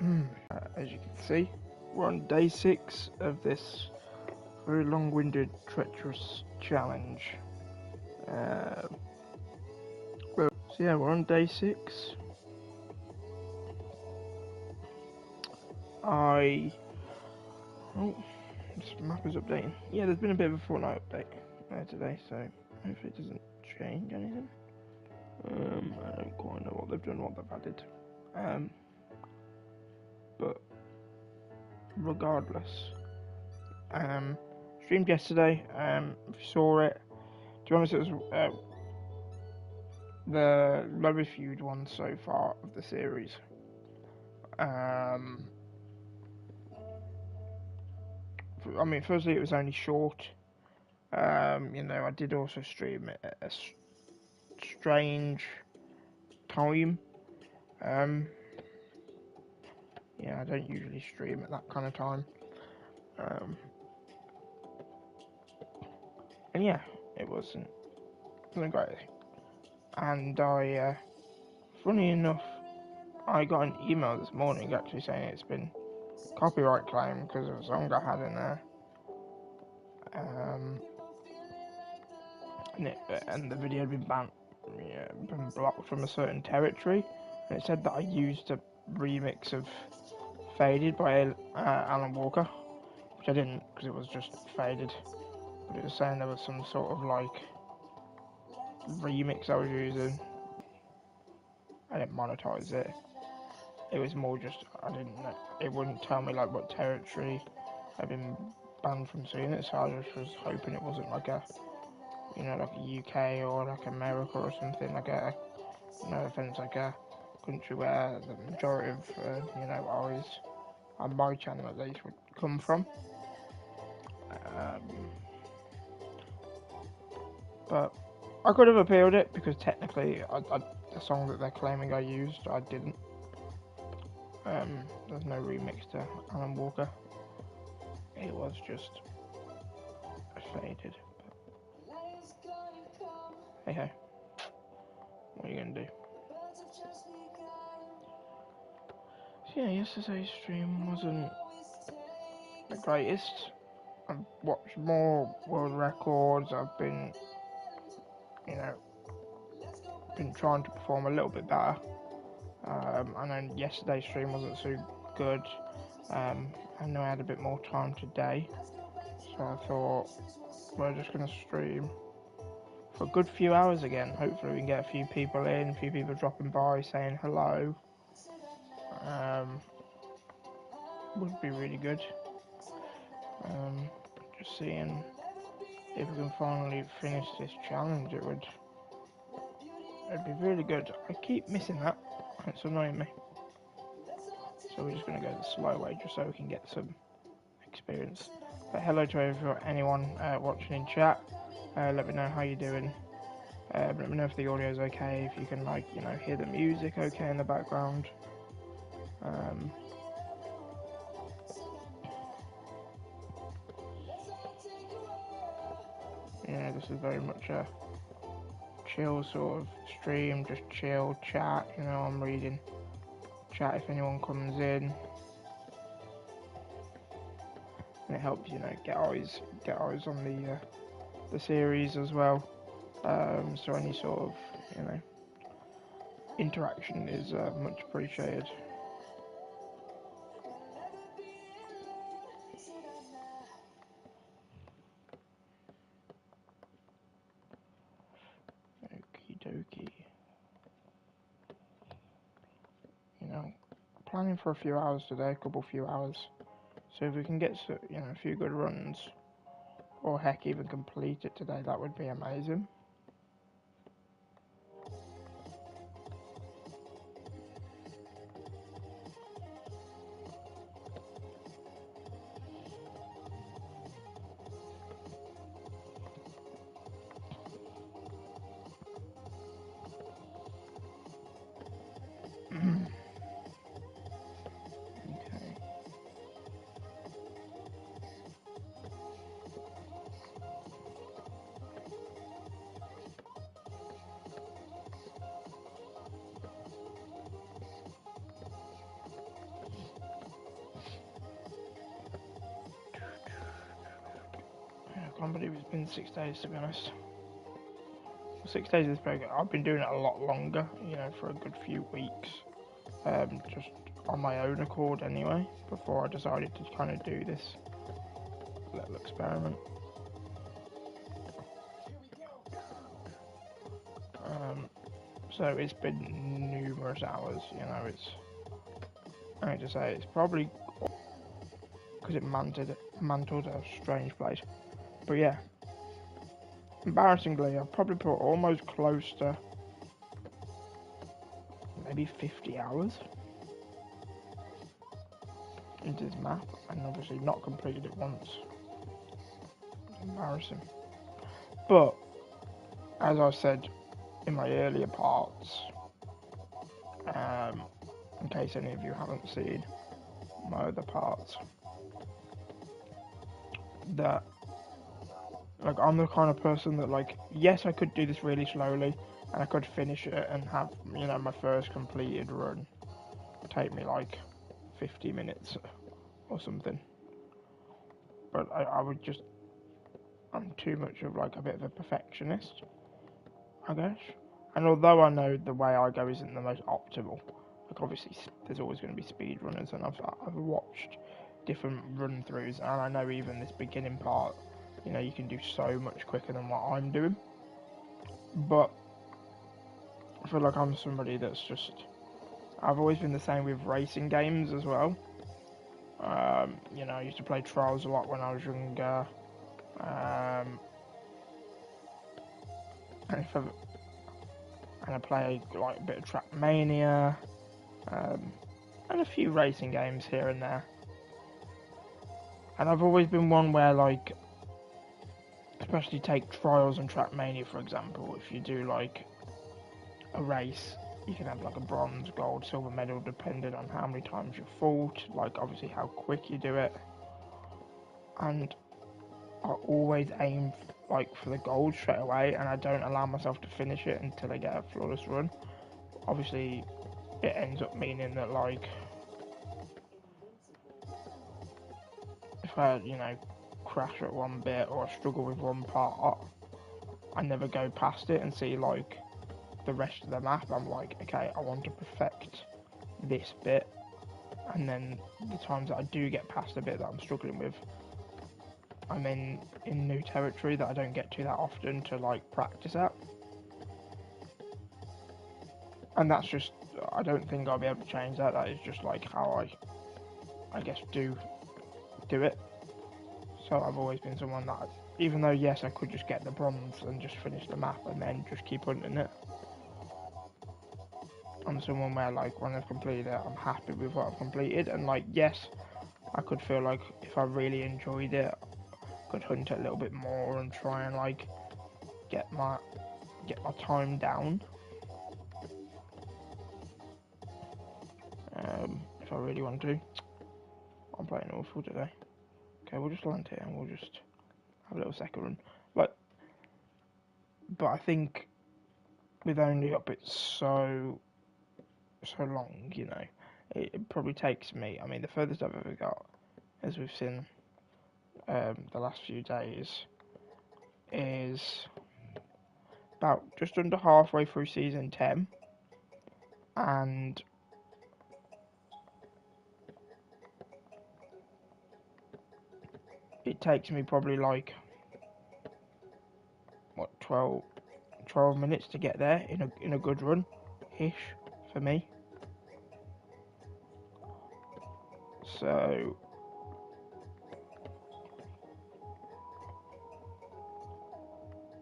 As you can see, we're on day 6 of this very long-winded, treacherous challenge. So yeah, we're on day 6. This map is updating. Yeah, there's been a bit of a Fortnite update today, so hopefully it doesn't change anything. I don't quite know what they've done, what they've added. But regardless, streamed yesterday. If you saw it, to be honest, it was the lowest viewed one so far of the series. I mean, firstly, it was only short. I did also stream it at a strange time. I don't usually stream at that kind of time. And yeah, it wasn't great. And funny enough, I got an email this morning actually saying it's been copyright claim because of a song I had in there. And the video had been been blocked from a certain territory. And it said that I used a remix of Faded by Alan Walker, which I didn't because it was just Faded. But it was saying there was some sort of like remix I was using. I didn't monetize it. It was more just I didn't know. It wouldn't tell me like what territory I'd been banned from seeing it, so I just was hoping it wasn't like a UK or like America or something, like no offense, like a country where the majority of eyes on my channel at least would come from. But I could have appealed it because technically the song that they're claiming I used, I didn't. There's no remix to Alan Walker. It was just Faded. But hey, what are you gonna do? So yeah, yesterday's stream wasn't the greatest. I've watched more world records. I've been trying to perform a little bit better. And then yesterday's stream wasn't so good. I know I had a bit more time today, so I thought we're just gonna stream for a good few hours again. Hopefully we can get a few people in, a few people dropping by saying hello. Would be really good. Just seeing if we can finally finish this challenge, it'd be really good. I keep missing that. It's annoying me. So we're just going to go the slow way just so we can get some experience. But hello to anyone watching in chat. Let me know how you're doing. Let me know if the audio is okay, if you can hear the music okay in the background. This is very much a chill sort of stream, just chill, chat, I'm reading chat if anyone comes in. And it helps, get eyes on the series as well. So any sort of, interaction is much appreciated. Okie dokie. Planning for a few hours today, a few hours. So if we can get a few good runs, or heck even complete it today, that would be amazing. can't believe it's been 6 days, to be honest. 6 days is very good. I've been doing it a lot longer, you know, for a good few weeks. Just on my own accord anyway, before I decided to kind of do this little experiment. So it's been numerous hours, you know, I hate to say it's probably because it mantled a strange place. But yeah, embarrassingly, I've probably put almost close to maybe 50 hours into this map, and obviously not completed it once. It's embarrassing. But, as I said in my earlier parts, in case any of you haven't seen my other parts, that like I'm the kind of person that, like, yes, I could do this really slowly and I could finish it and have, you know, my first completed run take me like 50 minutes or something, but I'm too much of like a bit of a perfectionist, I guess. And although I know the way I go isn't the most optimal, like obviously there's always going to be speedrunners, and I've watched different run throughs, and I know even this beginning part, you know, you can do so much quicker than what I'm doing. But I feel like I'm somebody that's just, I've always been the same with racing games as well. You know, I used to play Trials a lot when I was younger. And if I've, and I play like a bit of Trackmania, and a few racing games here and there. And I've always been one where, like, especially take Trials and Trackmania for example, if you do like a race, you can have like a bronze, gold, silver medal depending on how many times you fought, like obviously how quick you do it. And I always aim like for the gold straight away, and I don't allow myself to finish it until I get a flawless run. Obviously, it ends up meaning that, like, if I, you know, crash at one bit or struggle with one part, I never go past it and see like the rest of the map. I'm like, okay, I want to perfect this bit, and then the times that I do get past a bit that I'm struggling with, I'm in new territory that I don't get to that often to like practice at. And that's just, I don't think I'll be able to change that. That is just like how I guess do it. So I've always been someone that, even though yes, I could just get the bronze and just finish the map and then just keep hunting it, I'm someone where, like, when I've completed it, I'm happy with what I've completed. And like, yes, I could feel like if I really enjoyed it, I could hunt it a little bit more and try and like get my time down. If I really want to. I'm playing awful today. Okay, we'll just land here and we'll just have a little second run. But I think with Onlyup it's so long, you know. It probably takes me, I mean, the furthest I've ever got, as we've seen the last few days, is about just under halfway through season 10, and it takes me probably like, what, 12 minutes to get there in a good run ish for me. So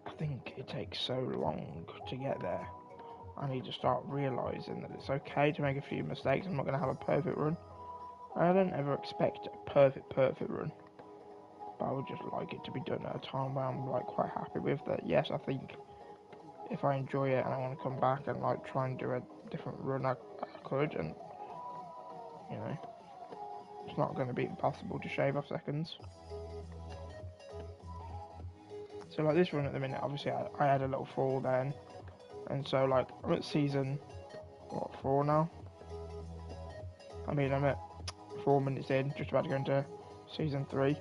I think it takes so long to get there. I need to start realising that it's okay to make a few mistakes. I'm not going to have a perfect run. I don't ever expect a perfect run, but I would just like it to be done at a time where I'm like quite happy with that. Yes, I think if I enjoy it and I want to come back and like try and do a different run, I could, and you know, it's not going to be impossible to shave off seconds. So like this run at the minute, obviously I had a little fall then, and so like I'm at season, what, 4 now? I mean, I'm at 4 minutes in, just about to go into season 3.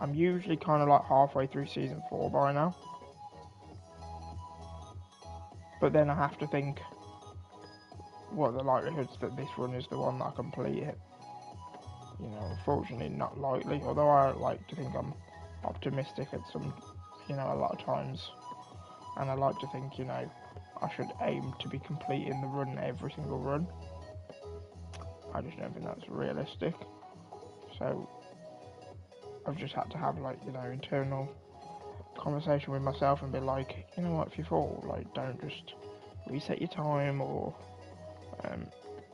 I'm usually kind of like halfway through season 4 by now. But then I have to think, what are the likelihoods that this run is the one that I complete it? You know, unfortunately not likely, although I like to think I'm optimistic at some, you know, a lot of times. And I like to think, you know, I should aim to be completing the run every single run. I just don't think that's realistic. So I've just had to have, like, you know, internal conversation with myself and be like, you know what, if you fall, like, don't just reset your time or,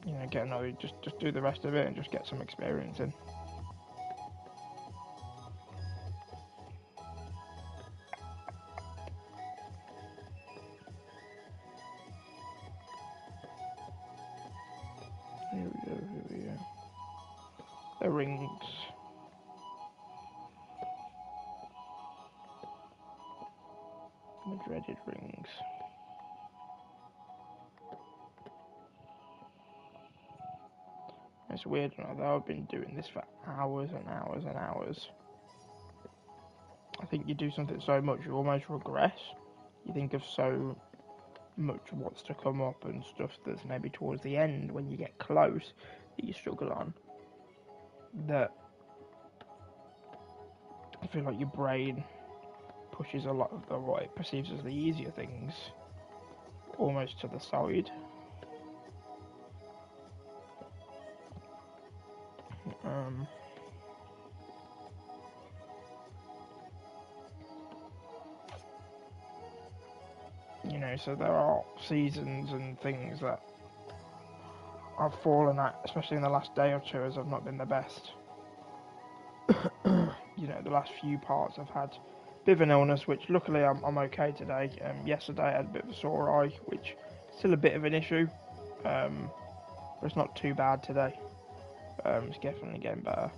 you know, get another, just do the rest of it and just get some experience in. Here we go. The rings. The dreaded rings. It's weird, although I've been doing this for hours and hours and hours. I think you do something so much, you almost regress. You think of so much what's to come up and stuff that's maybe towards the end when you get close that you struggle on. That I feel like your brain pushes a lot of the what it perceives as the easier things almost to the side. You know, so there are seasons and things that I've fallen at, especially in the last day or two, as I've not been the best. You know, the last few parts I've had a bit of an illness, which luckily I'm okay today. Yesterday I had a bit of a sore eye, which is still a bit of an issue, but it's not too bad today. It's definitely getting better.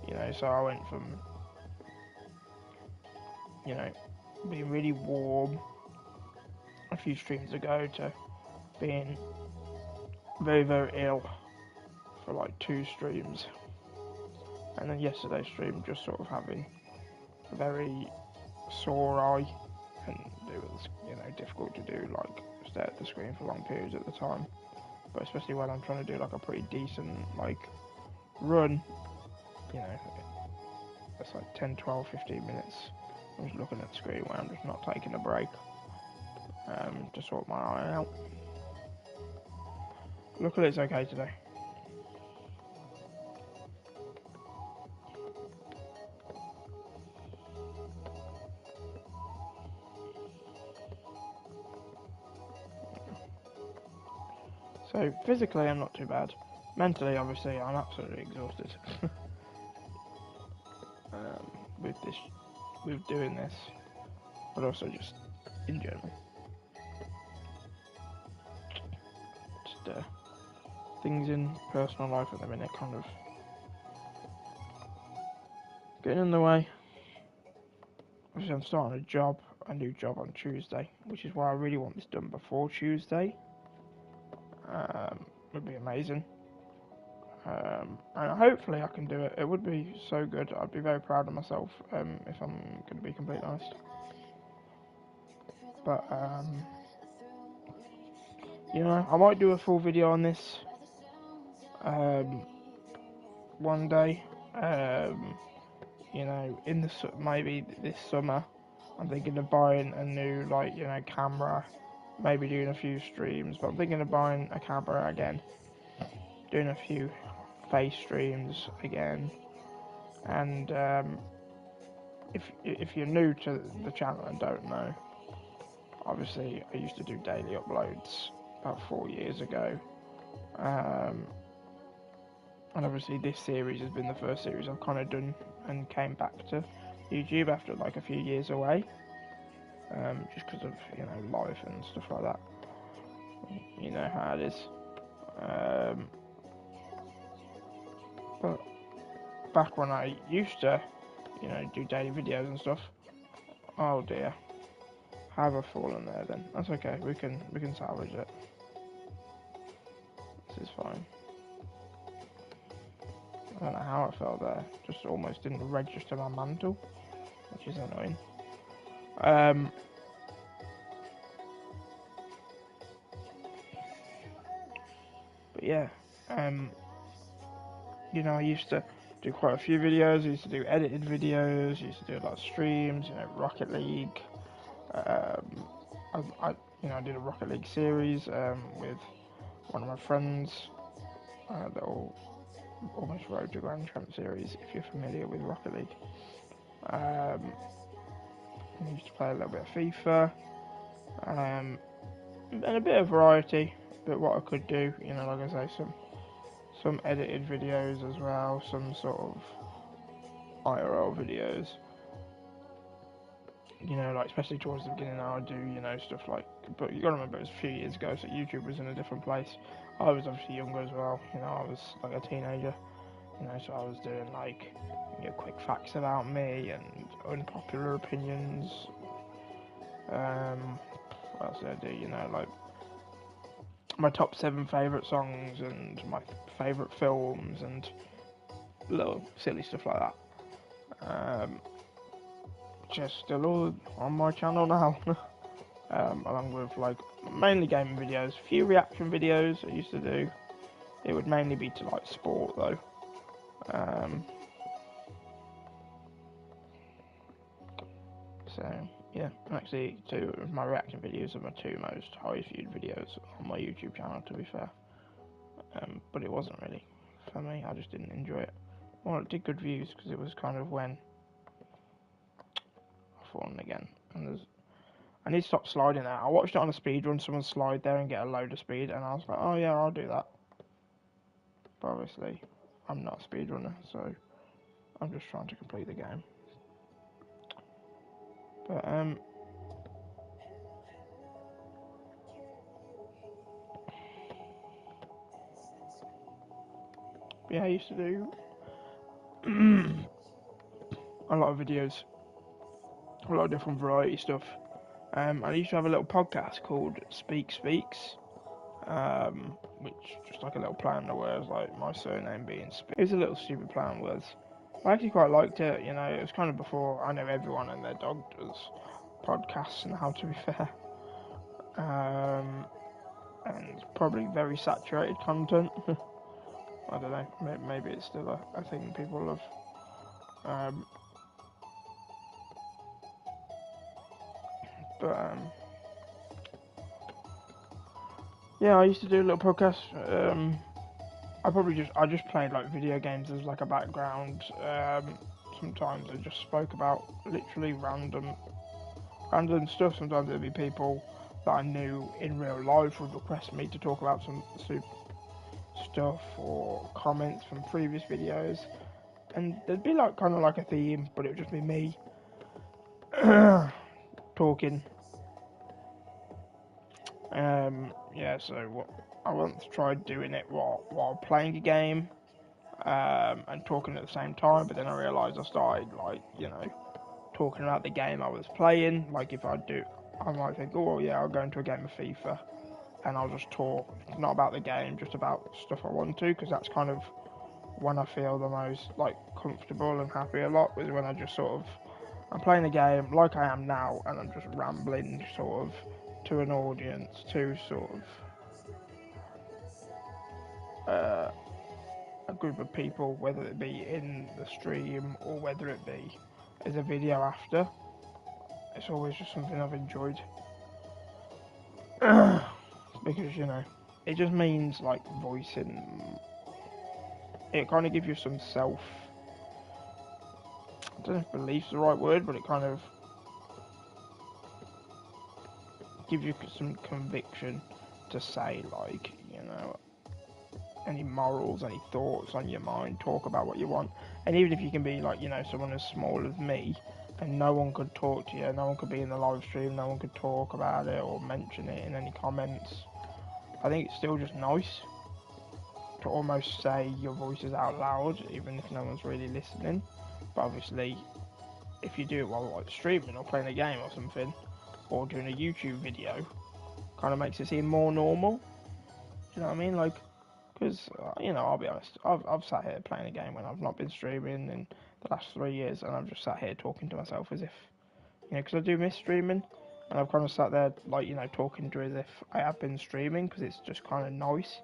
You know, so I went from, you know, being really warm a few streams ago to being very, very ill for like 2 streams. And then yesterday's stream just sort of having a very sore eye, and it was, you know, difficult to do, like, stare at the screen for long periods at the time. But especially when I'm trying to do like a pretty decent, like, run, you know, it's like 10, 12, 15 minutes. I'm just looking at the screen where I'm just not taking a break to sort my eye out. Luckily it's okay today. So physically I'm not too bad. Mentally, obviously, I'm absolutely exhausted with doing this, but also just in general. Just things in personal life at the minute kind of getting in the way. Obviously, I'm starting a new job on Tuesday, which is why I really want this done before Tuesday. Would be amazing. And hopefully I can do it. It would be so good. I'd be very proud of myself, if I'm going to be completely honest. But, you know, I might do a full video on this one day. You know, maybe this summer. I'm thinking of buying a new, like, you know, camera. Maybe doing a few streams. But I'm thinking of buying a camera again. Doing a few face streams again. And if you're new to the channel and don't know, obviously I used to do daily uploads about 4 years ago, and obviously this series has been the first series I've kind of done and came back to YouTube after like a few years away, just because of, you know, life and stuff like that. You know how it is. But back when I used to, you know, do daily videos and stuff, oh dear, have I fallen there then? That's okay, we can salvage it. This is fine. I don't know how it fell there. Just almost didn't register my mantle, which is annoying. But yeah, you know, I used to do quite a few videos. I used to do edited videos. I used to do a lot of streams. You know, Rocket League. I did a Rocket League series with one of my friends. The almost Road to Grand Champ series. If you're familiar with Rocket League, I used to play a little bit of FIFA, and a bit of variety. But what I could do, you know, like I say, some edited videos as well, some sort of IRL videos. You know, like especially towards the beginning, I would do, you know, stuff like. But you gotta remember, it was a few years ago, so YouTube was in a different place. I was obviously younger as well. You know, I was like a teenager. You know, so I was doing like, you know, quick facts about me and unpopular opinions. What else did I do? You know, like my top 7 favourite songs and my favourite films and little silly stuff like that. Just still all on my channel now. Along with like mainly gaming videos, few reaction videos I used to do. It would mainly be to like sport though. So yeah, actually 2 of my reaction videos are my 2 most highest viewed videos on my YouTube channel, to be fair. But it wasn't really for me. I just didn't enjoy it. Well, it did good views because it was kind of when I fallen again. And I need to stop sliding there. I watched it on a speed run, someone slide there and get a load of speed, and I was like, oh yeah, I'll do that. But obviously, I'm not a speedrunner, so I'm just trying to complete the game. But yeah, I used to do a lot of videos, a lot of different variety stuff. I used to have a little podcast called Speak Speaks, which just like a little play on the words, like my surname being Speak. It was a little stupid play on words. I actually quite liked it. You know, it was kind of before I know everyone and their dog does podcasts now, to be fair. And probably very saturated content. I don't know. Maybe it's still a thing people love. But yeah, I used to do a little podcast. I just played like video games as like a background. Sometimes I just spoke about literally random stuff. Sometimes there'd be people that I knew in real life would request me to talk about some stuff or comments from previous videos, and there'd be like kind of like a theme, but it would just be me talking. Yeah, so what I once tried doing it while playing a game, and talking at the same time, but then I realised I started like, you know, talking about the game I was playing. Like if I might think, oh well, yeah, I'll go into a game of FIFA, and I'll just talk not about the game, just about stuff I want to, because that's kind of when I feel the most like comfortable and happy a lot, was when I just sort of I'm playing a game like I am now, and I'm just rambling sort of to an audience, to sort of a group of people, whether it be in the stream or whether it be as a video after. It's always just something I've enjoyed. Because, you know, it just means like voicing. It kind of gives you some self. I don't know if belief's the right word, but it kind of gives you some conviction to say, like, you know, any morals, any thoughts on your mind, talk about what you want. And even if you can be like, you know, someone as small as me, and no one could talk to you, no one could be in the live stream, no one could talk about it or mention it in any comments, I think it's still just nice to almost say your voices out loud, even if no one's really listening. But obviously, if you do it while like streaming or playing a game or something, or doing a YouTube video, kind of makes it seem more normal. Do you know what I mean? Like, Because, you know, I'll be honest, I've sat here playing a game when I've not been streaming in the last 3 years, and I've just sat here talking to myself as if, you know, because I do miss streaming, and I've kind of sat there, like, you know, talking to as if I have been streaming, because it's just kind of nice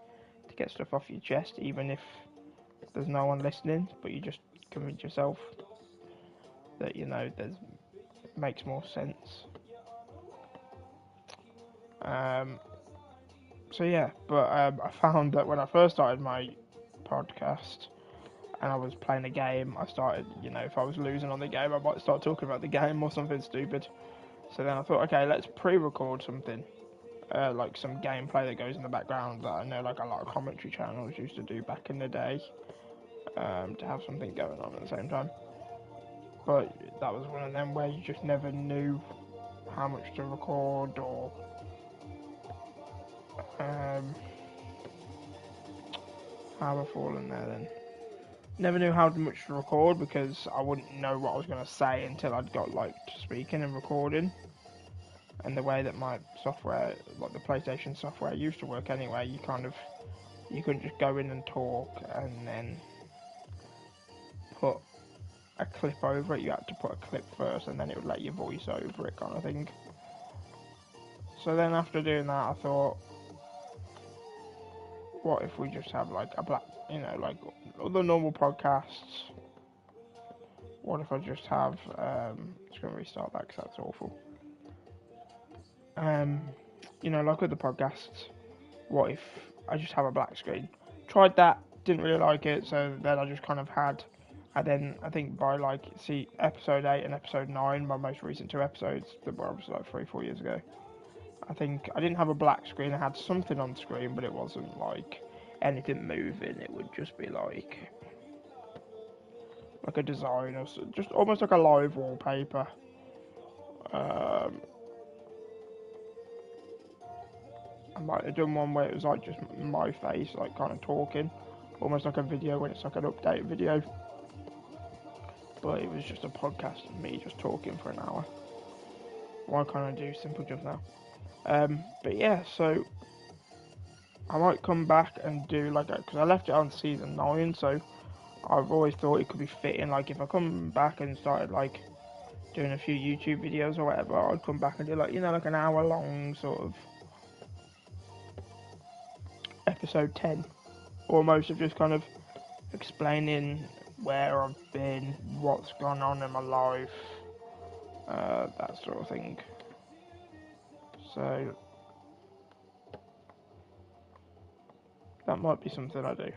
to get stuff off your chest, even if there's no one listening, but you just convince yourself that, you know, there's makes more sense. Um, so yeah, but I found that when I first started my podcast and I was playing a game, I started, you know, if I was losing on the game, I might start talking about the game or something stupid. So then I thought, okay, let's pre-record something, like some gameplay that goes in the background that I know like a lot of commentary channels used to do back in the day, to have something going on at the same time. But that was one of them where you just never knew how much to record or how have I fallen there then? Never knew how much to record because I wouldn't know what I was going to say until I'd got like to speaking and recording. And the way that my software, like the PlayStation software, used to work anyway, you couldn't just go in and talk and then put a clip over it. You had to put a clip first and then it would let you voice over it, kind of thing. So then after doing that, I thought, what if we just have like a black, you know, like other normal podcasts? What if I just have, just gonna restart that because that's awful. You know, like other podcasts, what if I just have a black screen? Tried that, didn't really like it, so then I just kind of had, and then I think by like, see, episode 8 and episode 9, my most recent 2 episodes, that were obviously like 3-4 years ago, I think I didn't have a black screen, I had something on screen, but it wasn't like anything moving, it would just be like a design or so, just almost like a live wallpaper. Um, I might have done one where it was like just my face, like kind of talking, almost like a video when it's like an update video. But it was just a podcast of me just talking for an hour. Why can't I do simple just now? But yeah, so I might come back and do like a, because I left it on season 9, so I've always thought it could be fitting. Like if I come back and started like doing a few YouTube videos or whatever, I'd come back and do like, you know, like an hour long sort of episode 10, almost, of just kind of explaining where I've been, what's gone on in my life, that sort of thing. So that might be something I do,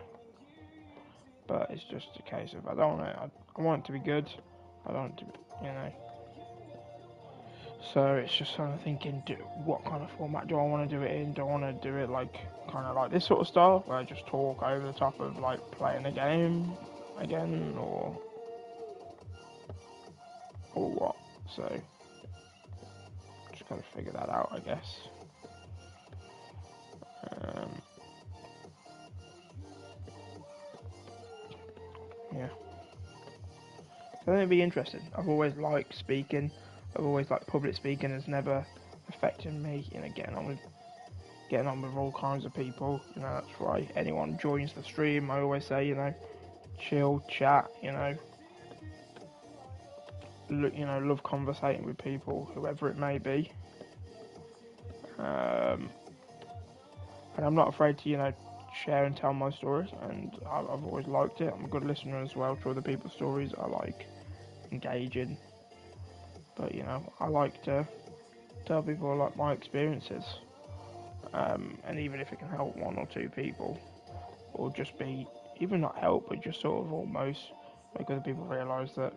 but it's just a case of I don't want it. I want it to be good. I don't want it to, you know. So it's just kind of thinking, what kind of format do I want to do it in? Do I want to do it like kind of like this sort of style, where I just talk over the top of like playing a game again, or what? So just gotta figure that out, I guess. Yeah. So I think it'd be interesting. I've always liked speaking. I've always liked public speaking. Has never affected me. You know, getting on with all kinds of people. You know, that's why anyone joins the stream, I always say, you know, chill, chat. You know, love conversating with people, whoever it may be. And I'm not afraid to, you know, share and tell my stories. And I've always liked it. I'm a good listener as well to other people's stories. I like engaging. But, you know, I like to tell people like my experiences. And even if it can help 1 or 2 people, or just be, even not help, but just sort of almost make other people realise that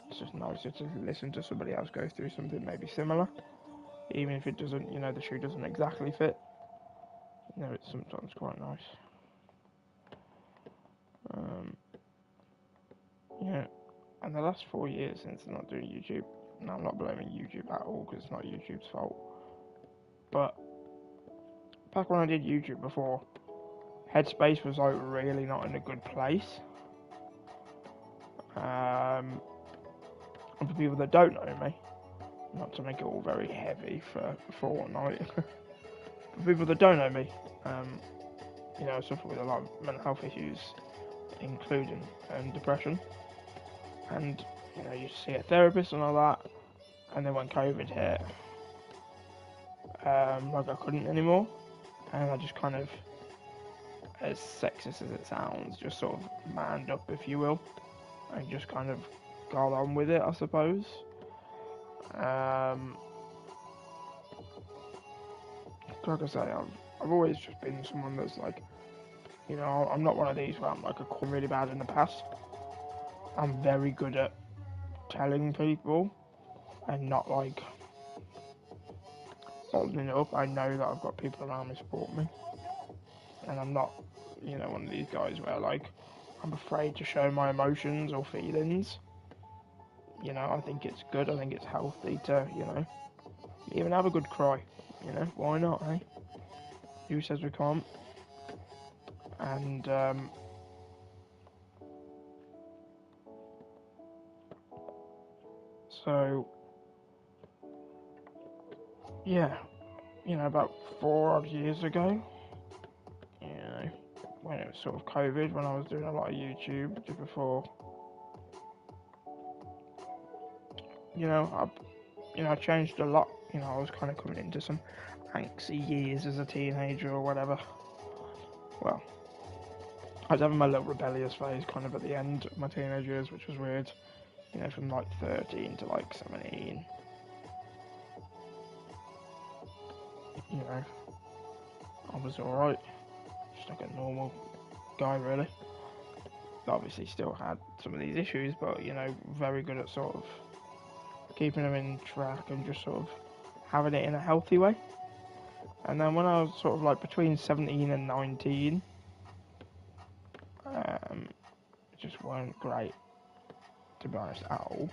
it's just nicer to listen to somebody else go through something maybe similar, even if it doesn't, you know, the shoe doesn't exactly fit. You know, it's sometimes quite nice. Yeah, and the last 4 years since I'm not doing YouTube, and I'm not blaming YouTube at all because it's not YouTube's fault, but back when I did YouTube before, Headspace was like really not in a good place. And for people that don't know me, not to make it all very heavy for Fortnite, for people that don't know me, I suffer with a lot of mental health issues, including depression, and you see a therapist and all that, and then when COVID hit, I couldn't anymore, and I just kind of, as sexist as it sounds, just sort of manned up, if you will, and just kind of got on with it, I suppose. Like I say, I've always just been someone that's like, I'm not one of these where I'm like really bad in the past. I'm very good at telling people and not like holding it up. I know that I've got people around me support me, and I'm not, one of these guys where like I'm afraid to show my emotions or feelings. I think it's good. I think it's healthy to, even have a good cry. Why not, eh? Who says we can't? And so yeah, about 4 odd years ago, when it was sort of COVID, when I was doing a lot of YouTube just before, I changed a lot. I was kind of coming into some angsty years as a teenager or whatever. Well, I was having my little rebellious phase kind of at the end of my teenage years, which was weird. From like 13 to like 17. I was alright. Just like a normal guy, really. Obviously still had some of these issues, but, very good at sort of keeping them in track and just sort of having it in a healthy way. And then when I was sort of like between 17 and 19, it just weren't great, to be honest, at all.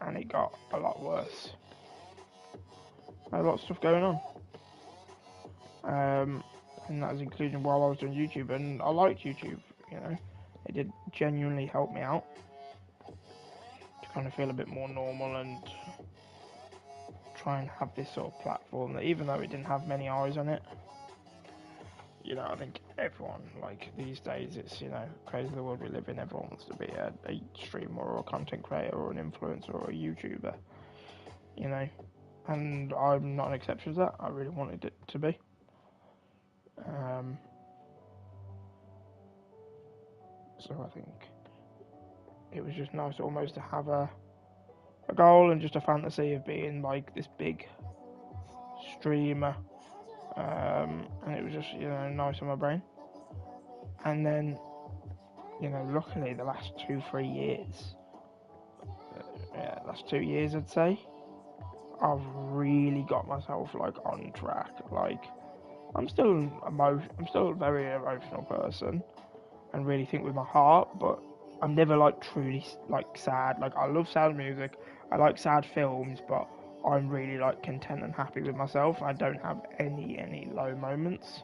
And it got a lot worse. I had a lot of stuff going on. And that was including while I was doing YouTube, and I liked YouTube, It did genuinely help me out to kind of feel a bit more normal and try and have this sort of platform that, even though it didn't have many eyes on it, I think everyone, like, these days, it's, crazy the world we live in, everyone wants to be a streamer or a content creator or an influencer or a YouTuber, and I'm not an exception to that. I really wanted it to be. So I think it was just nice almost to have a goal and just a fantasy of being like this big streamer, and it was just nice on my brain. And then luckily the last 2-3 years, last 2 years I'd say, I've really got myself like on track. Like I'm still a very emotional person and really think with my heart, but I'm never like truly like sad. Like I love sad music, I like sad films, but I'm really like content and happy with myself. I don't have any low moments.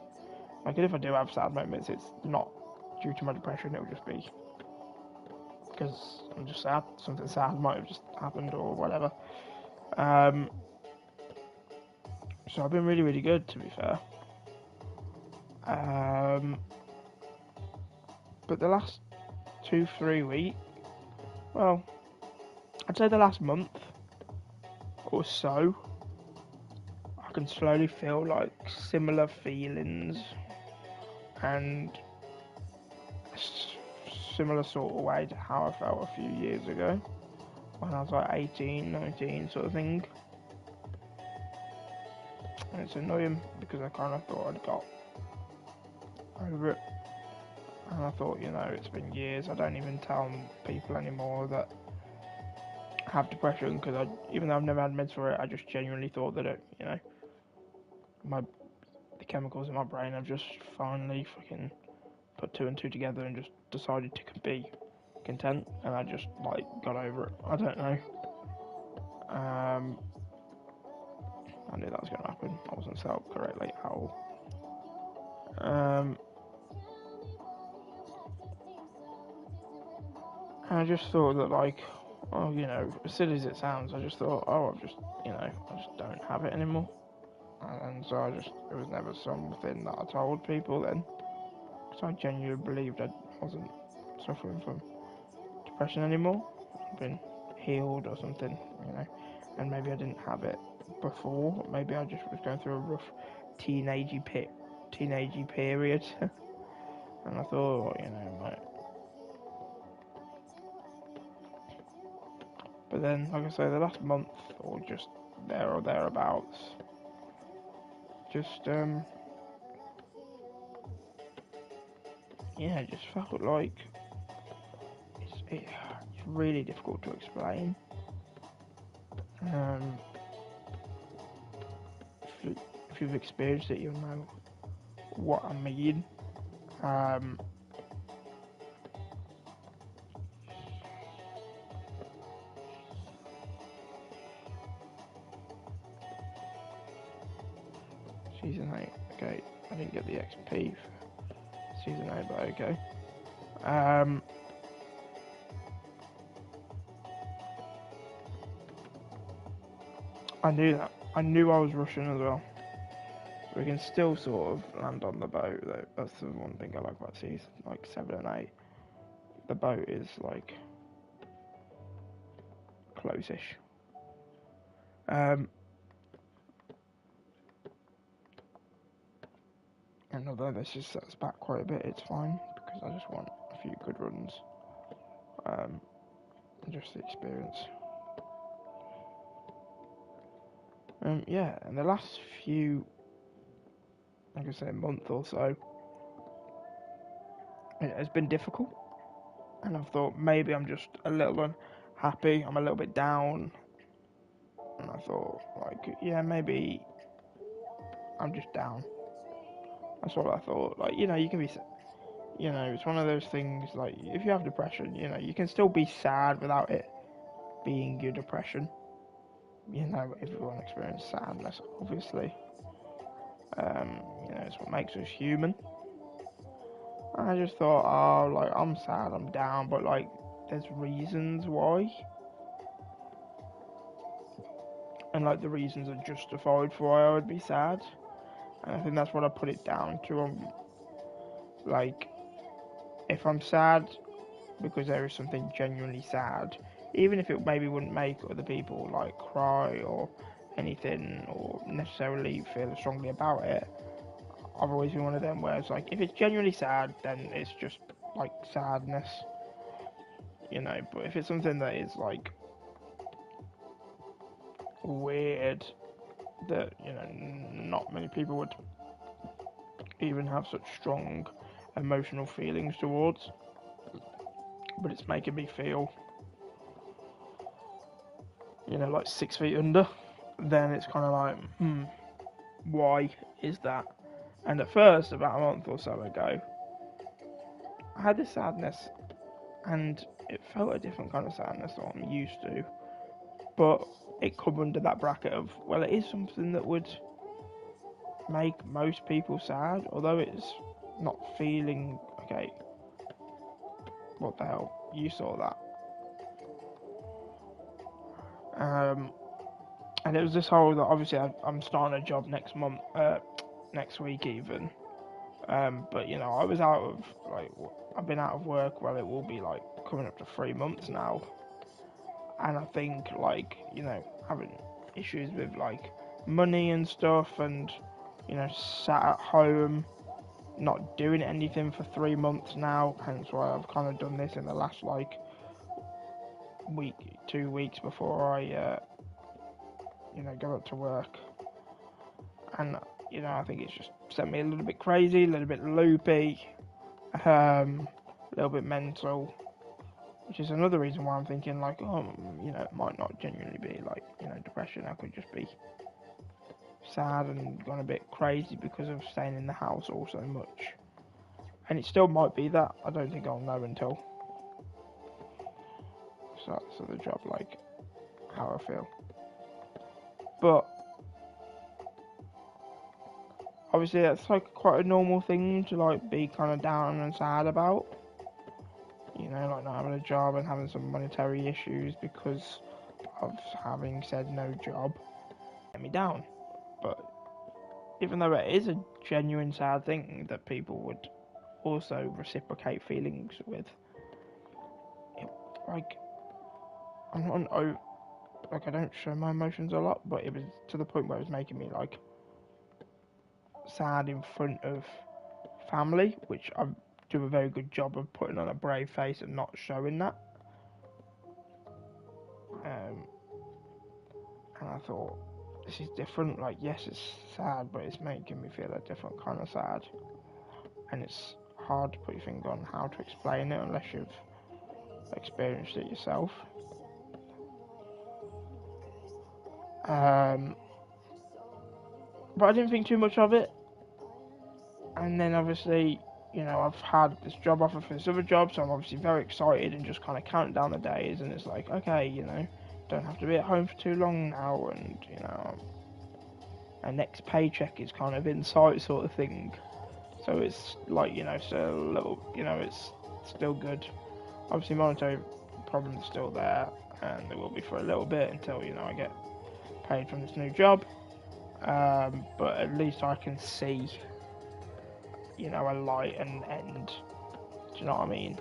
Like if I do have sad moments, it's not due to my depression. It'll just be because I'm just sad. Something sad might have just happened or whatever. So I've been really good, to be fair. But the last 2-3 weeks, well, I'd say the last month or so, I can slowly feel like similar feelings and similar sort of way to how I felt a few years ago when I was like 18, 19 sort of thing. And it's annoying because I kind of thought I'd got over it. And I thought, it's been years. I don't even tell people anymore that I have depression because even though I've never had meds for it, I just genuinely thought that the chemicals in my brain have just finally fucking put 2 and 2 together and just decided to be content, and I just like got over it. I don't know. I knew that was going to happen. I wasn't set up correctly at all. And I just thought that like Oh, you know, as silly as it sounds, I just thought, oh, I just don't have it anymore. And so it was never something that I told people then. Because I genuinely believed I wasn't suffering from depression anymore. I'd been healed or something, you know. And maybe I didn't have it before. Maybe I just was going through a rough teenagey period. And I thought, you know, like, but then, like I say, the last month or just there or thereabouts, just yeah, it just felt like it's really difficult to explain. Um, if you've experienced it, you'll know what I mean. Um, Season 8, okay, I didn't get the XP for Season 8, but okay. Um, I knew that. I knew I was rushing as well. We can still sort of land on the boat, though. That's the one thing I like about Season, like 7 and 8. The boat is, like, close-ish. Um, and although this just sets back quite a bit, it's fine, because I just want a few good runs. Just the experience. Yeah, and the last few, like I say, month or so, it has been difficult, and I've thought maybe I'm just a little unhappy, I'm a little bit down, and I thought, like, yeah, maybe I'm just down. That's what I thought. Like, you know, you can be, you know, it's one of those things, like, if you have depression, you know, you can still be sad without it being your depression. You know, everyone experiences sadness, obviously. You know, it's what makes us human. And I just thought, oh, like, I'm sad, I'm down, but, like, there's reasons why. And, like, the reasons are justified for why I would be sad. And I think that's what I put it down to. Like, if I'm sad because there is something genuinely sad, even if it maybe wouldn't make other people, like, cry or anything, or necessarily feel strongly about it, I've always been one of them where it's like, if it's genuinely sad, then it's just, like, sadness. You know, but if it's something that is, like, weird, that, you know, not many people would even have such strong emotional feelings towards, but it's making me feel, you know, like 6 feet under, then it's kind of like, why is that? And at first, about a month or so ago, I had this sadness, and it felt a different kind of sadness that I'm used to, but it come under that bracket of, well, it is something that would make most people sad, although it's not feeling, okay, what the hell, you saw that. And it was this whole that obviously I'm starting a job next week even. But you know, I was out of, like, I've been out of work, well, it will be like coming up to 3 months now. And I think, like, you know, having issues with, like, money and stuff, and, you know, sat at home not doing anything for 3 months now, hence why I've kind of done this in the last, like, week, 2 weeks before I you know, go up to work. And, you know, I think it's just sent me a little bit crazy, a little bit loopy, a little bit mental, which is another reason why I'm thinking, like, oh, you know, it might not genuinely be, like, you know, depression. I could just be sad and gone a bit crazy because of staying in the house all so much. And it still might be that. I don't think I'll know until I start the job, like, how I feel. But obviously that's, like, quite a normal thing to, like, be kind of down and sad about. you know, like not having a job and having some monetary issues because of having said no job, get me down. But even though it is a genuine sad thing that people would also reciprocate feelings with, it, like I'm not like I don't show my emotions a lot, but it was to the point where it was making me like sad in front of family, which I do a very good job of putting on a brave face and not showing that. And I thought, this is different. Like, yes, it's sad, but it's making me feel a different kind of sad. And it's hard to put your finger on how to explain it unless you've experienced it yourself. But I didn't think too much of it. And then obviously, you know, I've had this job offer for this other job, so I'm obviously very excited and just kind of counting down the days. And it's like, okay, you know, don't have to be at home for too long now, and you know, my next paycheck is kind of in sight, sort of thing. So it's like, you know, still a little, you know, it's still good. Obviously, monetary problems are still there, and they will be for a little bit until, you know, I get paid from this new job. But at least I can see, you know, a light and end. Do you know what I mean?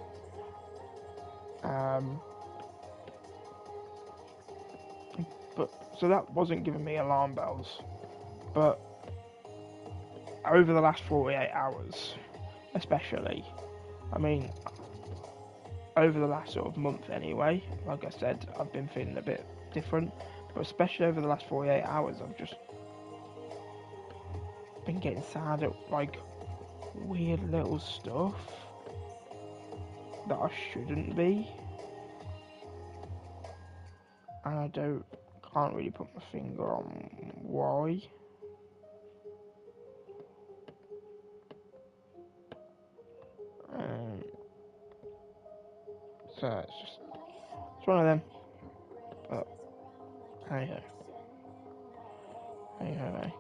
But so that wasn't giving me alarm bells. But over the last 48 hours, especially, I mean, over the last sort of month anyway, like I said, I've been feeling a bit different. But especially over the last 48 hours, I've just been getting sad at like weird little stuff that I shouldn't be, and I can't really put my finger on why. Um, so it's one of them. But hey ho, hey ho, hey.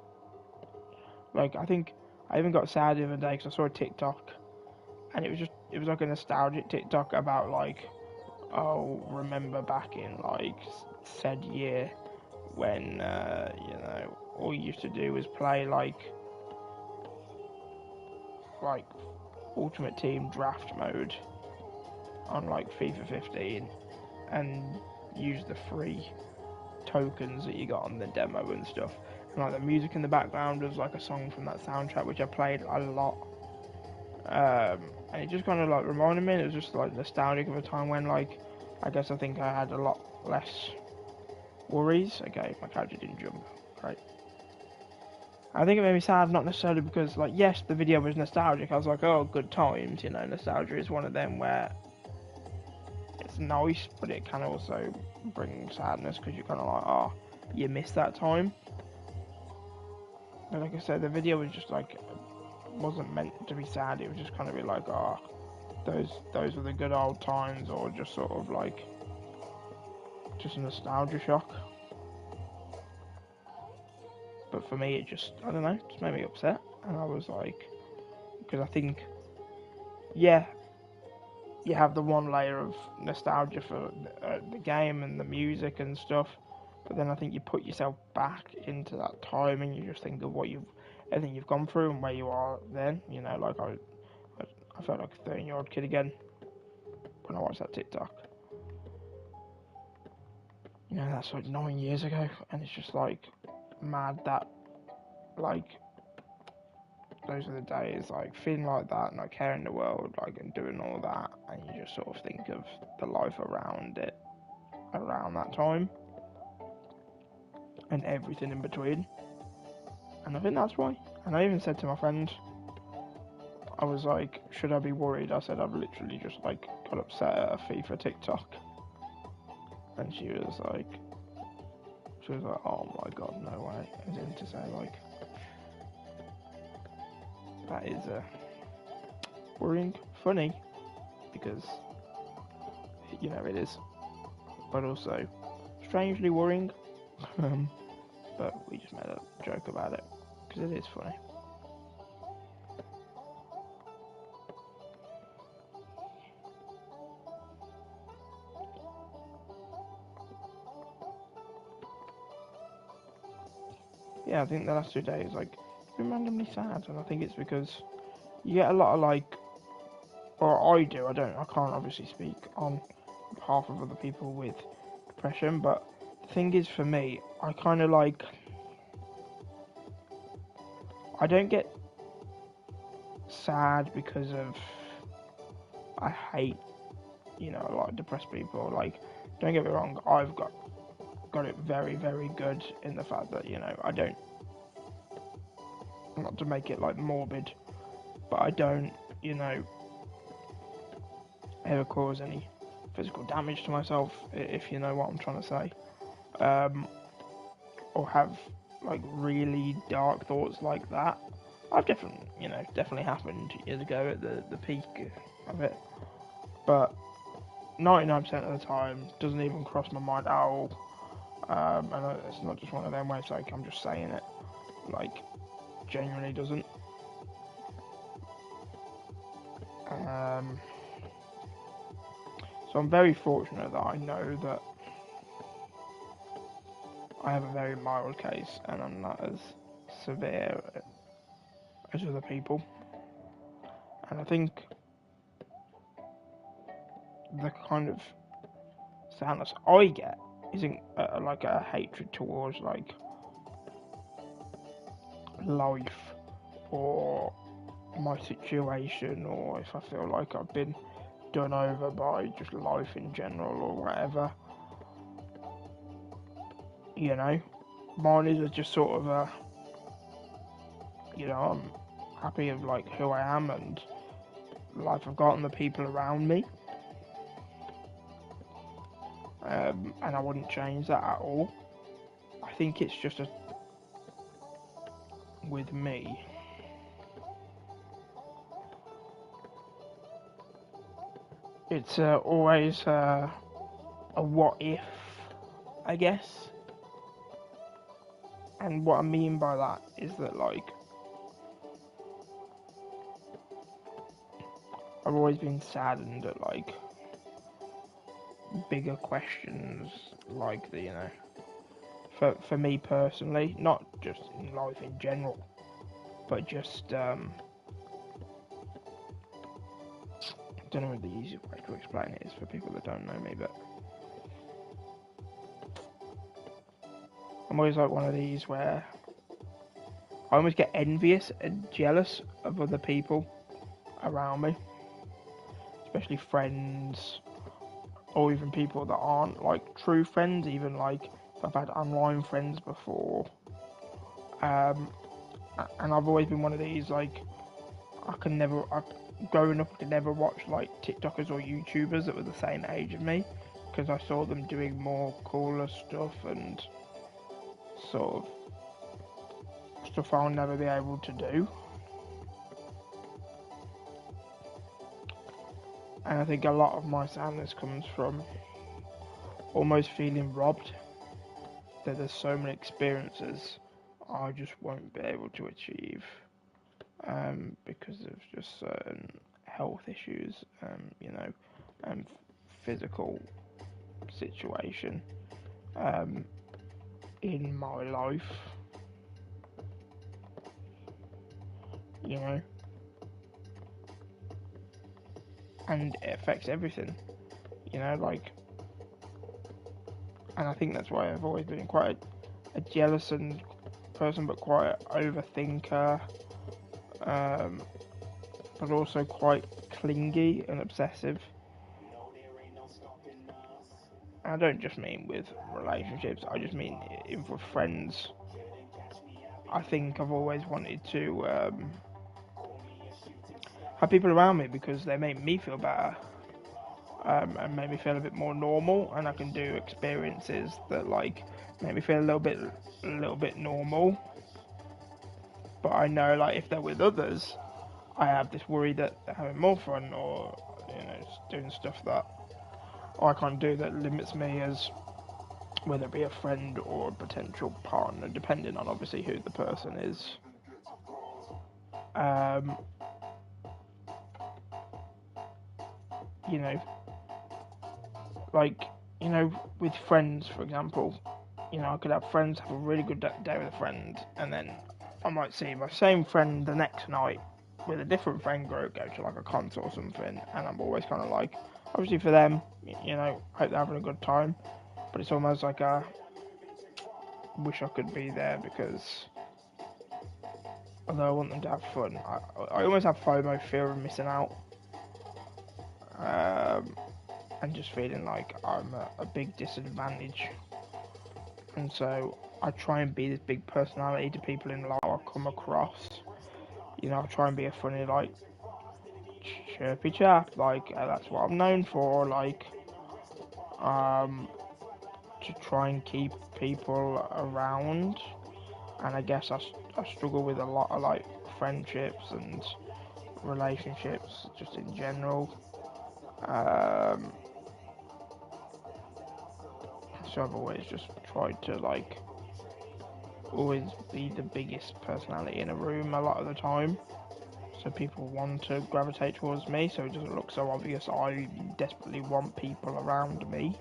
Like I think I even got sad the other day because I saw a TikTok, and it was like a nostalgic TikTok about like, oh, remember back in like said year when you know, all you used to do was play like Ultimate Team draft mode on like FIFA 15 and use the free tokens that you got on the demo and stuff. And like the music in the background was like a song from that soundtrack which I played a lot. And it just kind of like reminded me, it was just like nostalgic of a time when like I guess I think I had a lot less worries. Okay, my character didn't jump. Great. I think it made me sad, not necessarily because, like, yes, the video was nostalgic. I was like, oh, good times, you know. Nostalgia is one of them where it's nice, but it can also bring sadness because you're kind of like, oh, you missed that time. But like I said, the video was just like, wasn't meant to be sad. It was just kind of be like, oh, those were the good old times, or just sort of like, just a nostalgia shock. But for me, it just, I don't know, just made me upset. And I was like, because I think, yeah, you have the one layer of nostalgia for the game and the music and stuff, but then I think you put yourself back into that time and you just think of everything you've gone through and where you are then. You know, like I felt like a 13-year-old kid again when I watched that TikTok. You know, that's like 9 years ago, and it's just like mad that like those are the days, like feeling like that, not caring the world, like and doing all that, and you just sort of think of the life around it, around that time, and everything in between. And I think that's why. And I even said to my friend, I was like, should I be worried? I said I've literally just like got upset at a FIFA TikTok, and she was like, oh my god, no way. As in to say like, that is worrying, funny, because you know it is, but also strangely worrying. But we just made a joke about it because it is funny. yeah, I think the last 2 days, like, it's been randomly sad, and I think it's because you get a lot of, like, or I do, I can't obviously speak on behalf of other people with depression, but the thing is, for me, I kind of, like, I don't get sad because of, I hate, a lot of depressed people, like, don't get me wrong, I've got it very, very good in the fact that, I don't, not to make it, like, morbid, but I don't, ever cause any physical damage to myself, if you know what I'm trying to say, or have, like, really dark thoughts like that. I've definitely happened years ago at the peak of it, but 99% of the time doesn't even cross my mind at all. And it's not just one of them where it's like I'm just saying it, like, genuinely doesn't. So I'm very fortunate that I know that I have a very mild case and I'm not as severe as other people. And I think the kind of sadness I get isn't like a hatred towards, like, life or my situation, or if I feel like I've been done over by just life in general or whatever. Mine is just sort of I'm happy of, like, who I am and the life I've got and the people around me. And I wouldn't change that at all. I think it's just with me, it's always a what if, I guess. And what I mean by that is that, like, I've always been saddened at, like, bigger questions like for me personally, not just in life in general, but just I don't know what the easiest way to explain it is for people that don't know me, but I'm always like one of these where I almost get envious and jealous of other people around me, especially friends, or even people that aren't, like, true friends, even, like, if I've had online friends before. And I've always been one of these, like, growing up, I could never watch, like, TikTokers or YouTubers that were the same age as me, because I saw them doing more cooler stuff and sort of stuff I'll never be able to do. And I think a lot of my sadness comes from almost feeling robbed, that there's so many experiences I just won't be able to achieve, because of just certain health issues, and physical situation in my life, and it affects everything, like, and I think that's why I've always been quite a jealous and person, but quite an overthinker, but also quite clingy and obsessive. I don't just mean with relationships, I just mean even with friends. I think I've always wanted to have people around me because they make me feel better, and make me feel a bit more normal, and I can do experiences that, like, make me feel a little bit normal. But I know, like, if they're with others, I have this worry that they're having more fun, or doing stuff that I can't do that limits me, as whether it be a friend or a potential partner, depending on obviously who the person is. Um, you know, like, with friends, for example, you know, I could have friends, have a really good day with a friend, and then I might see my same friend the next night with a different friend group, go to like a concert or something, and I'm always kind of like, obviously for them, you know, hope they're having a good time, but it's almost like I wish I could be there because although I want them to have fun, I almost have FOMO, fear of missing out, um, and just feeling like I'm a big disadvantage. And so I try and be this big personality to people in life I come across. You know, I try and be a funny, like, chirpy chap. Like, that's what I'm known for. Like, um, to try and keep people around. And I guess I struggle with a lot of, like, friendships and relationships just in general. Um, so I've always just tried to, like, always be the biggest personality in a room a lot of the time, so people want to gravitate towards me, so it doesn't look so obvious I desperately want people around me.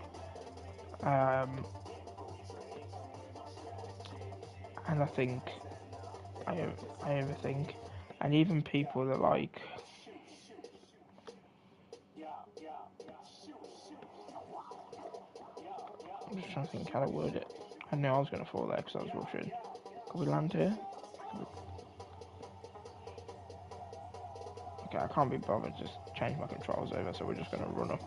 Um, and I think I overthink, and even people that like, I'm just trying to think how to word it. I knew I was going to fall there because I was rushing. Can we land here? Okay, I can't be bothered just change my controls over, so we're just going to run up.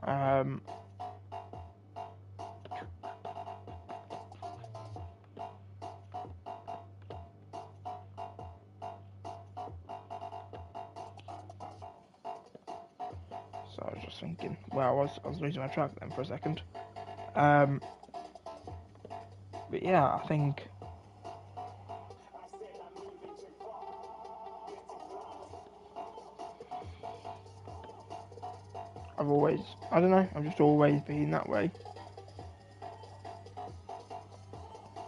Um, so I was just thinking, well, I was losing my track then for a second. Um, but yeah, I think I've always, I don't know, I've just always been that way.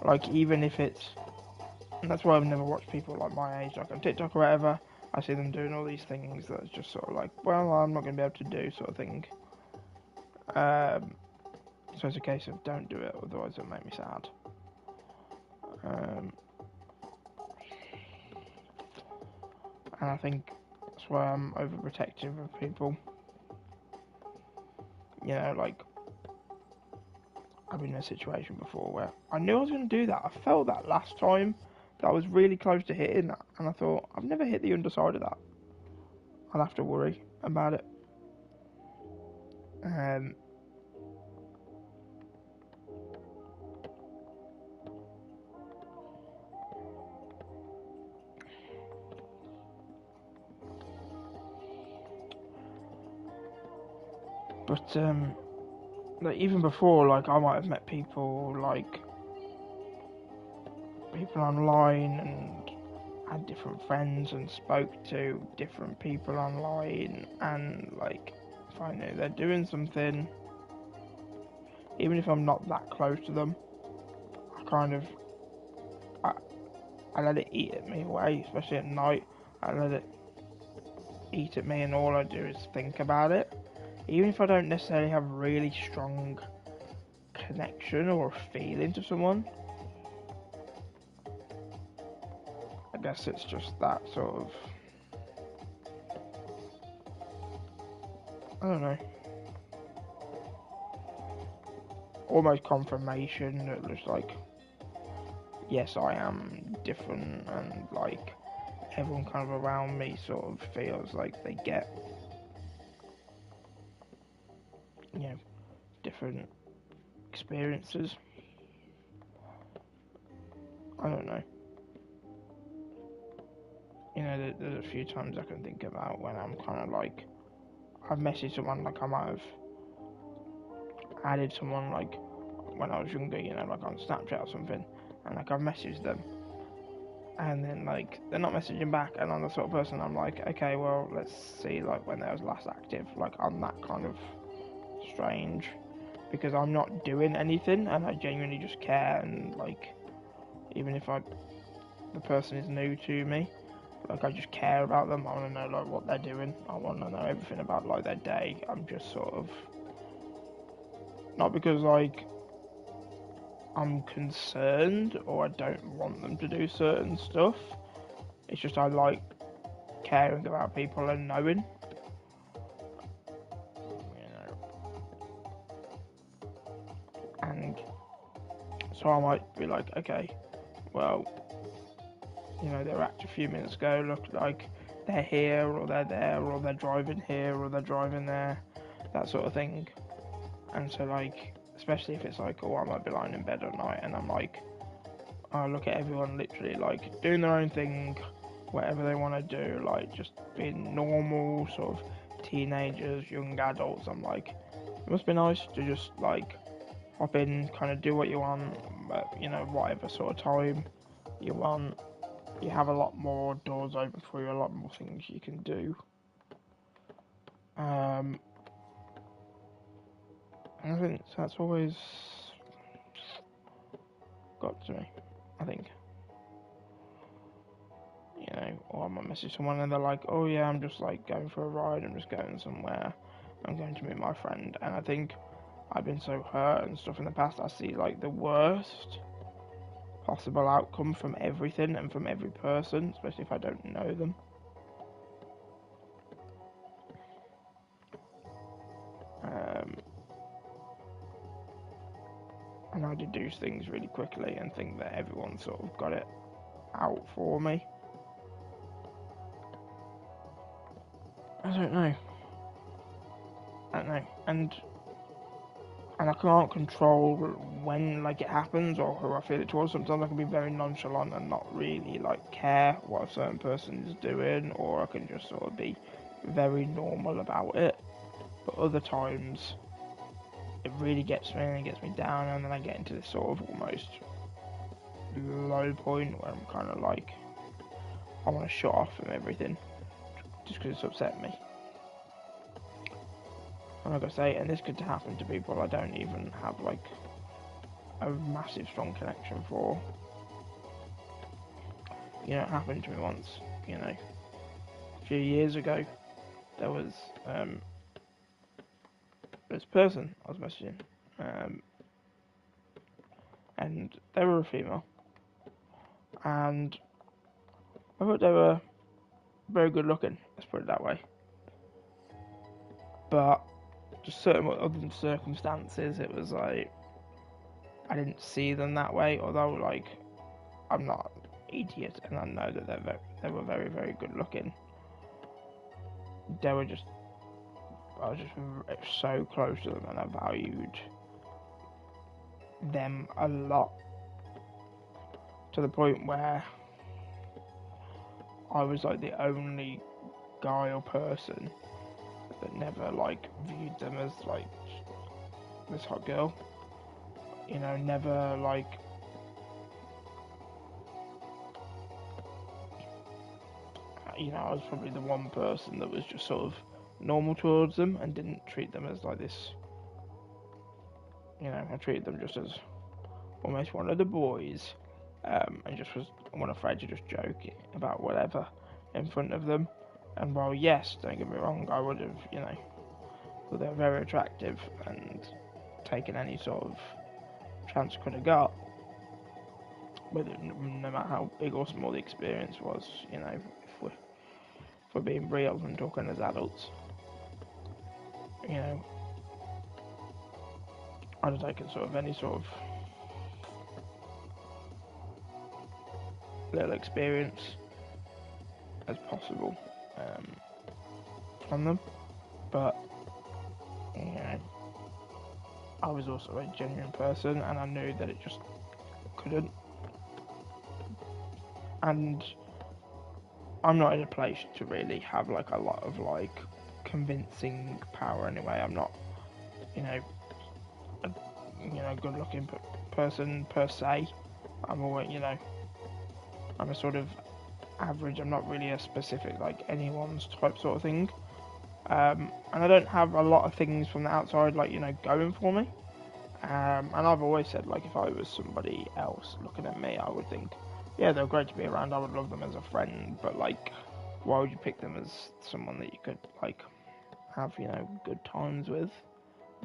Like, even if it's, and that's why I've never watched people like my age, like on TikTok or whatever, I see them doing all these things that's just sort of like, well, I'm not going to be able to do, sort of thing. So it's a case of don't do it, otherwise it'll make me sad. And I think that's why I'm overprotective of people. You know, like, I've been in a situation before where I knew I was going to do that. I felt that last time that I was really close to hitting that, and I thought, I've never hit the underside of that. I'll have to worry about it. Um, but like even before, like I might have met people like people online and had different friends and spoke to different people online, and like if I know they're doing something, even if I'm not that close to them, I kind of I, I let it eat at me away, especially at night. I let it eat at me, and all I do is think about it. Even if I don't necessarily have a really strong connection or feeling to someone, I guess it's just that sort of, I don't know, almost confirmation that just like, yes, I am different, and like everyone kind of around me sort of feels like they get, you know, different experiences. I don't know. You know, there's a few times I can think about when I'm kind of like, I've messaged someone, like I might have added someone like when I was younger, you know, like on Snapchat or something, and like I've messaged them, and then like they're not messaging back, and I'm the sort of person I'm like, okay, well, let's see like when they was last active. Like I'm that kind of strange because I'm not doing anything, and I genuinely just care, and like even if the person is new to me, Like, I just care about them. I want to know like what they're doing. I want to know everything about like their day. I'm just sort of not because like I'm concerned or I don't want them to do certain stuff. It's just I like caring about people and knowing. You know, and so I might be like, okay, well, you know, they were active a few minutes ago. Look like they're here, or they're there, or they're driving here, or they're driving there, that sort of thing. And so, like, especially if it's like, oh, I might be lying in bed at night, and I'm like, I look at everyone literally like doing their own thing, whatever they want to do, like just being normal sort of teenagers, young adults. I'm like, it must be nice to just like hop in, kind of do what you want, but you know, whatever sort of time you want. You have a lot more doors open for you, a lot more things you can do. I think that's always got to me. I think, you know, or I might message someone and they're like, oh yeah, I'm just like going for a ride, I'm just going somewhere, I'm going to meet my friend. And I think I've been so hurt and stuff in the past, I see like the worst possible outcome from everything and from every person, especially if I don't know them. And I deduce things really quickly and think that everyone sort of got it out for me. I don't know. And I can't control when like it happens or who I feel it towards. Sometimes I can be very nonchalant and not really like care what a certain person is doing, or I can just sort of be very normal about it. But other times it really gets me and it gets me down, and then I get into this sort of almost low point where I'm kind of like I want to shut off from everything just because it's upset me. And like I say, and this could happen to people I don't even have like a massive strong connection for. You know, it happened to me once, you know, a few years ago. There was this person I was messaging, and they were a female, and I thought they were very good looking, let's put it that way. But just certain other circumstances, it was like I didn't see them that way. Although, like, I'm not an idiot, and I know that they were very, very good looking. They were just, I was just so close to them, and I valued them a lot, to the point where I was like the only guy or person that never like viewed them as like this hot girl. You know, never like I was probably the one person that was just sort of normal towards them and didn't treat them as like this. You know, I treated them just as almost one of the boys, and just was afraid to just joke about whatever in front of them. And while yes, don't get me wrong, I would have, you know, thought they were very attractive and taken any sort of chance I could have got, whether no matter how big or small the experience was, you know, if we're being real and talking as adults, you know, I'd have taken sort of any sort of little experience as possible from them. But you know, I was also a genuine person, and I knew that it just couldn't. And I'm not in a place to really have like a lot of like convincing power anyway. I'm not, you know, a good-looking person per se. I'm always, you know, I'm a sort of average. I'm not really a specific like anyone's type sort of thing. And I don't have a lot of things from the outside like, you know, going for me. And I've always said like if I was somebody else looking at me, I would think, yeah, they're great to be around. I would love them as a friend, but like, why would you pick them as someone that you could like have, you know, good times with?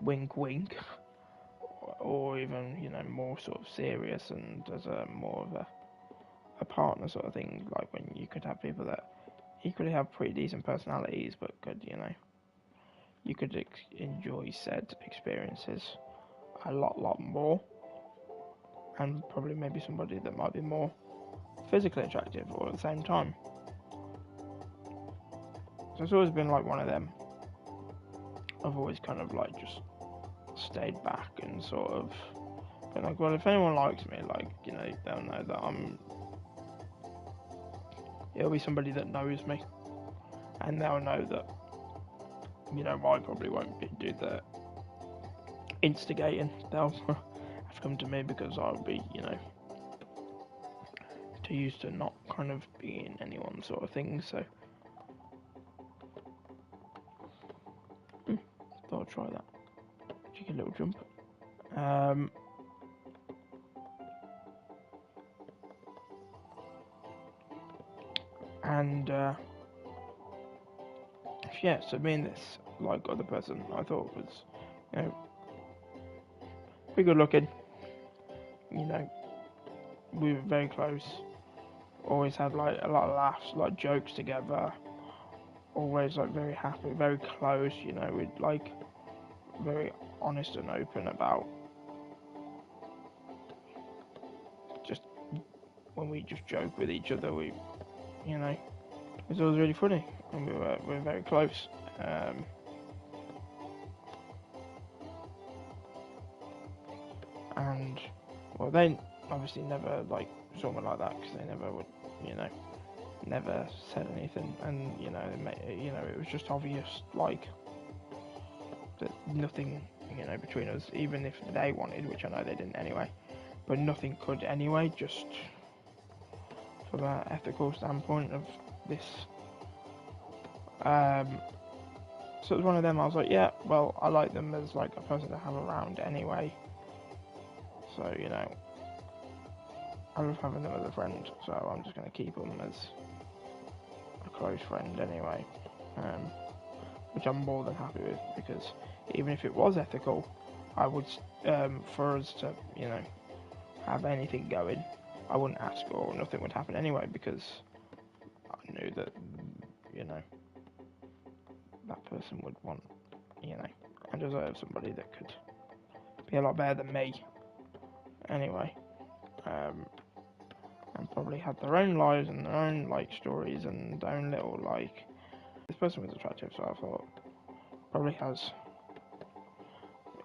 Wink, wink. Or even, you know, more sort of serious and as a more of a partner sort of thing. Like when you could have people that equally have pretty decent personalities, but could, you know, you could enjoy said experiences a lot more, and probably maybe somebody that might be more physically attractive all at the same time. So it's always been like one of them. I've always kind of like just stayed back and sort of been like, well, if anyone likes me, like, you know, they'll know that it'll be somebody that knows me, and they'll know that, you know, I probably won't do the instigating. They'll have to come to me because I'll be, you know, too used to not kind of being anyone sort of thing. So thought I'd try that. Cheeky little jump. And yeah, so me and this like other person I thought was, you know, pretty good looking. You know, we were very close. Always had like a lot of laughs, like jokes together. Always like very happy, very close. You know, we'd like very honest and open about just when we just joke with each other. We, you know, it was always really funny, and we were very close. And well, they obviously never like saw me like that because they never would, you know, never said anything, and you know, it was just obvious like that nothing, you know, between us, even if they wanted, which I know they didn't anyway, but nothing could anyway, just from an ethical standpoint of this. So it was one of them. I was like, yeah, well, I like them as like a person to have around anyway. So you know, I love having them as a friend. So I'm just gonna keep them as a close friend anyway, which I'm more than happy with, because even if it was ethical, I would, for us to, you know, have anything going, I wouldn't ask or nothing would happen anyway, because I knew that, you know, that person would want, you know, and deserve somebody that could be a lot better than me anyway, and probably had their own lives and their own like stories and their own little like. This person was attractive, so I thought probably has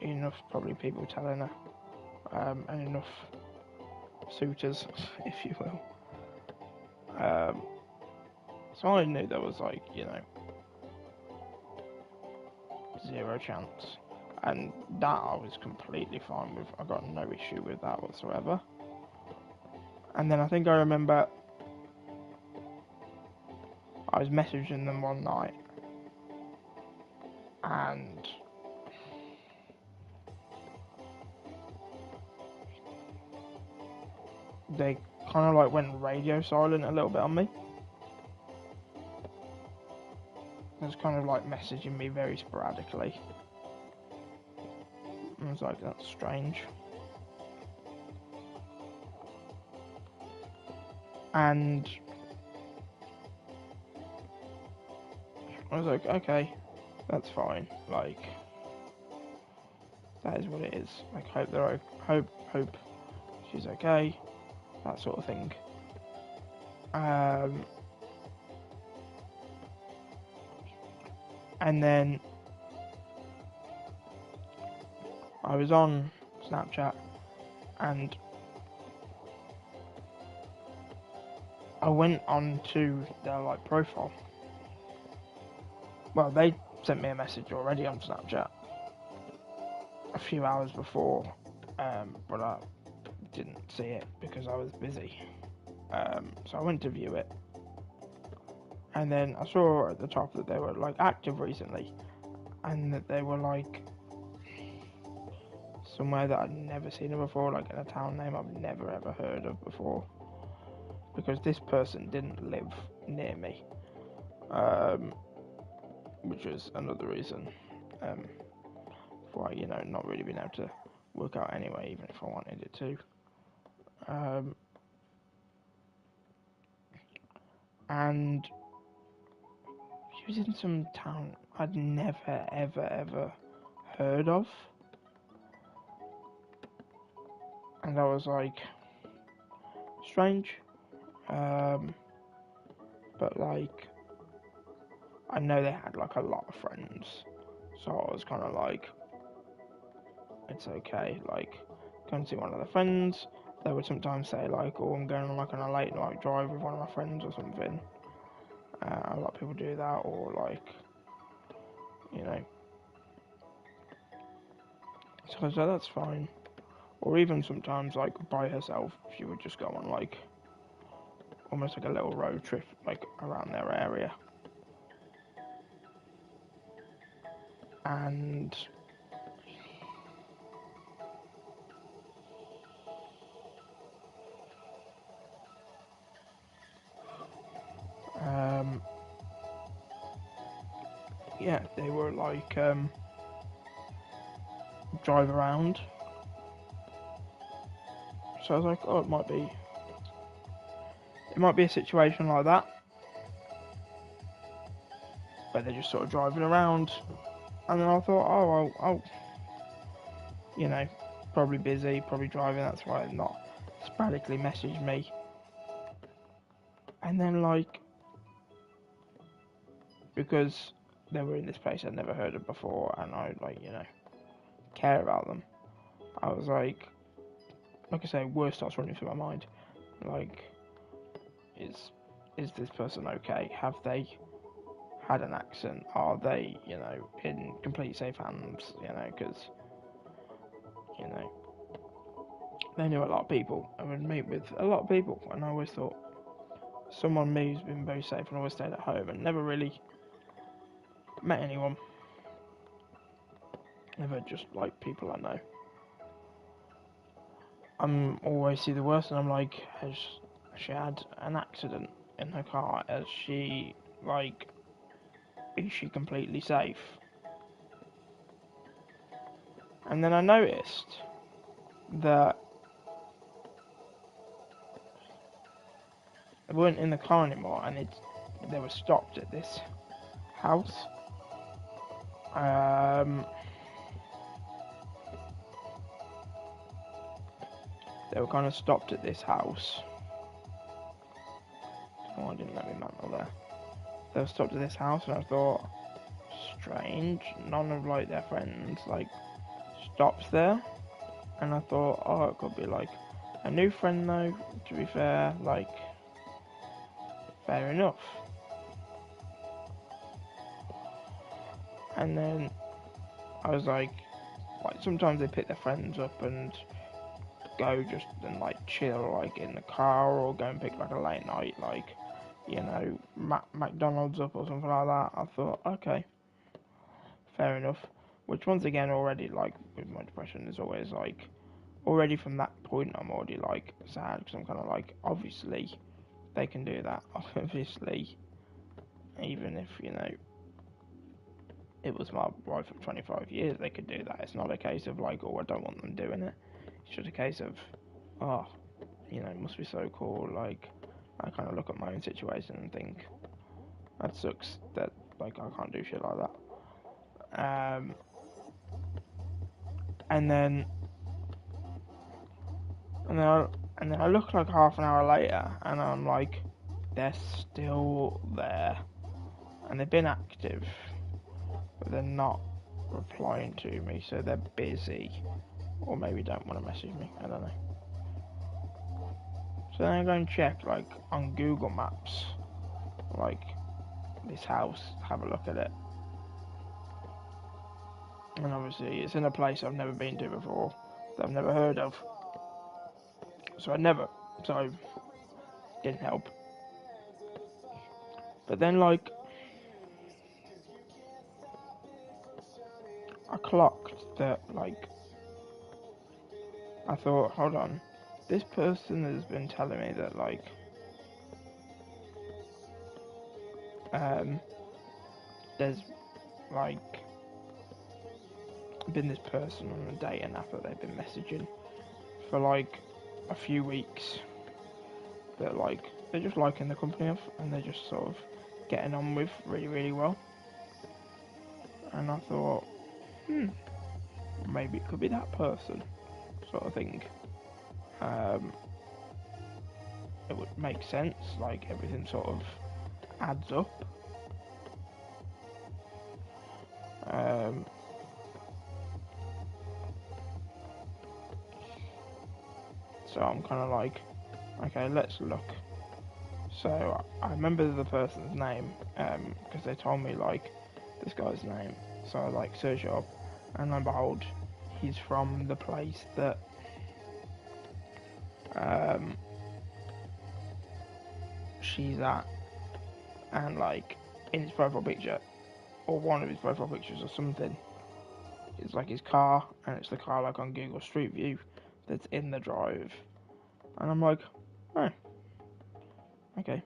enough probably people telling her, and enough suitors, if you will. So I knew there was like, you know, zero chance, and that I was completely fine with. I got no issue with that whatsoever. And then I think I remember I was messaging them one night, and they kind of like went radio silent a little bit on me. It was kind of like messaging me very sporadically. I was like, that's strange. And I was like, okay, that's fine. Like, that is what it is. Like, hope she's okay, that sort of thing. And then I was on Snapchat, and I went on to their like profile. Well, they sent me a message already on Snapchat a few hours before, but I didn't see it because I was busy. So I went to view it, and then I saw at the top that they were like active recently, and that they were like somewhere that I'd never seen them before, like in a town name I've never ever heard of before. because this person didn't live near me, which is another reason why, not really being able to work out anyway, even if I wanted it to. And she was in some town I'd never, ever heard of. And I was like, strange. But like, I know they had like a lot of friends. So I was kind of like, it's okay. Like, go and see one of the friends. They would sometimes say like, oh, I'm going on a late night drive with one of my friends or something. A lot of people do that, or like, so I said that's fine. Or even sometimes like by herself, she would just go on like almost like a little road trip like around their area. And yeah, they were like drive around. So I was like, oh, it might be a situation like that, where they're just sort of driving around. And then I thought, oh, probably busy, probably driving. That's why they're not sporadically messaged me. And then like, because they were in this place I'd never heard of before, and I like, care about them. I was like I say, words starts running through my mind. Like, is this person okay? Have they had an accident? Are they, in complete safe hands? Because, they knew a lot of people. I would meet with a lot of people, and I always thought, someone me who's been very safe and always stayed at home and never really met anyone. Never just like people I know. I'm always see the worst, and I'm like, has she had an accident in her car? Has she like? Is she completely safe? And then I noticed that they weren't in the car anymore, and they were stopped at this house. They were kind of stopped at this house. Oh, I didn't let me mantle there. They were stopped at this house, and I thought, strange. None of like their friends like stops there, and I thought, oh, it could be like a new friend though. To be fair, like, fair enough. And then I was like sometimes they pick their friends up and go just and like chill like in the car, or go and pick like a late night like McDonald's up or something like that. I thought, okay, fair enough. Which once again, already like with my depression, is always like already from that point I'm already like sad, because I'm kind of like, obviously they can do that. Obviously, even if it was my wife of 25 years, they could do that. It's not a case of like, oh, I don't want them doing it. It's just a case of, oh, it must be so cool. Like, I kind of look at my own situation and think, that sucks that like I can't do shit like that. And then I look like half an hour later, and I'm like, they're still there, and they've been active, but they're not replying to me, so they're busy, or maybe don't want to message me. I don't know. So then I go and check like on Google Maps, like this house, have a look at it. And obviously it's in a place I've never been to before, that I've never heard of. So didn't help. But then like, I clocked that like, I thought, hold on, this person has been telling me that like, there's like been this person on a dating app that they've been messaging for like a few weeks. That like they're just liking the company of, and they're just sort of getting on with really, really well. And I thought, maybe it could be that person, sort of thing. Um, it would make sense, like everything sort of adds up. Um, so I'm kind of like, okay, let's look. So I remember the person's name because they told me like this guy's name. So I like search it up, and lo and behold, he's from the place that um, she's at, and like in his profile picture or one of his profile pictures or something, it's like his car, and it's the car like on Google Street View that's in the drive, and I'm like, oh, okay,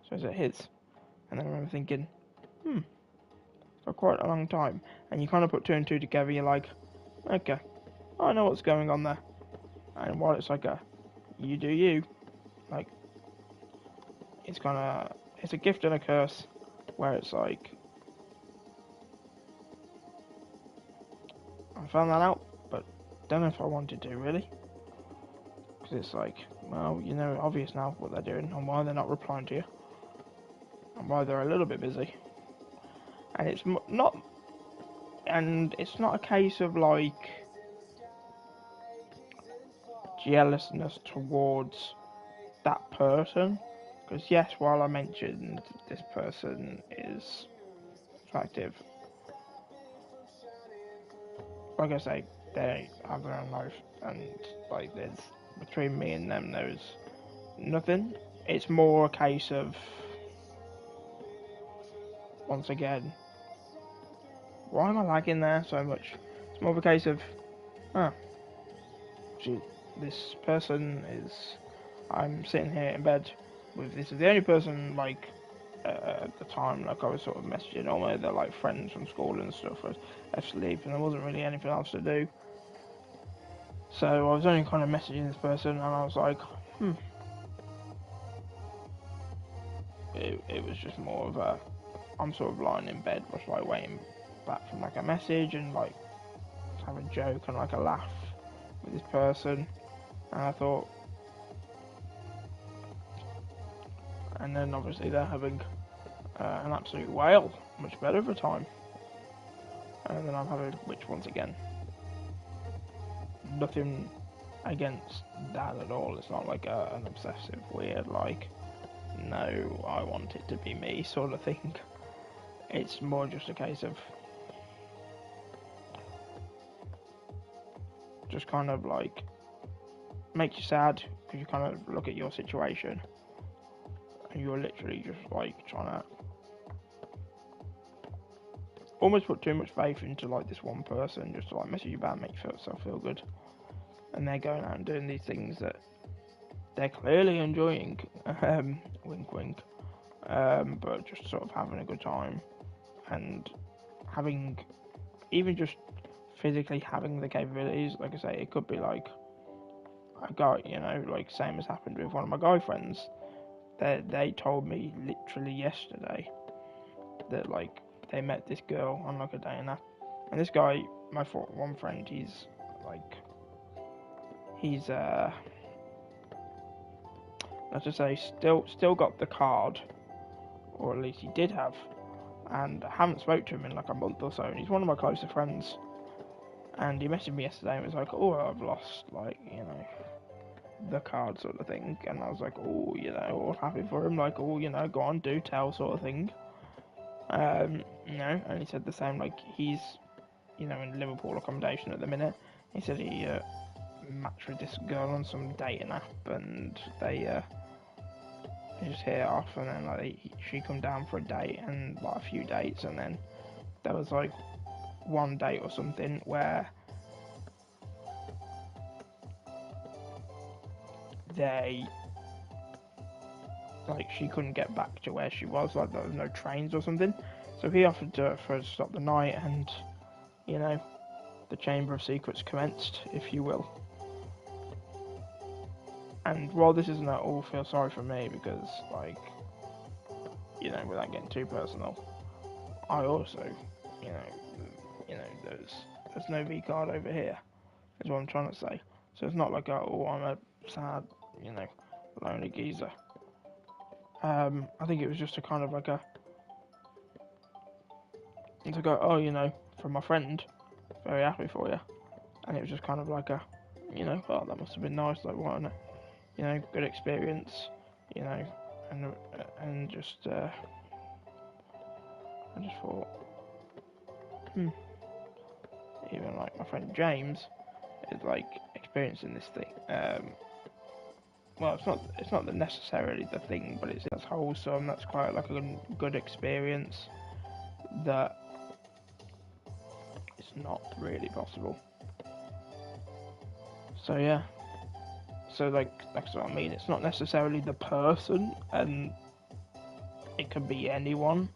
so is it his? And then I remember thinking, for quite a long time, and you kind of put two and two together. You're like, okay, I know what's going on there. And while it's like a you do you, like it's a gift and a curse, where it's like I found that out, but don't know if I wanted to really, because it's like, well, obvious now what they're doing and why they're not replying to you, and why they're a little bit busy, and it's not a case of like jealousness towards that person, because yes, while I mentioned this person is attractive, like I say, they have their own life, and like there's between me and them, there's nothing. It's more a case of, once again, why am I lagging there so much? It's more of a case of, oh, this person is. I'm sitting here in bed with this is the only person like at the time, like I was sort of messaging all my other like friends from school and stuff was asleep, and there wasn't really anything else to do. So I was only kind of messaging this person, and I was like, it was just more of a, I'm sort of lying in bed, just like waiting back from like a message and like have a joke and like a laugh with this person, and I thought, and then obviously they're having an absolute whale, much better of a time, and then I'm having, which once again, nothing against that at all. It's not like an obsessive weird like, no, I want it to be me sort of thing. It's more just a case of just kind of like makes you sad because you kind of look at your situation and you're literally just like trying to almost put too much faith into like this one person just to like message you back and make yourself feel good, and they're going out and doing these things that they're clearly enjoying, wink wink, but just sort of having a good time and having, even just physically having the capabilities. Like I say, it could be like a guy, like same as happened with one of my guy friends. They told me literally yesterday that like they met this girl on like a day and this guy, my one friend, he's let's just say still got the card, or at least he did have, and I haven't spoke to him in like a month or so, and he's one of my closer friends. And he messaged me yesterday and was like, oh, I've lost, like, the card sort of thing. And I was like, oh, all happy for him, like, oh, go on, do tell sort of thing. And he said the same, like, he's, in Liverpool accommodation at the minute. He said he matched with this girl on some dating app, and they just hit it off, and then, like, she come down for a date, and, like, a few dates, and then there was, like, one date or something where like she couldn't get back to where she was, like there was no trains or something. So he offered for her to stop the night, and you know, the Chamber of Secrets commenced, if you will. And while this isn't at all feel sorry for me, because like, you know, without getting too personal, I also, you know, there's no V card over here, is what I'm trying to say. So it's not like, oh, I'm a sad, you know, lonely geezer. I think it was just a kind of like to go, oh, you know, from my friend, very happy for you. And it was just kind of like you know, oh, that must have been nice, like, what, you know, good experience, you know, and just, I just thought, even like my friend James is like experiencing this thing. Well, it's not necessarily the thing, but that's wholesome. That's quite like a good experience that is not really possible. So yeah, so like that's what I mean. It's not necessarily the person, and it can be anyone,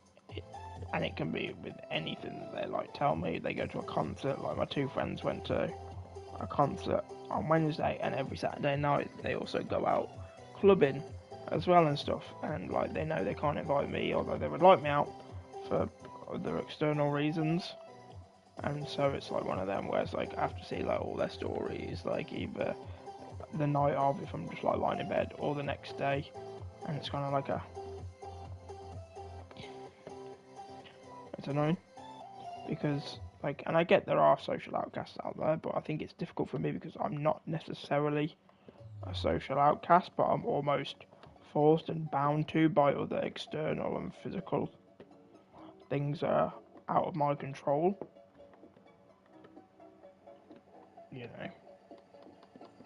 and it can be with anything that they like tell me. They go to a concert. Like my two friends went to a concert on Wednesday, and every Saturday night they also go out clubbing as well and stuff. And like they know they can't invite me, although they would like me out for other external reasons. And so it's like one of them where it's like I have to see like all their stories, like either the night of if I'm just like lying in bed, or the next day, and it's kind of like it's annoying because like, and I get there are social outcasts out there, but I think it's difficult for me because I'm not necessarily a social outcast, but I'm almost forced and bound to by other external and physical things that are out of my control. You know,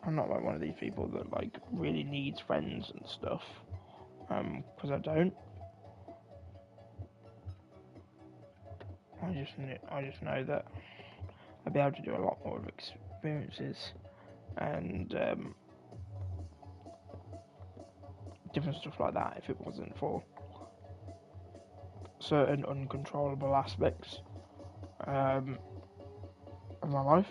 I'm not like one of these people that like really needs friends and stuff, because I don't. I just know that I'd be able to do a lot more of experiences and different stuff like that if it wasn't for certain uncontrollable aspects of my life.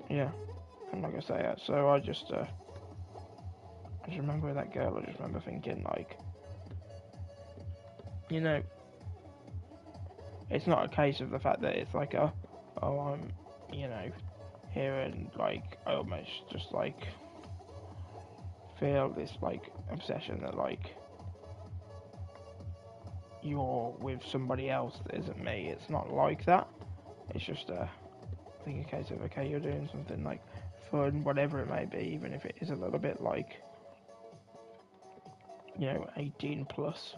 Yeah, and like I say, so I just remember that girl. I just remember thinking like, you know, it's not a case of the fact that it's like oh, I'm, you know, here and like I almost just like feel this like obsession that like you're with somebody else that isn't me. It's not like that. It's just I think a case of okay, you're doing something like fun, whatever it may be, even if it is a little bit like, you know, 18 plus.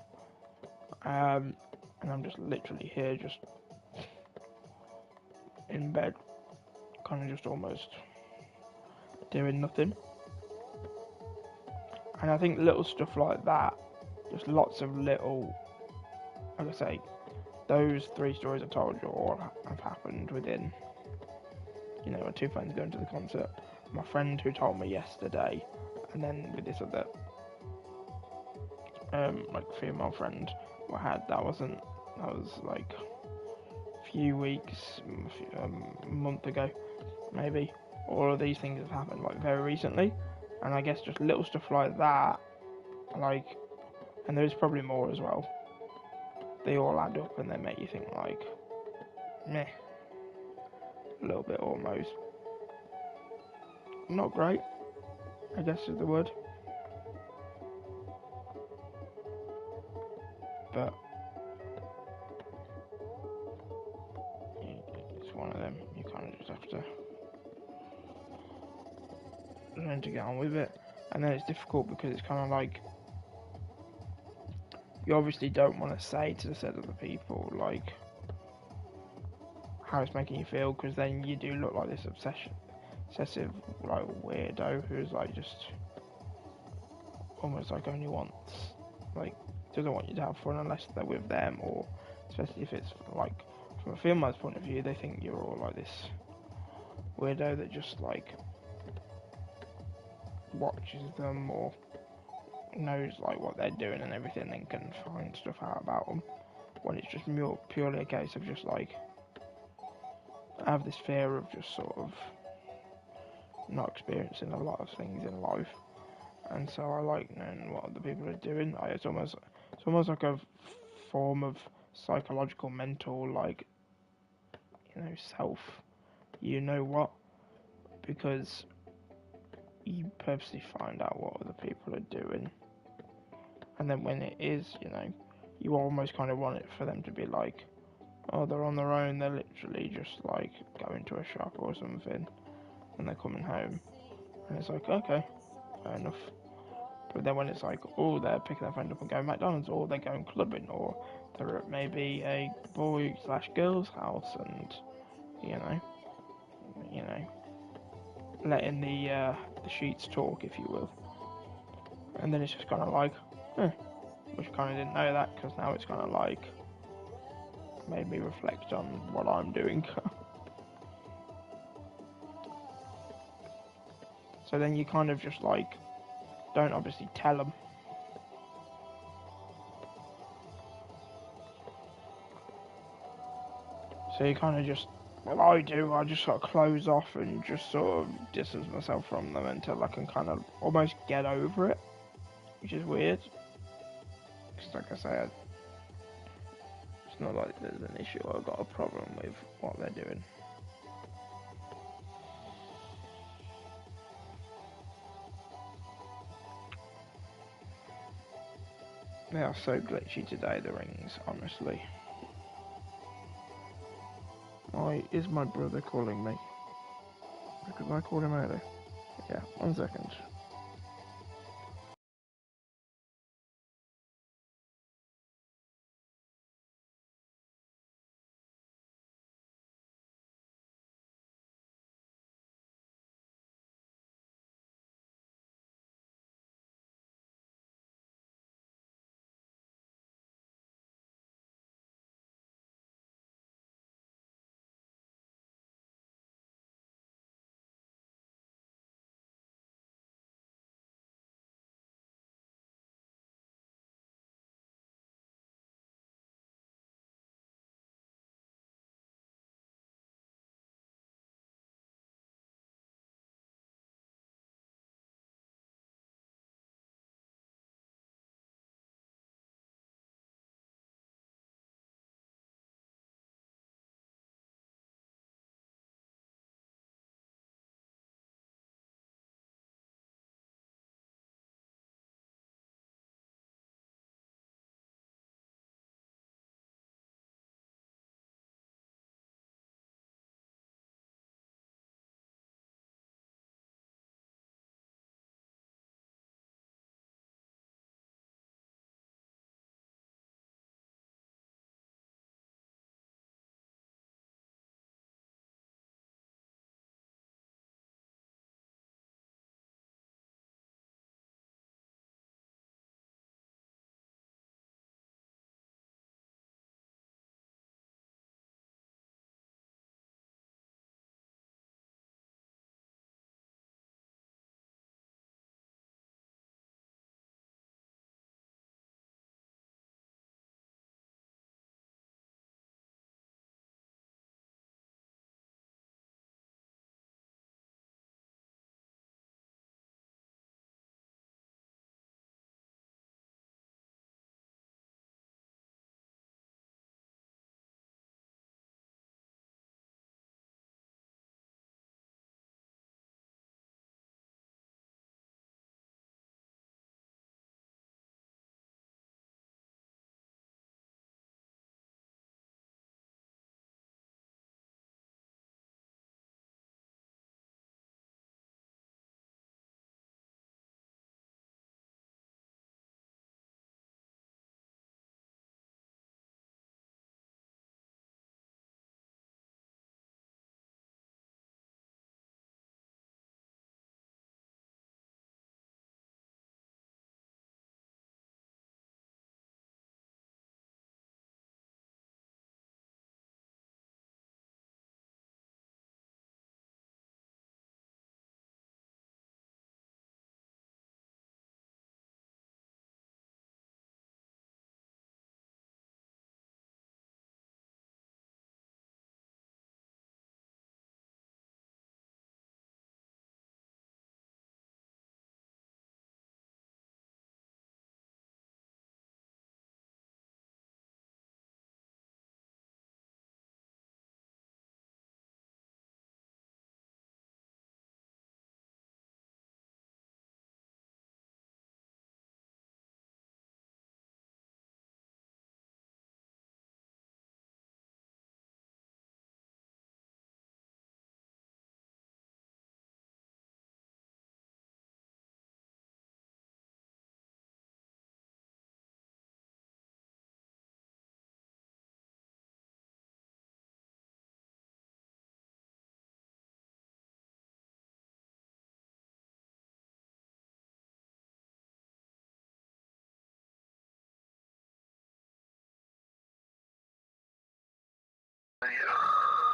And I'm just literally here, just in bed, kind of just almost doing nothing. And I think little stuff like that, just lots of little, like I say, those 3 stories I told you all have happened within, you know, my 2 friends going to the concert, my friend who told me yesterday, and then with this other, like female friend I had, that was like a few weeks, a month ago, maybe. All of these things have happened like very recently, and I guess just little stuff like that, like, and there's probably more as well. They all add up and they make you think like, meh, a little bit almost. Not great, I guess is the word. But it's one of them. You kind of just have to learn to get on with it. And then it's difficult because it's kind of like, you obviously don't want to say to the set of the people like how it's making you feel, because then you do look like this obsessive like weirdo who's like just almost like only wants, like, doesn't want you to have fun unless they're with them, or especially if it's like from a female's point of view, they think you're all like this weirdo that just like watches them or knows like what they're doing and everything, and can find stuff out about them. When it's just purely a case of just like, I have this fear of just sort of not experiencing a lot of things in life, and so I like knowing what other people are doing. It's almost like a form of psychological, mental, like, self. You know what? Because you purposely find out what other people are doing, and then when it is, you almost kind of want it for them to be like, oh, they're on their own. They're literally just like going to a shop or something, and they're coming home, and it's like, okay, fair enough. But then when it's like, oh, they're picking their friend up and going McDonald's, or they're going clubbing, or they're at maybe a boy/girl's house, and you know, you know, letting the sheets talk, if you will. And then it's just kind of like, which I kind of didn't know that, because now it's kind of like made me reflect on what I'm doing. So then you kind of just like don't obviously tell them. So you kind of just, well, I just sort of close off and just sort of distance myself from them until I can kind of almost get over it, which is weird. Because like I said, it's not like there's an issue or I've got a problem with what they're doing. They are so glitchy today, the rings, honestly. Why is my brother calling me? Because I called him earlier. Yeah, 1 second.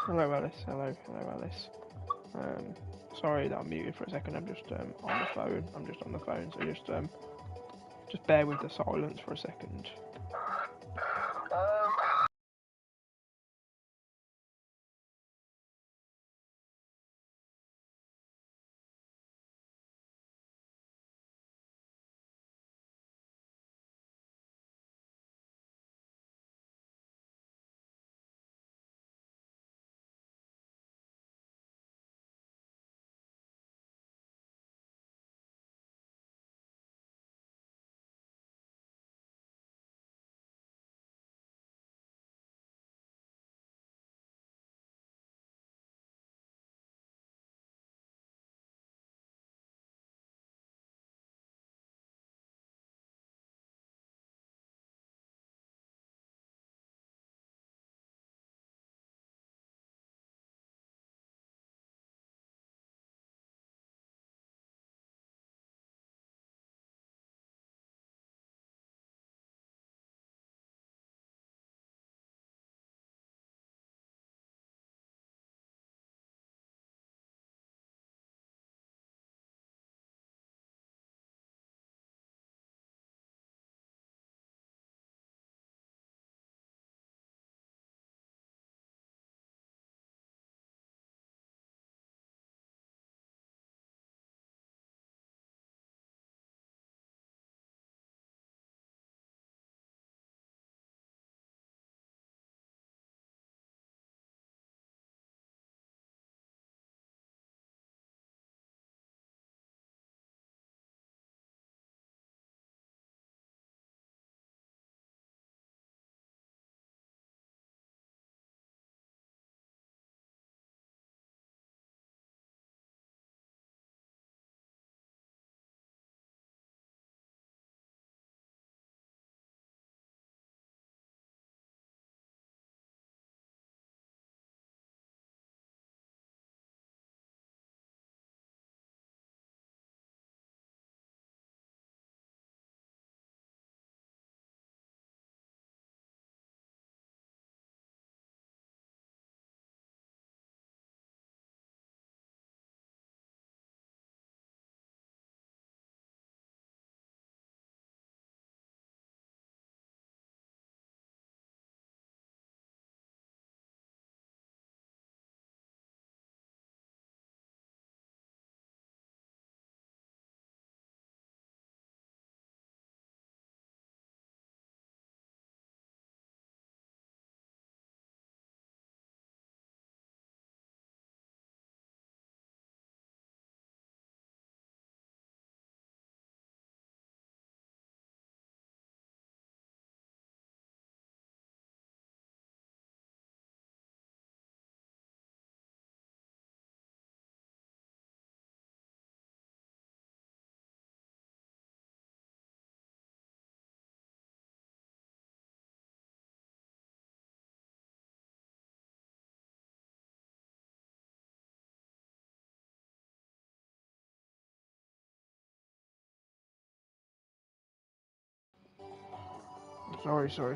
Hello, Alice. Hello, Alice. Sorry that I'm muted for a second. I'm just on the phone. I'm just on the phone, so just bear with the silence for a second.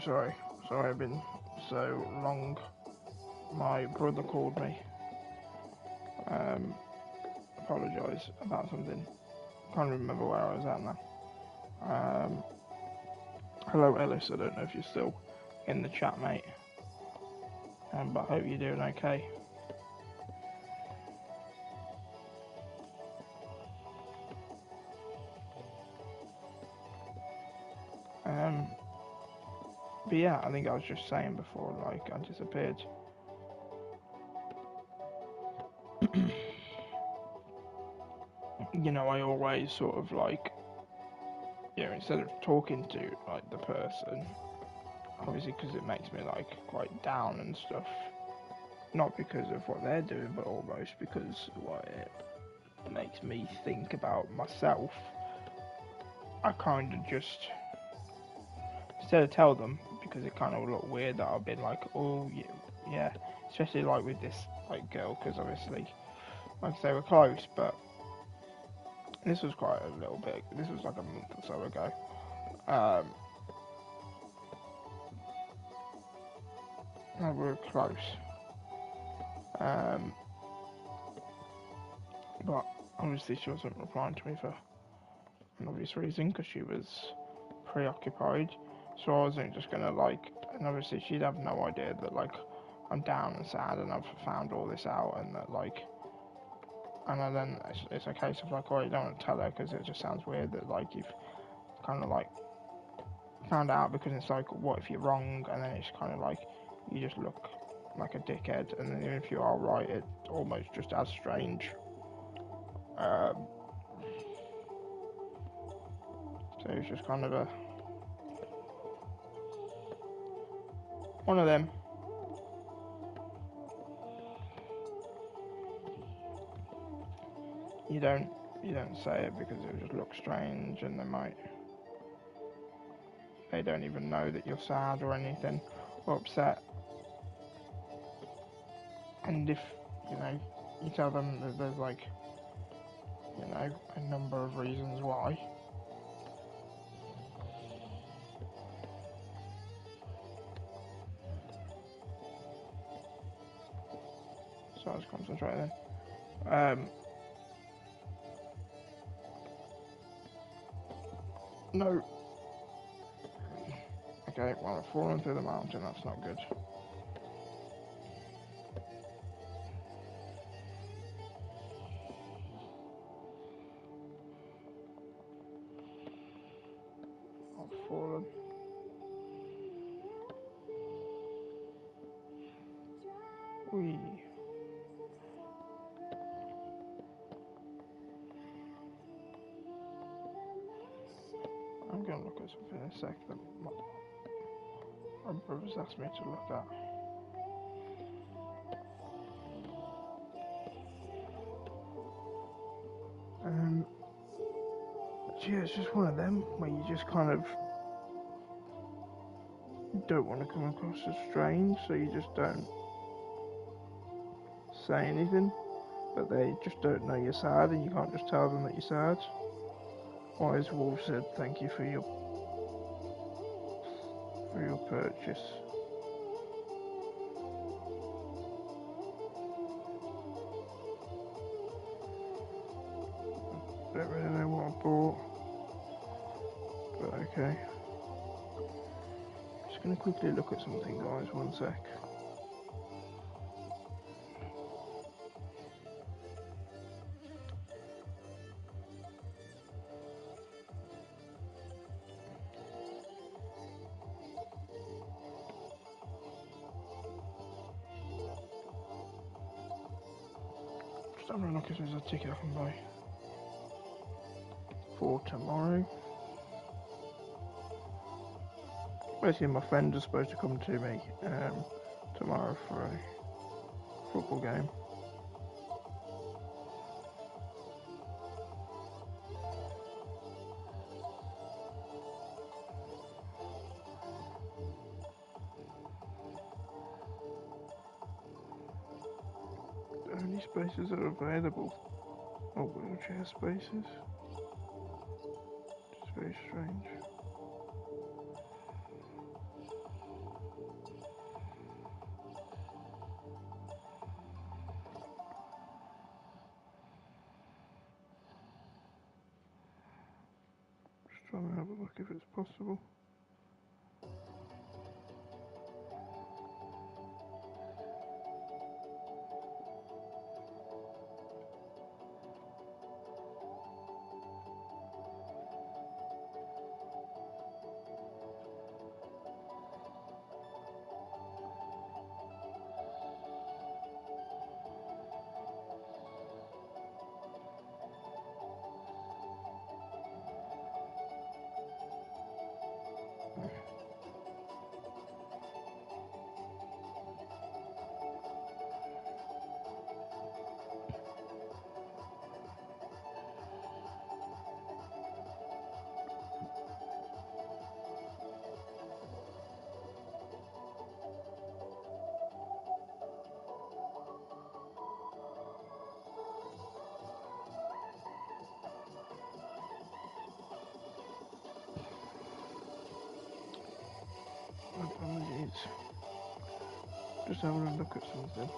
Sorry. Sorry, I've been so long. My brother called me. Apologise about something. Can't remember where I was at now. Um, Hello, Ellis. I don't know if you're still in the chat, mate. But I hope you're doing okay. Um, but yeah, I think I was just saying before, like, I disappeared. I always sort of like, instead of talking to like the person, obviously because it makes me like quite down and stuff. Not because of what they're doing, but almost because what it makes me think about myself. I kind of just, instead of tell them, because it kind of look weird that I've been like, oh yeah, especially like with this like girl, because obviously, like I say, we're close, but this was quite a little bit. This was like a month or so ago. We were close, Um, but obviously she wasn't replying to me for an obvious reason because she was preoccupied. So I wasn't just gonna like, and obviously she'd have no idea that like I'm down and sad and I've found all this out and that like, and then it's a case of like, oh, you don't want to tell her because it just sounds weird that like you've kind of like found out, because it's like, what if you're wrong, and then it's kind of like you just look like a dickhead, and then even if you are right, it's almost just as strange. Um, so it's just kind of a one of them. You don't you don't say it because it will just look strange, and they don't even know that you're sad or anything or upset. And if you know you tell them that there's like a number of reasons why. So I was concentrating. No. Okay, well, I've fallen through the mountain. That's not good. I've fallen. Whee. I'm going to look at something in a sec that my brother's asked me to look at. Yeah, it's just one of them where you just kind of don't want to come across as strange, so you just don't say anything. But they just don't know you're sad, and you can't just tell them that you're sad. Wise Wolf said, "Thank you for your purchase." Don't really know what I bought, but okay. Just gonna quickly look at something, guys. One sec. Just having a look if there's a ticket I can buy for tomorrow. Basically, my friends are supposed to come to me tomorrow for a football game. The only spaces that are available are wheelchair spaces. It's very strange. Just trying to have a look if it's possible. Apologies. Just having a look at something.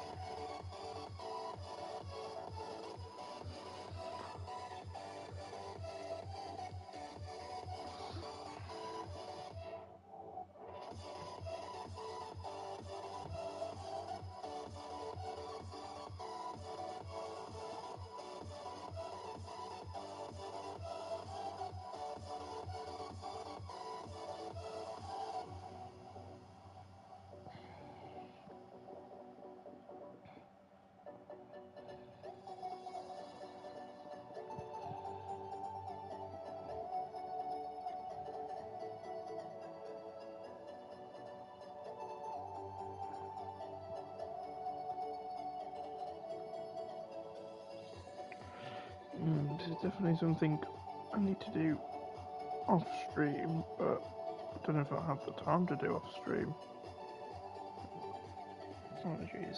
This is definitely something I need to do off stream, but I don't know if I'll have the time to do off stream. Oh jeez.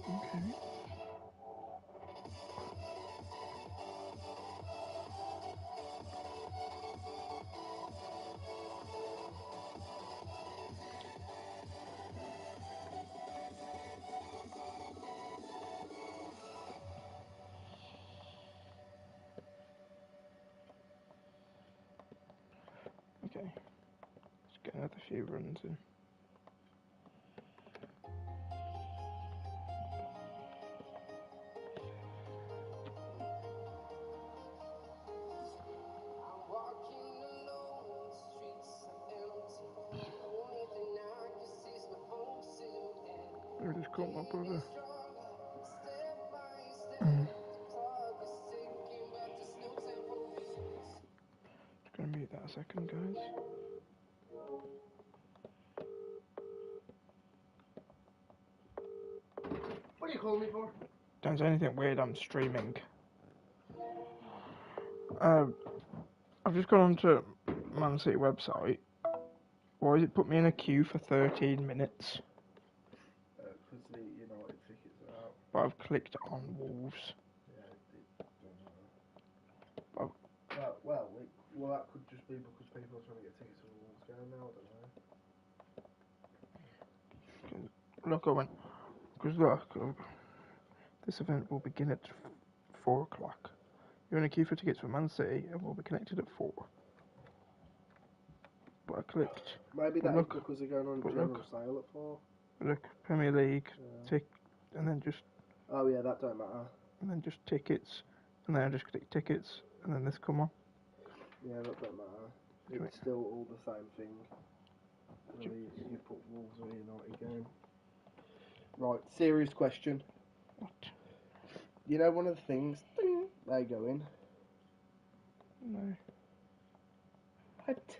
Okay. Okay. Let's get another few runs in. I just caught my brother. Just gonna mute that a second, guys. What are you calling me for? Don't say anything weird, I'm streaming. I've just gone onto Man City website. Why has it put me in a queue for 13 minutes? Because the United tickets are out. But I've clicked on Wolves. Yeah, well, that could just be because people are trying to get tickets to the Wolves game now, I don't know. Look, I went. Because look, this event will begin at 4 o'clock. You're in a queue for tickets for Man City and will be connected at 4. But I clicked. Maybe that is because they're going on general sale at 4. Look, Premier League, and then just. Oh yeah, that don't matter. And then just tickets, and then I just click tickets, and then this come on. Yeah, that don't matter. It's still all the same thing. Whether you put Wolves or United game. Right, serious question. What? You know one of the things, ding, they go in. No. What?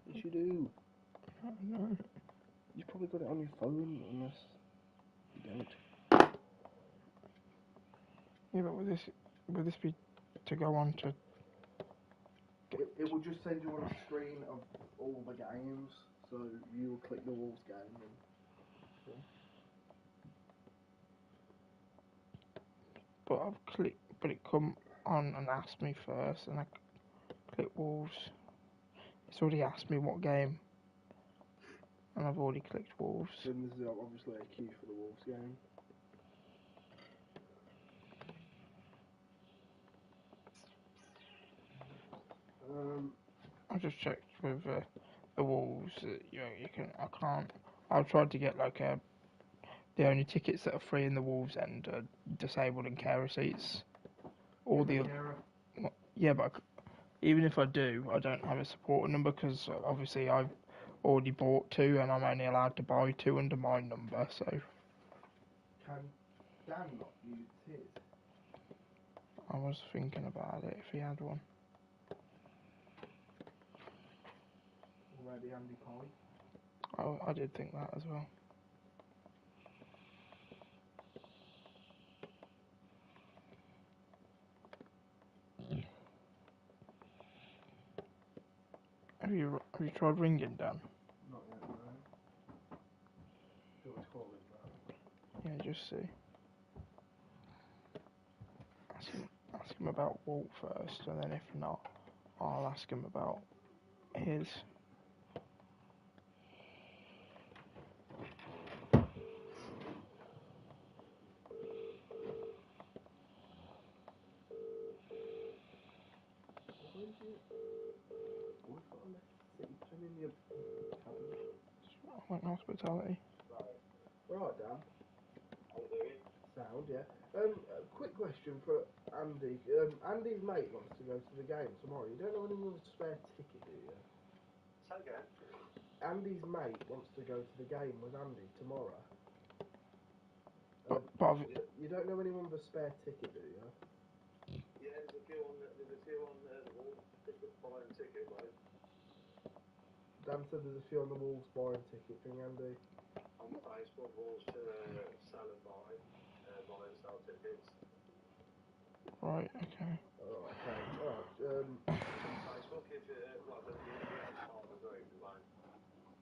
Yes, you do. No. You've probably got it on your phone, unless you don't. Yeah, but would this be to go on to? It will just send you on a screen of all the games, so you will click the Wolves game. And, But I've clicked, but it come on and asked me first, and I click Wolves. It's already asked me what game, and I've already clicked Wolves. Then there's obviously a queue for the Wolves game. I just checked with the Wolves. You can. I can't. I've tried to get like the only tickets that are free in the Wolves end are disabled and carer seats. All the yeah, but even if I do, I don't have a supporter number because obviously I've already bought 2 and I'm only allowed to buy 2 under my number. So Can Dan not use his? I was thinking about it if he had one. Or maybe Andy Pye? Oh, I did think that as well. Have you tried ringing Dan? Not yet, no. Do you want to call him now? Yeah, just see. Ask him about Walt first, and then if not, I'll ask him about his. We've got a City pen in your cabinet. I went hospitality. Right, Dan. Sound, yeah. A quick question for Andy. Andy's mate wants to go to the game tomorrow. You don't know anyone with a spare ticket, do you? Say again? Andy's mate wants to go to the game with Andy tomorrow. But You don't know anyone with a spare ticket, do you? Yeah, there's a few on the wall. Buying ticket, mate. Dan said there's a few on the walls buying ticket thing, Andy. On Facebook, walls to sell and buy and sell tickets. right, okay. Oh, okay. Alright. Facebook, if you ain't part of the group, mate.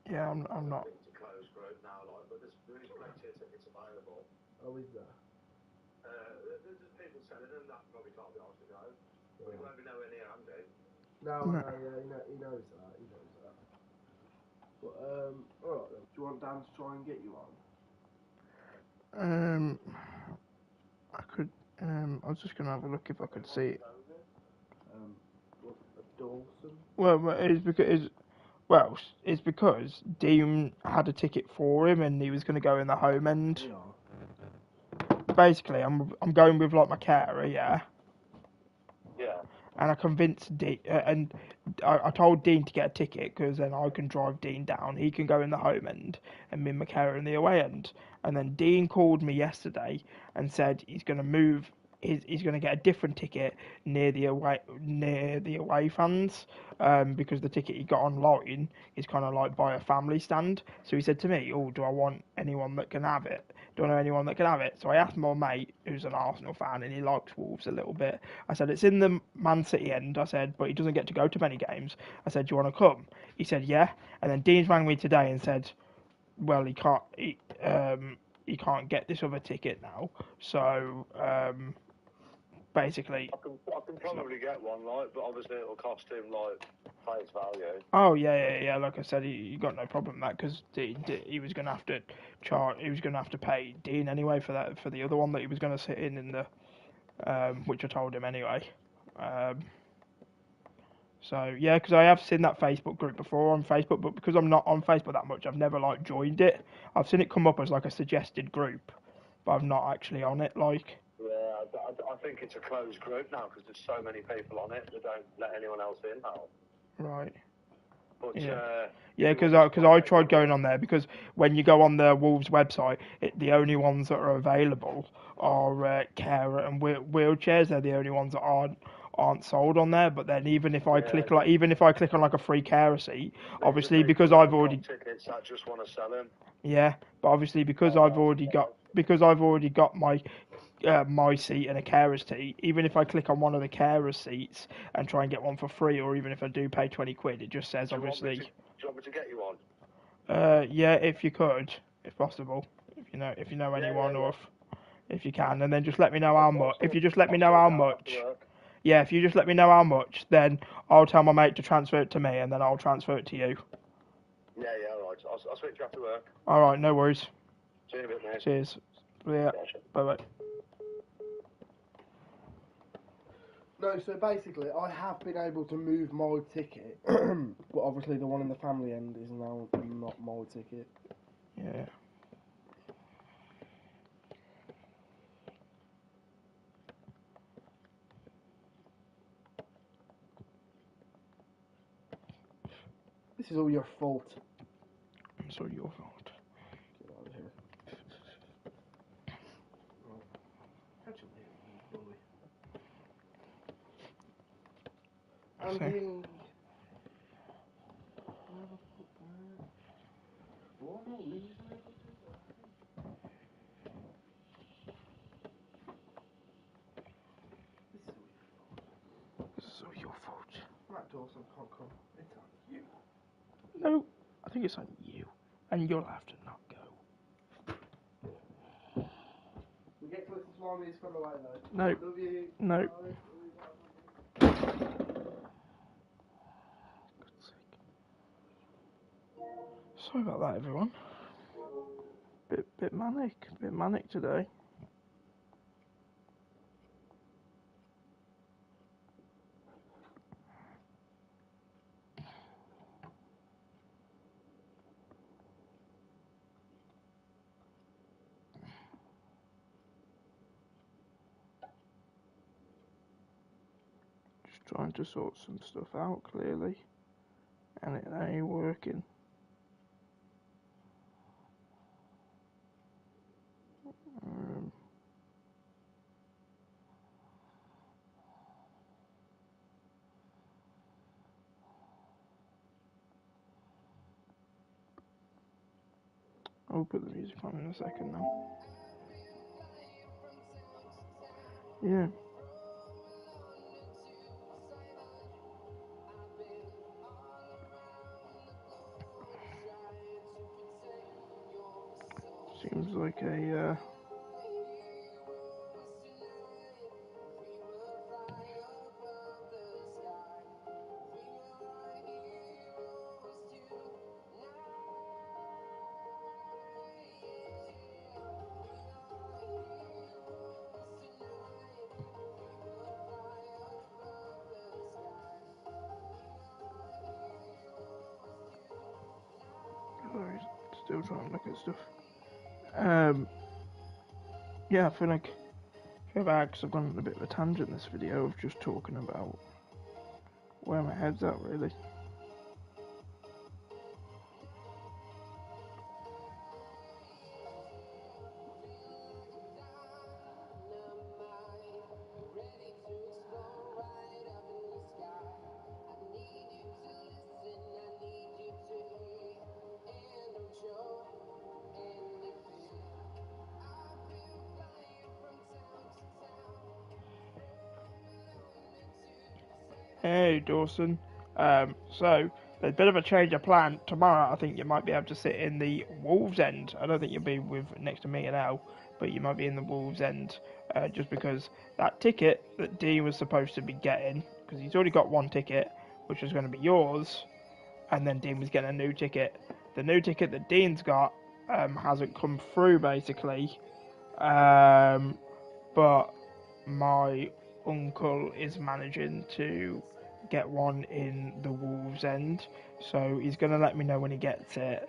Yeah, I'm not. It's a closed group now, like, but there is plenty of tickets available. Oh, is there? There's people selling them that probably can't be asked to go. We won't be nowhere near Andy. No, No. I know, yeah, he knows that. But, alright then. Do you want Dan to try and get you on? I could. I was just gonna have a look if I could see it. What, Dawson? It's because Dean had a ticket for him and he was gonna go in the home end. Yeah. Basically, I'm going with like my carer, yeah. Yeah. And I convinced Dean, and I told Dean to get a ticket because then I can drive Dean down. He can go in the home end, and me and McKenna in the away end. And then Dean called me yesterday and said he's going to move. He's going to get a different ticket near the away fans, because the ticket he got online is kind of like by a family stand. So he said to me, "Oh, do I want anyone that can have it? Do I know anyone that can have it?" So I asked my mate, who's an Arsenal fan and he likes Wolves a little bit. I said, "It's in the Man City end." I said, "But he doesn't get to go to many games." I said, "Do you want to come?" He said, "Yeah." And then Dean's rang me today and said, "Well, he can't. He can't get this other ticket now." So basically, I can probably get one, like, but obviously it'll cost him, like, face value. oh yeah. Like I said, he got no problem with that because he was gonna have to charge. He was gonna have to pay Dean anyway for that, for the other one that he was gonna sit in the, which I told him anyway. So yeah, because I have seen that Facebook group before on Facebook, but because I'm not on Facebook that much, I've never like joined it. I've seen it come up as like a suggested group, but I'm not actually on it. Like, Yeah, I think it's a closed group now because there's so many people on it. They don't let anyone else in now. right. But Yeah, because I tried going on there because when you go on the Wolves website, the only ones that are available are carer and wheelchairs. They're the only ones that aren't sold on there. But then even if I click on like a free carer seat, obviously because I've already tickets that just want to sell them. yeah, but obviously because I've already got my seat and a carer's seat, even if I click on one of the carer's seats and try and get one for free, or even if I do pay 20 quid, it just says obviously. Do you want me to get you one? Yeah, if you could, if possible, if you know anyone, or if you can, and then just let me know how much. If you just let me know how much, yeah, if you just let me know how much, then I'll tell my mate to transfer it to me, and then I'll transfer it to you. Yeah, all right. I'll speak to you after work. All right, no worries. See you in a bit, mate. Cheers. Yeah. Bye bye. No, so basically, I have been able to move my ticket, but obviously the one in the family end is now not my ticket. Yeah. This is all your fault. It's all your fault. Get out of here. Right. How'd you leave it, you bully? Andy. Where have I put that? Why am I losing everything? This is all your fault. This is all your fault. Matt Dawson can't come. It's on you. No, I think it's on you, and you'll have to not go. We get to listen to more music on the way though. No. Love you. No. Bye. Sorry about that, everyone. Bit manic today. trying to sort some stuff out clearly, and it ain't working. I'll put the music on in a second now. Yeah. Seems like a sorry, still trying to look at stuff. Yeah, I feel bad because I've gone on a bit of a tangent in this video of just talking about where my head's at, really. Hey, Dawson. So, there's a bit of a change of plan. Tomorrow, I think you might be able to sit in the Wolves End. I don't think you'll be with next to me and Al, but you might be in the Wolves End, just because that ticket that Dean was supposed to be getting, because he's already got one ticket, which was going to be yours, and then Dean was getting a new ticket. The new ticket that Dean's got hasn't come through, basically, but my uncle is managing to get one in the Wolves End, so he's gonna let me know when he gets it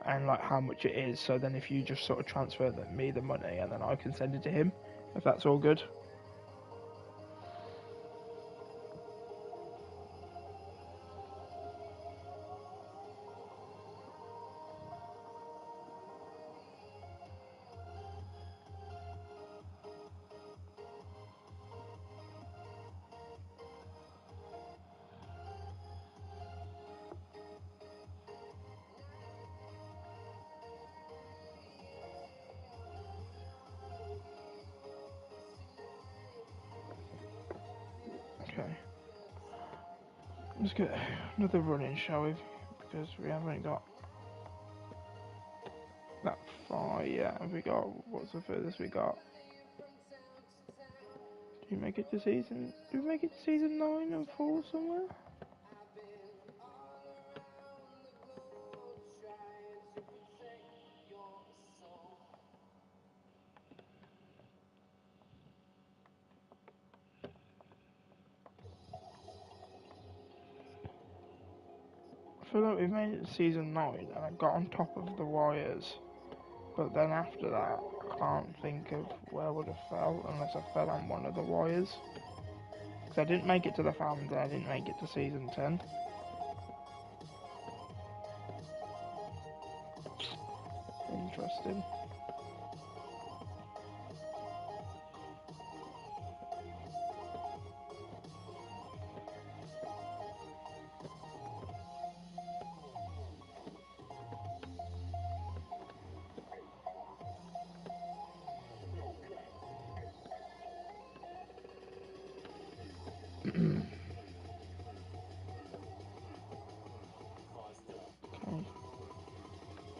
and like how much it is. So then, if you just sort of transfer me the money, and then I can send it to him, if that's all good. Okay. Let's get another run in, shall we? Because we haven't got that far yet. Have we got, what's the furthest we got? Do we make it to season 9 and 4 somewhere? I feel like we made it to season 9 and I got on top of the wires, but then after that I can't think of where I would have fell unless I fell on one of the wires. Because I didn't make it to the fans and I didn't make it to season 10. Interesting. Okay.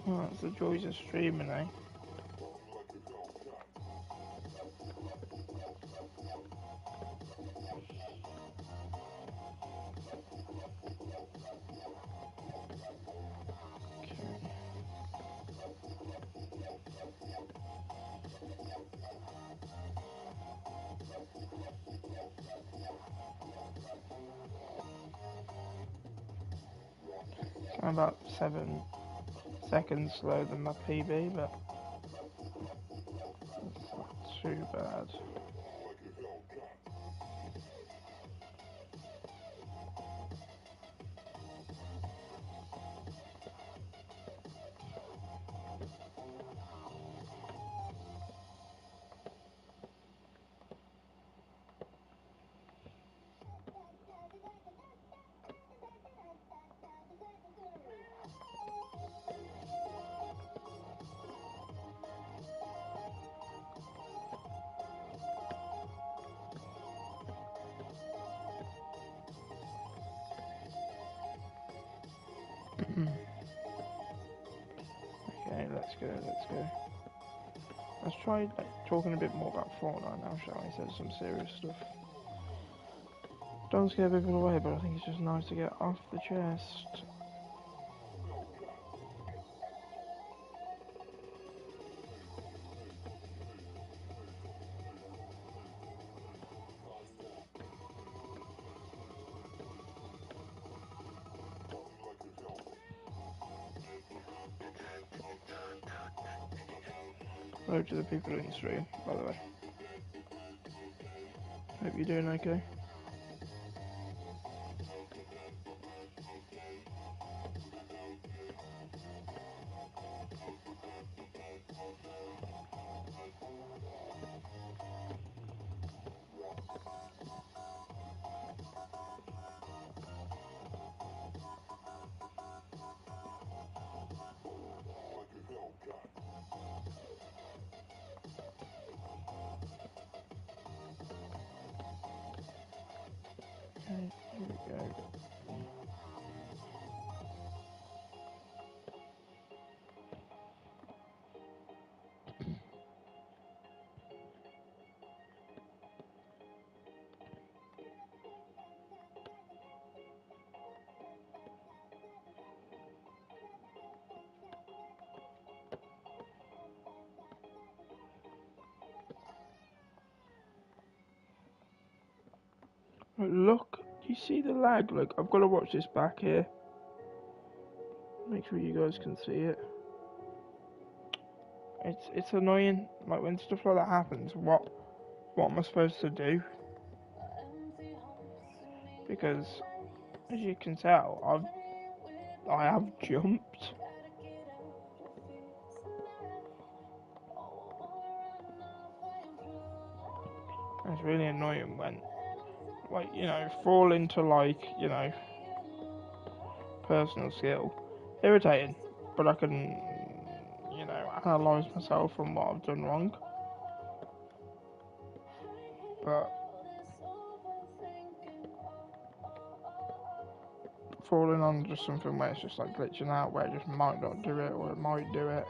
Well, that's the joys of streaming, eh? I'm about 7 seconds slower than my PB, but it's not too bad. let's go. Let's try talking a bit more about Fortnite now, shall we? Instead of some serious stuff. Don't scare people away, but I think it's just nice to get off the chest. Hello to the people in the stream, by the way. Hope you're doing okay. Okay, here we go. Look, do you see the lag? Like, I've got to watch this back here. Make sure you guys can see it. It's annoying. Like when stuff like that happens, what am I supposed to do? Because as you can tell, I have jumped. And it's really annoying when, like, you know, fall into like, you know, personal skill. Irritating, but I can, you know, analyse myself from what I've done wrong. But falling on just something where it's just like glitching out, where it just might not do it, or it might do it.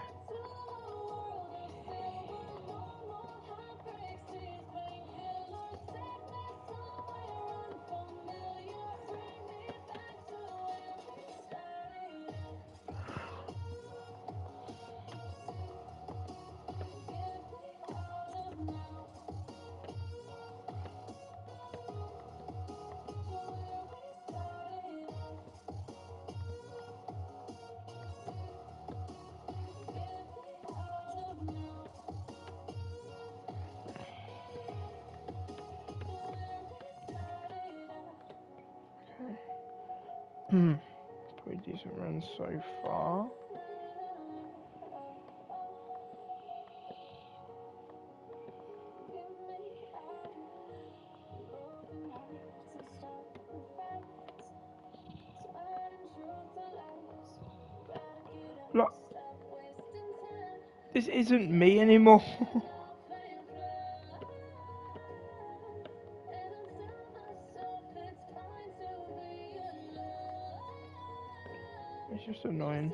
Pretty decent run so far. Look, this isn't me anymore. It's just annoying.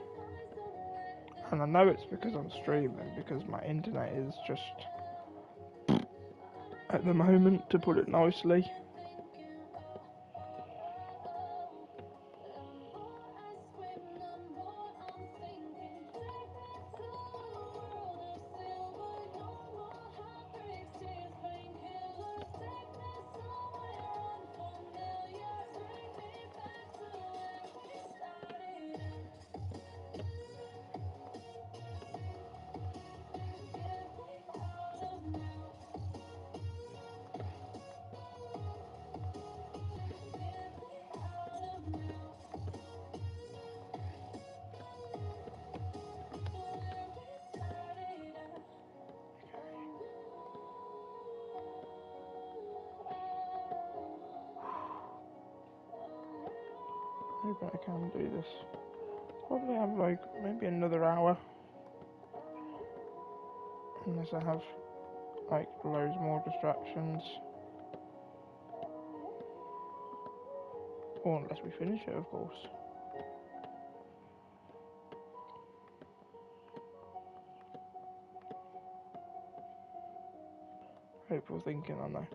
And I know it's because I'm streaming, because my internet is just at the moment, to put it nicely. Maybe I can do this. Probably have like maybe another hour. Unless I have like loads more distractions. Or unless we finish it, of course. hopeful thinking on there.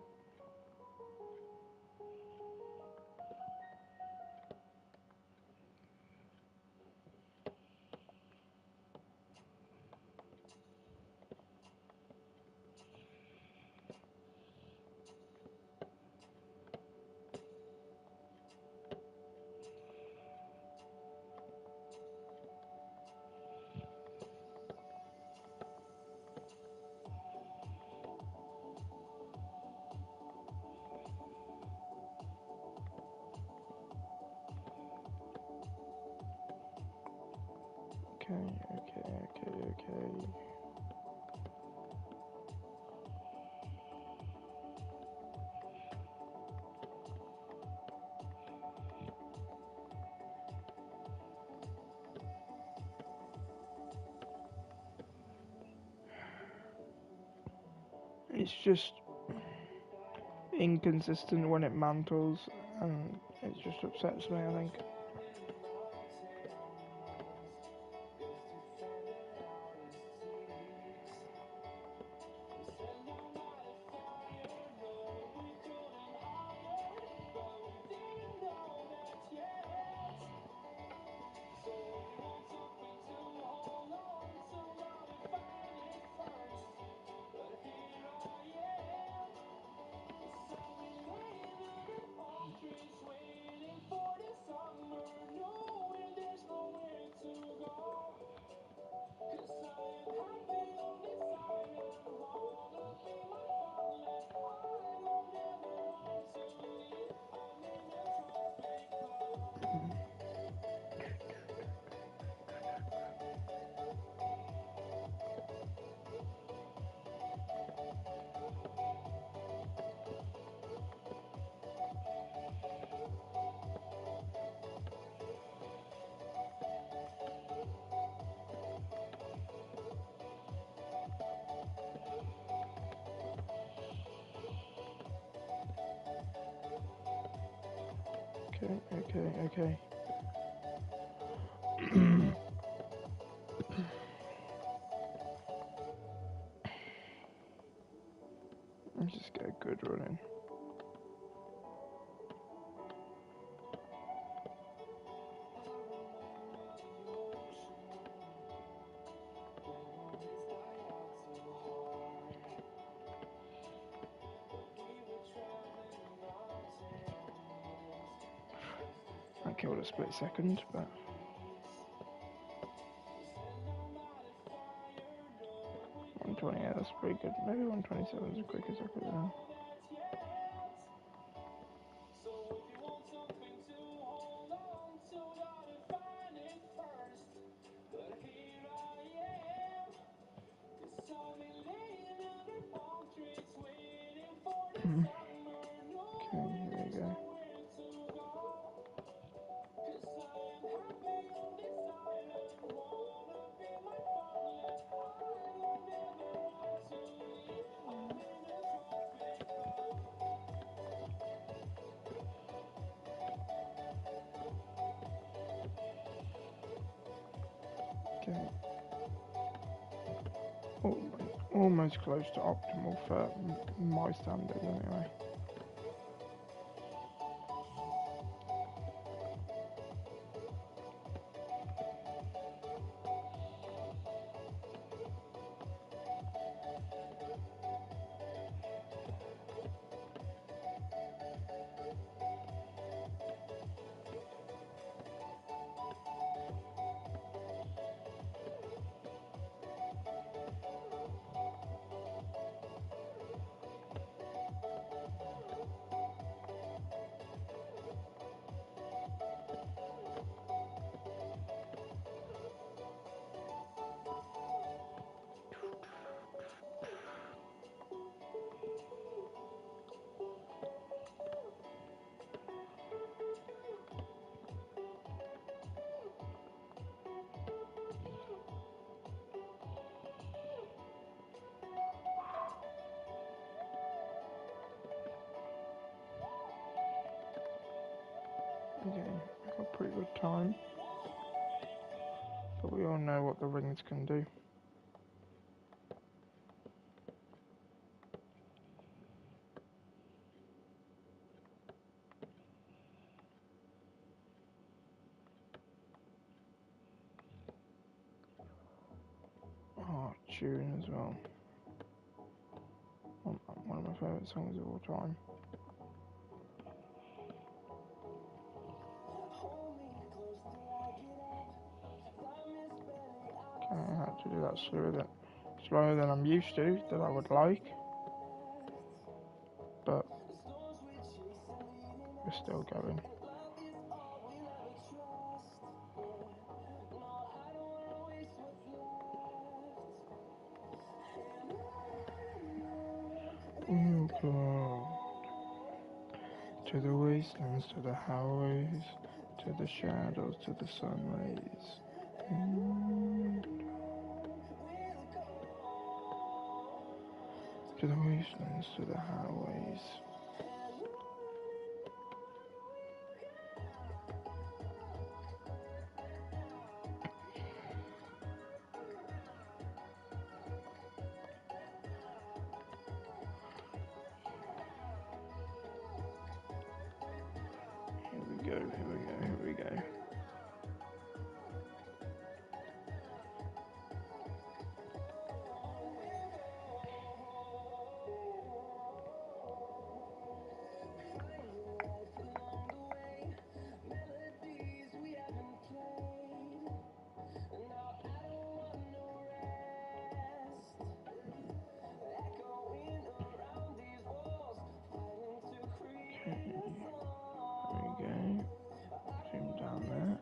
Okay. It's just inconsistent when it mantles, and it just upsets me, I think. Okay. Let's just get a good run in. I killed a split second, but 120, yeah, that's pretty good. Maybe 127 is as quick as I could have. Okay, here we go. Okay. Oh, almost close to optimal for my standards anyway. Okay, I got pretty good time. But we all know what the rings can do. tune as well. One of my favourite songs of all time. Okay, I had to do that slower than I'm used to, that I would like. But we're still going. Welcome to the wastelands, to the highways, to the shadows, to the sun rays. To the wastelands, to the highways. Here we go, here we go, here we go. Okay, there we go. Zoom down there.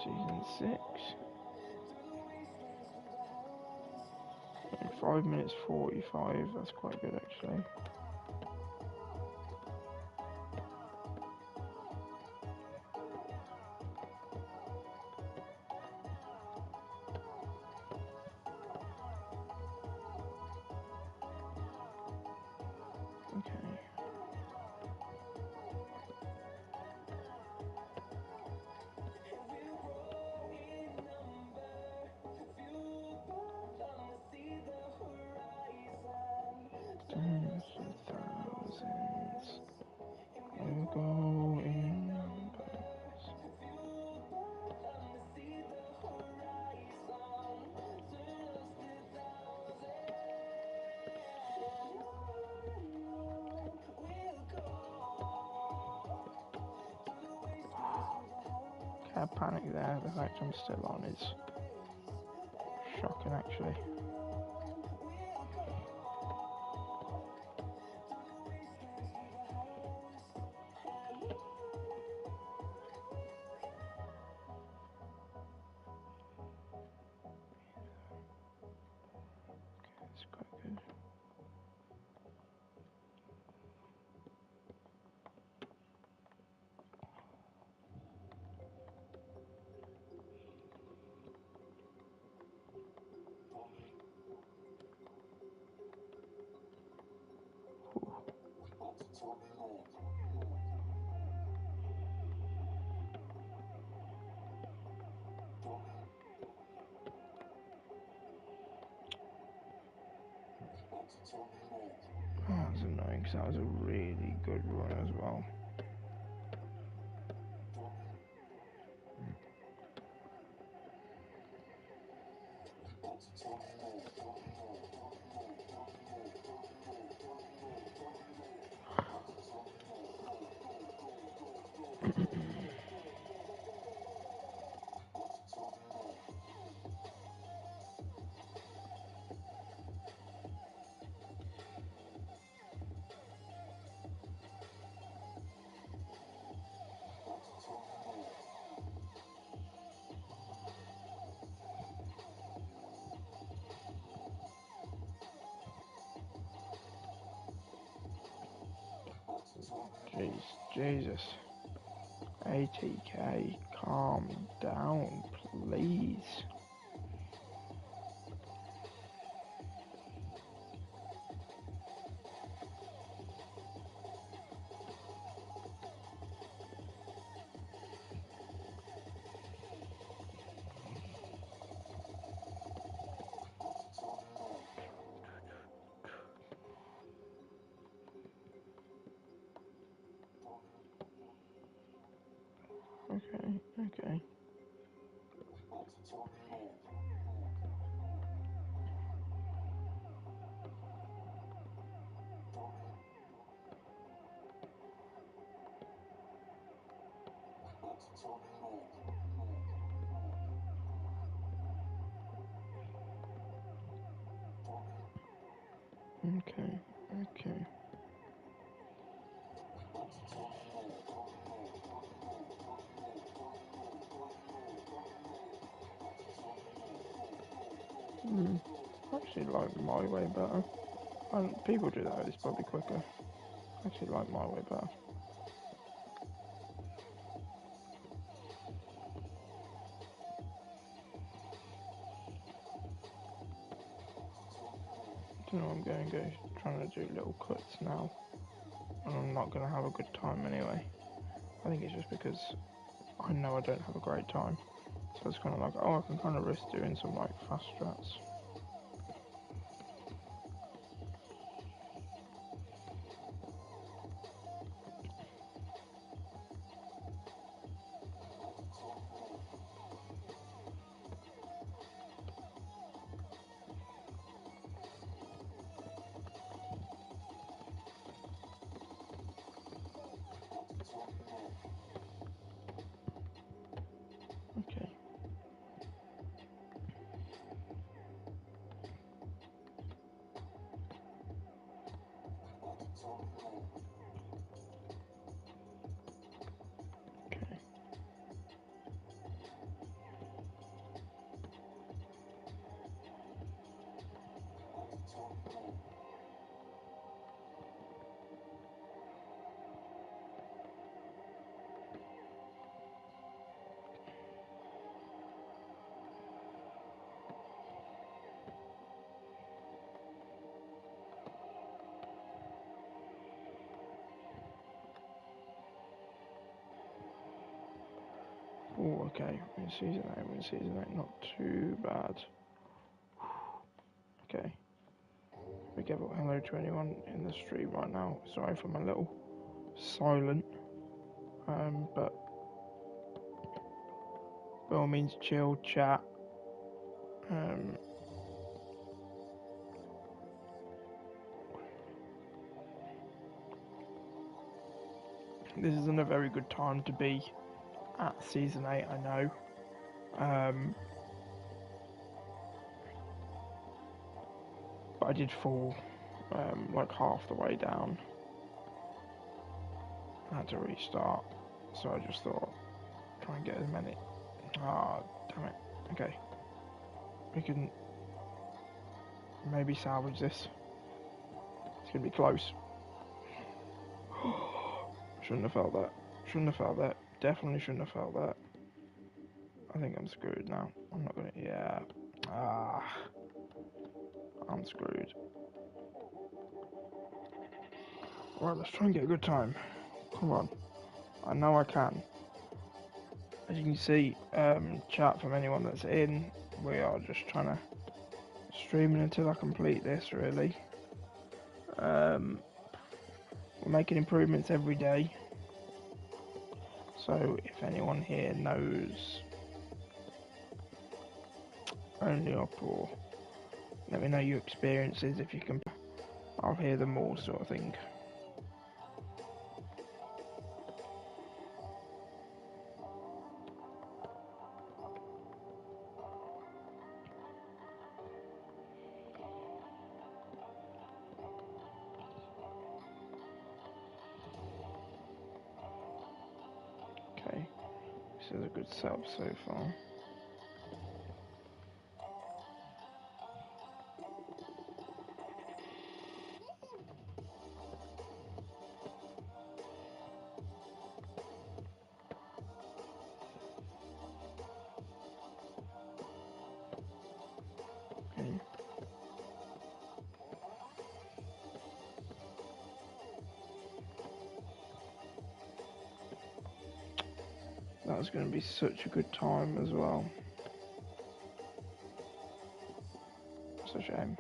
Season 6. In 5 minutes 45, that's quite good actually. Okay. Tens of thousands will go in numbers. Can't panic there, the fact I'm still on is shocking actually. It's quite good. Oh, that was annoying because that was a really good run as well. Jeez, Jesus. 80k, calm down, please. Okay. Okay. Okay. I actually like my way better. People do that, it's probably quicker. I actually like my way better. I don't know, I'm going to go trying to do little cuts now. And I'm not going to have a good time anyway. I think it's just because I know I don't have a great time. So it's kind of like, oh, I can kind of risk doing some like fast strats. Okay. Okay. Oh, okay. We're in season 8, not too bad. Okay. We give up hello to anyone in the stream right now. Sorry for my little silent. But by all means, chill, chat. This isn't a very good time to be at season 8, I know. But I did fall like half the way down. I had to restart. So I just thought, try and get as many. Ah, damn it. Okay. We can maybe salvage this. It's going to be close. Shouldn't have felt that. Shouldn't have felt that. Definitely shouldn't have felt that. I think I'm screwed now. I'm not going to... Yeah. Ah. I'm screwed. Right, let's try and get a good time. Come on. I know I can. As you can see, chat from anyone that's in, we are just trying to streaming until I complete this, really. We're making improvements every day. So if anyone here knows Onlyup, or let me know your experiences, if you can, I'll hear them all, sort of thing. Okay, this is a good setup so far. Okay. That's going to be such a good time as well. It's a shame.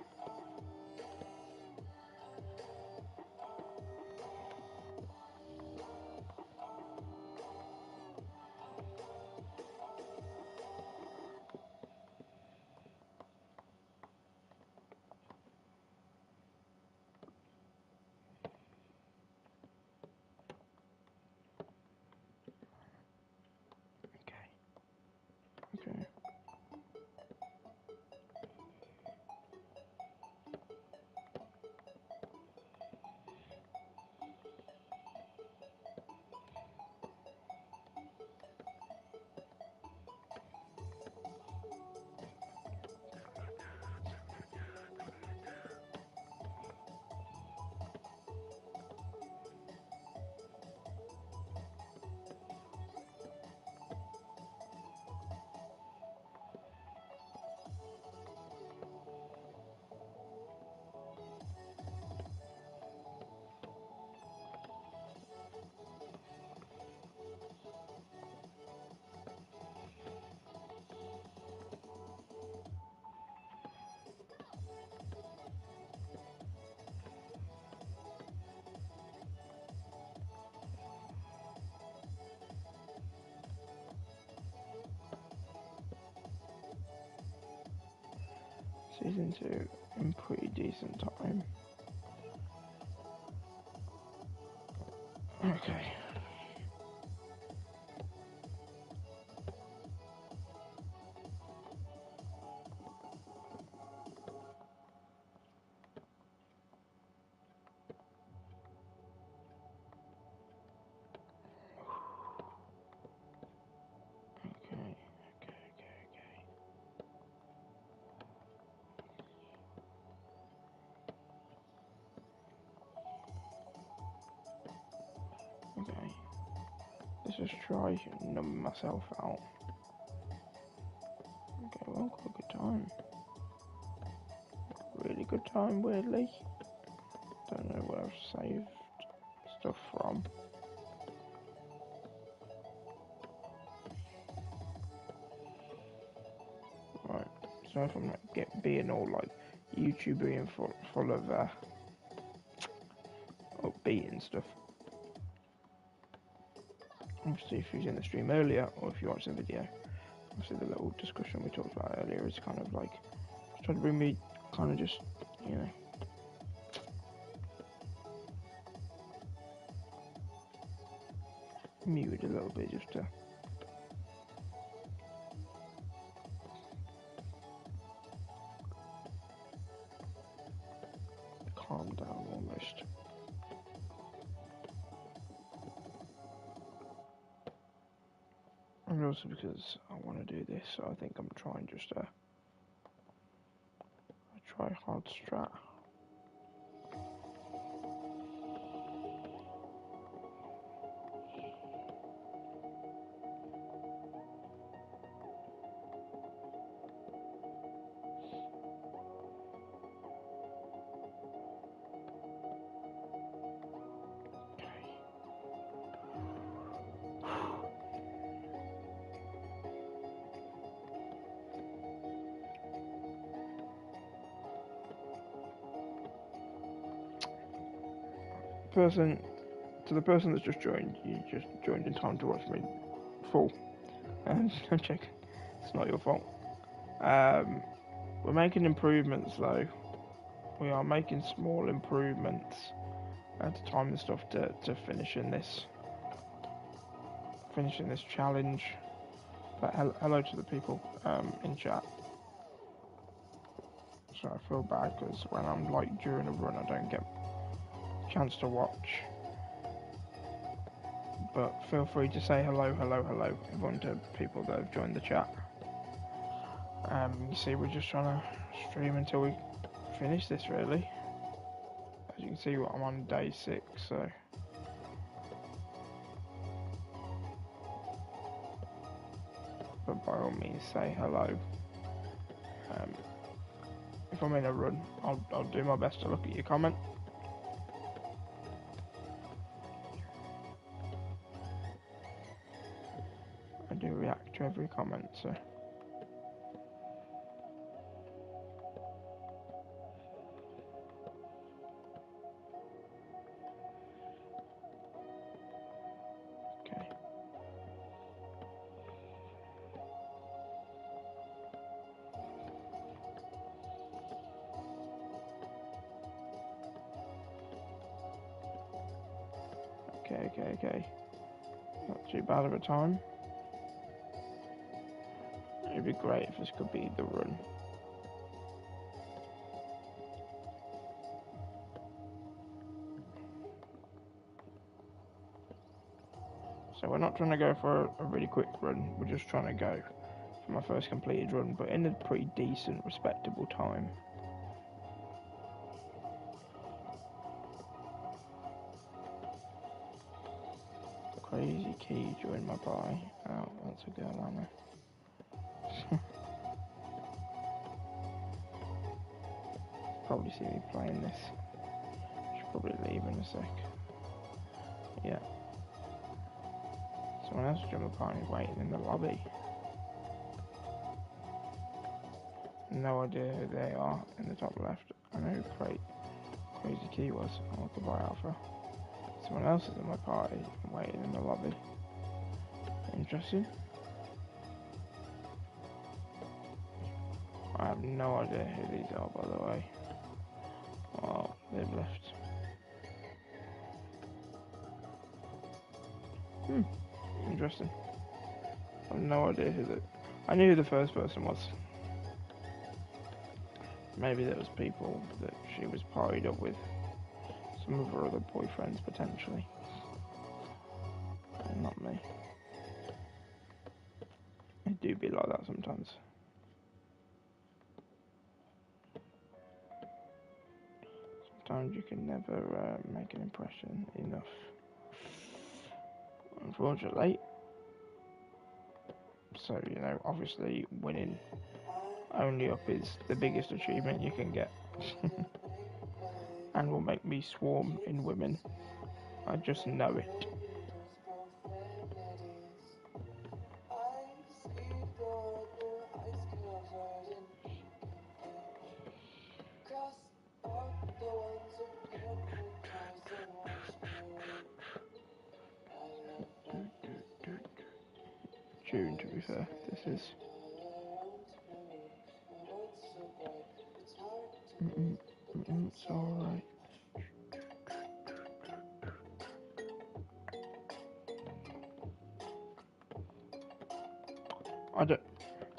Season 2 in pretty decent time. Okay. Okay. Let's just try numb myself out. Okay, well, quite a good time. Really good time, weirdly. Don't know where I've saved stuff from. Right, so if I'm not being all like YouTube being full of upbeat and stuff. Obviously, if you was in the stream earlier, or if you watched the video, obviously the little discussion we talked about earlier is kind of like trying to bring me kind of just, you know, muted a little bit just to calm down almost. And also because I want to do this, so I think I'm trying just a try hard strat. To the person that's just joined, you just joined in time to watch me fall. And check, it's not your fault. We're making improvements though. We are making small improvements at the time and stuff to finishing this challenge. But hello to the people in chat. So I feel bad because when I'm like during a run, I don't get a chance to watch. But feel free to say hello, everyone to people that have joined the chat. You see, we're just trying to stream until we finish this, really. As you can see, I'm on day 6, so. But by all means, say hello. If I'm in a run, I'll do my best to look at your comment. I do react to every comment, so. Okay. Not too bad of a time. It'd be great if this could be the run. So we're not trying to go for a really quick run, we're just trying to go for my first completed run, but in a pretty decent, respectable time. Crazy Key joined my party. Oh, that's a girl, Anna. Probably see me playing this. Should probably leave in a sec. Yeah. Someone else joined my party waiting in the lobby. No idea who they are in the top left. I know who Crazy Key was. Oh, goodbye, Alpha. Someone else is in my party waiting in the lobby. Interesting. I have no idea who these are, by the way. Oh, they've left. Interesting. I have no idea who the... I knew who the first person was. Maybe there was people that she was partied up with. Some of her other boyfriends, potentially. Not me. I do be like that sometimes. Sometimes you can never make an impression enough. Unfortunately. So, you know, obviously winning Onlyup is the biggest achievement you can get. And will make me swarm in women. I just know it. June, to be fair, this is. It's alright.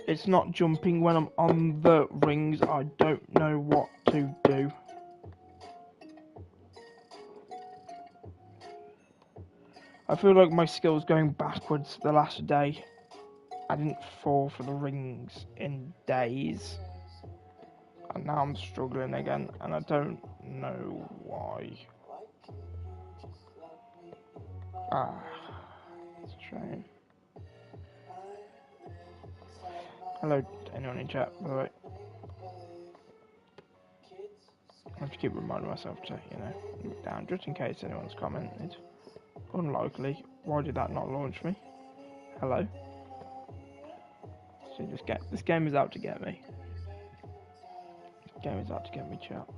It's not jumping when I'm on the rings. I don't know what to do. I feel like my skill's going backwards the last day. I didn't fall for the rings in days. And now I'm struggling again, and I don't know why. It's a shame. Hello to anyone in chat, by the way. I have to keep reminding myself to, you know, look down, just in case anyone's commented. Unlikely. Why did that not launch me? Hello? See, this game is out to get me. This game is out to get me, chat.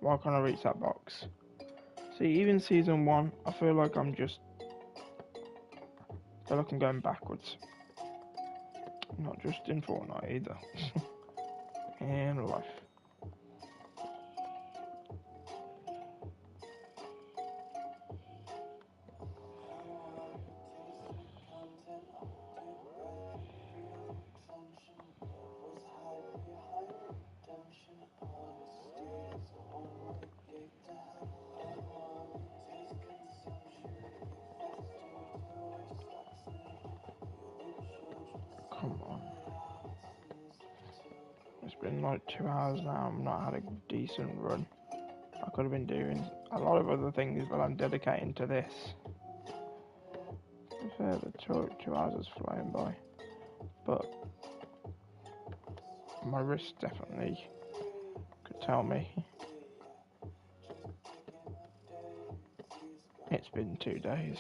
Why can't I reach that box? See, even season 1, I feel like I'm going backwards. Not just in Fortnite either. In life. Come on. It's been like 2 hours now. I've not had a decent run. I could have been doing a lot of other things, but I'm dedicating to this. To be fair, the 2 hours is flying by. But my wrist definitely could tell me. It's been 2 days.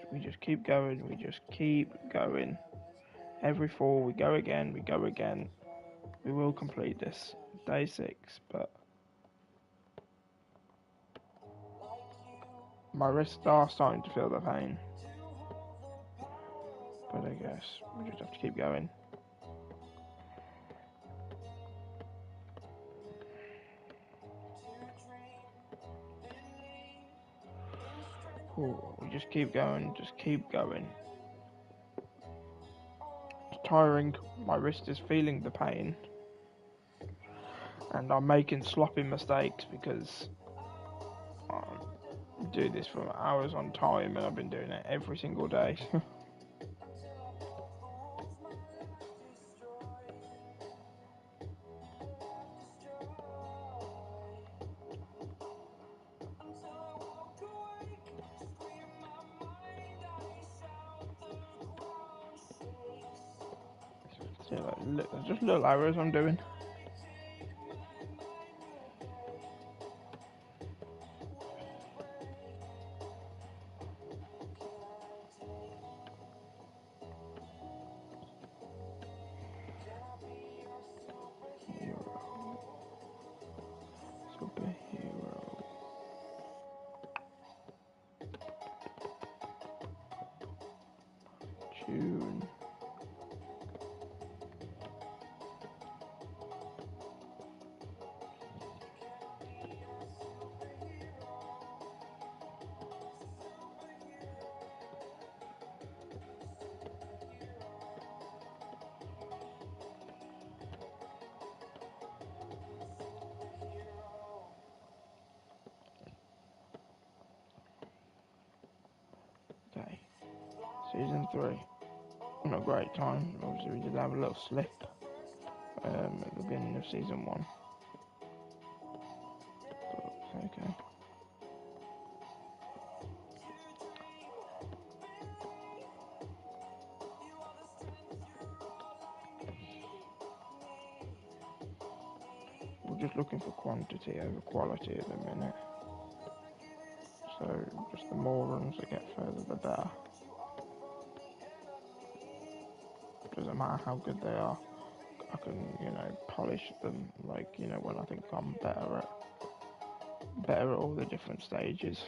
We just keep going. We just keep going. Every fall we go again. We go again. We will complete this. Day 6, but my wrists are starting to feel the pain. But I guess we just have to keep going. Ooh, we just keep going, just keep going. It's tiring, my wrist is feeling the pain. And I'm making sloppy mistakes because I do this for hours on time and I've been doing it every single day. See, like, just little hours I'm doing. tune. Okay, season 3. Not a great time. Obviously, we did have a little slip at the beginning of season 1. But, okay. We're just looking for quantity over quality at the minute. So, just the more runs I get further, the better. Doesn't matter how good they are. I can, polish them, like, when I think I'm better at all the different stages.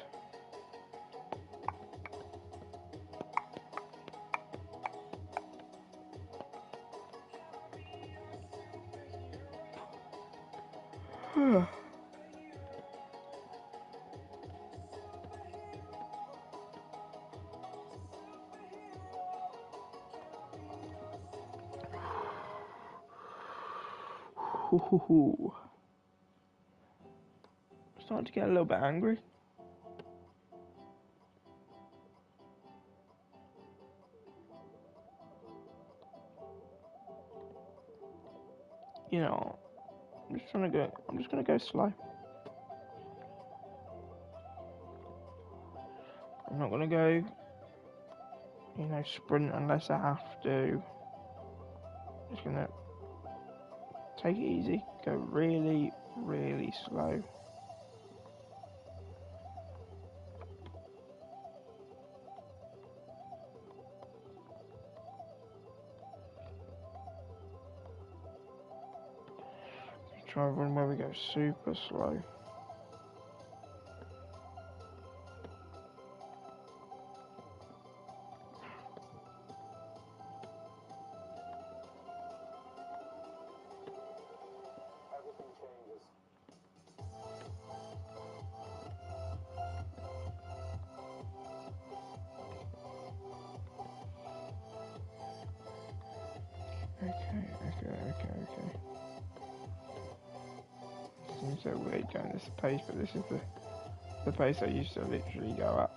Starting to get a little bit angry. I'm just gonna go slow. I'm not gonna go, sprint unless I have to. Just gonna take it easy, go really, really slow. Try and run where we go super slow. Okay. Seems so weird going this pace, but this is the pace I used to literally go at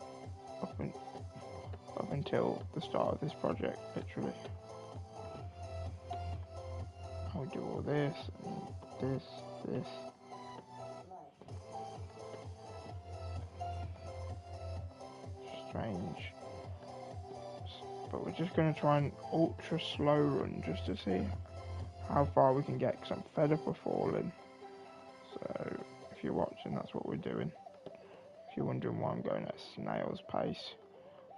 up until the start of this project, literally. I would do all this, and this. Strange. But we're just going to try and ultra slow run just to see how far we can get, because I'm fed up of falling. So if you're watching, that's what we're doing. If you're wondering why I'm going at a snail's pace,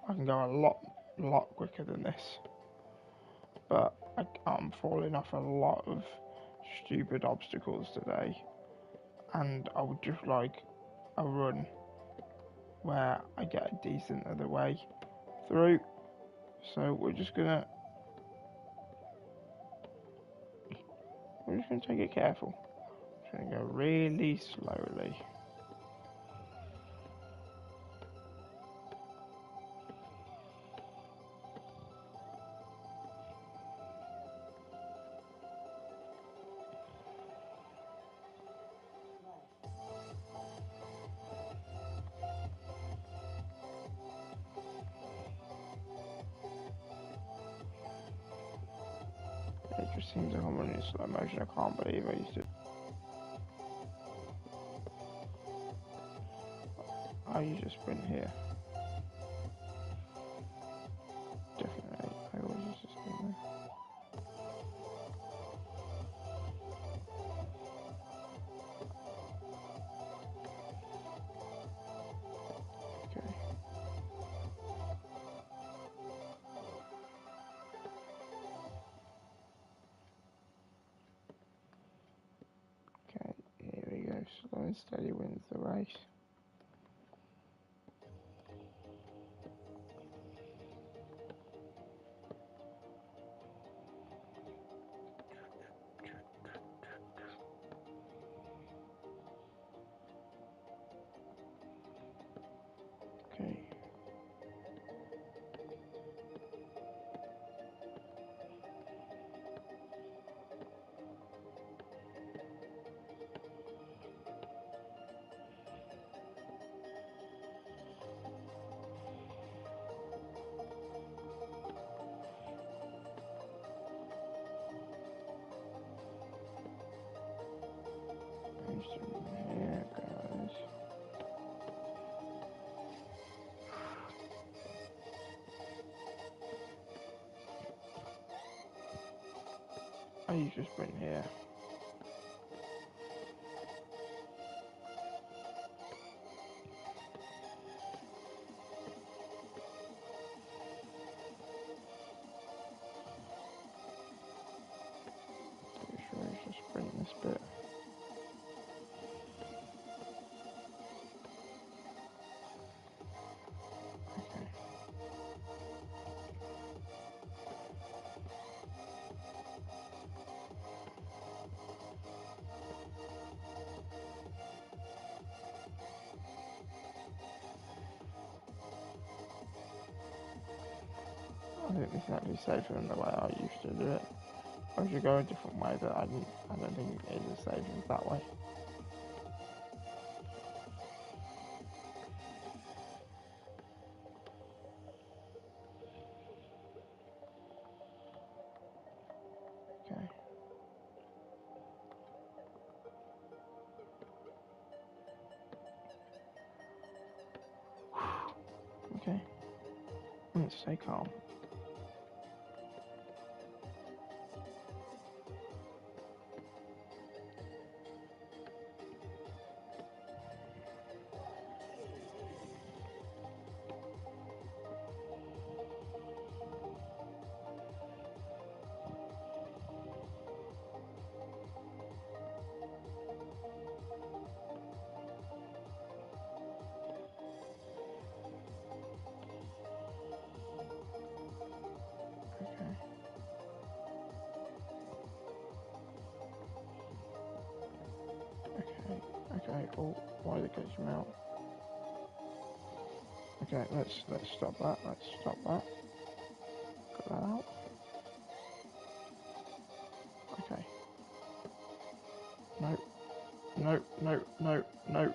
I can go a lot quicker than this. But I'm falling off a lot of stupid obstacles today, and I would just like a run where I get a decent other way through. So we're just gonna take it careful. Just gonna go really slowly. It just seems like I'm running in slow motion. I can't believe I used to. I use a sprint here. Definitely, I always use a sprint there. Okay. Okay, here we go. Slow and steady wins the race. I usually sprint here. Pretty sure I usually sprint this bit. Okay. I think this might be safer than the way I used to do it. I should go a different way, but I don't think it is as safe as that way. Okay. Okay. Let's stay calm. Okay. Okay. Okay. Oh, why did it glitch me out? Okay, let's stop that. Let's stop that. Cut that out. Okay. No. No. No. No. No.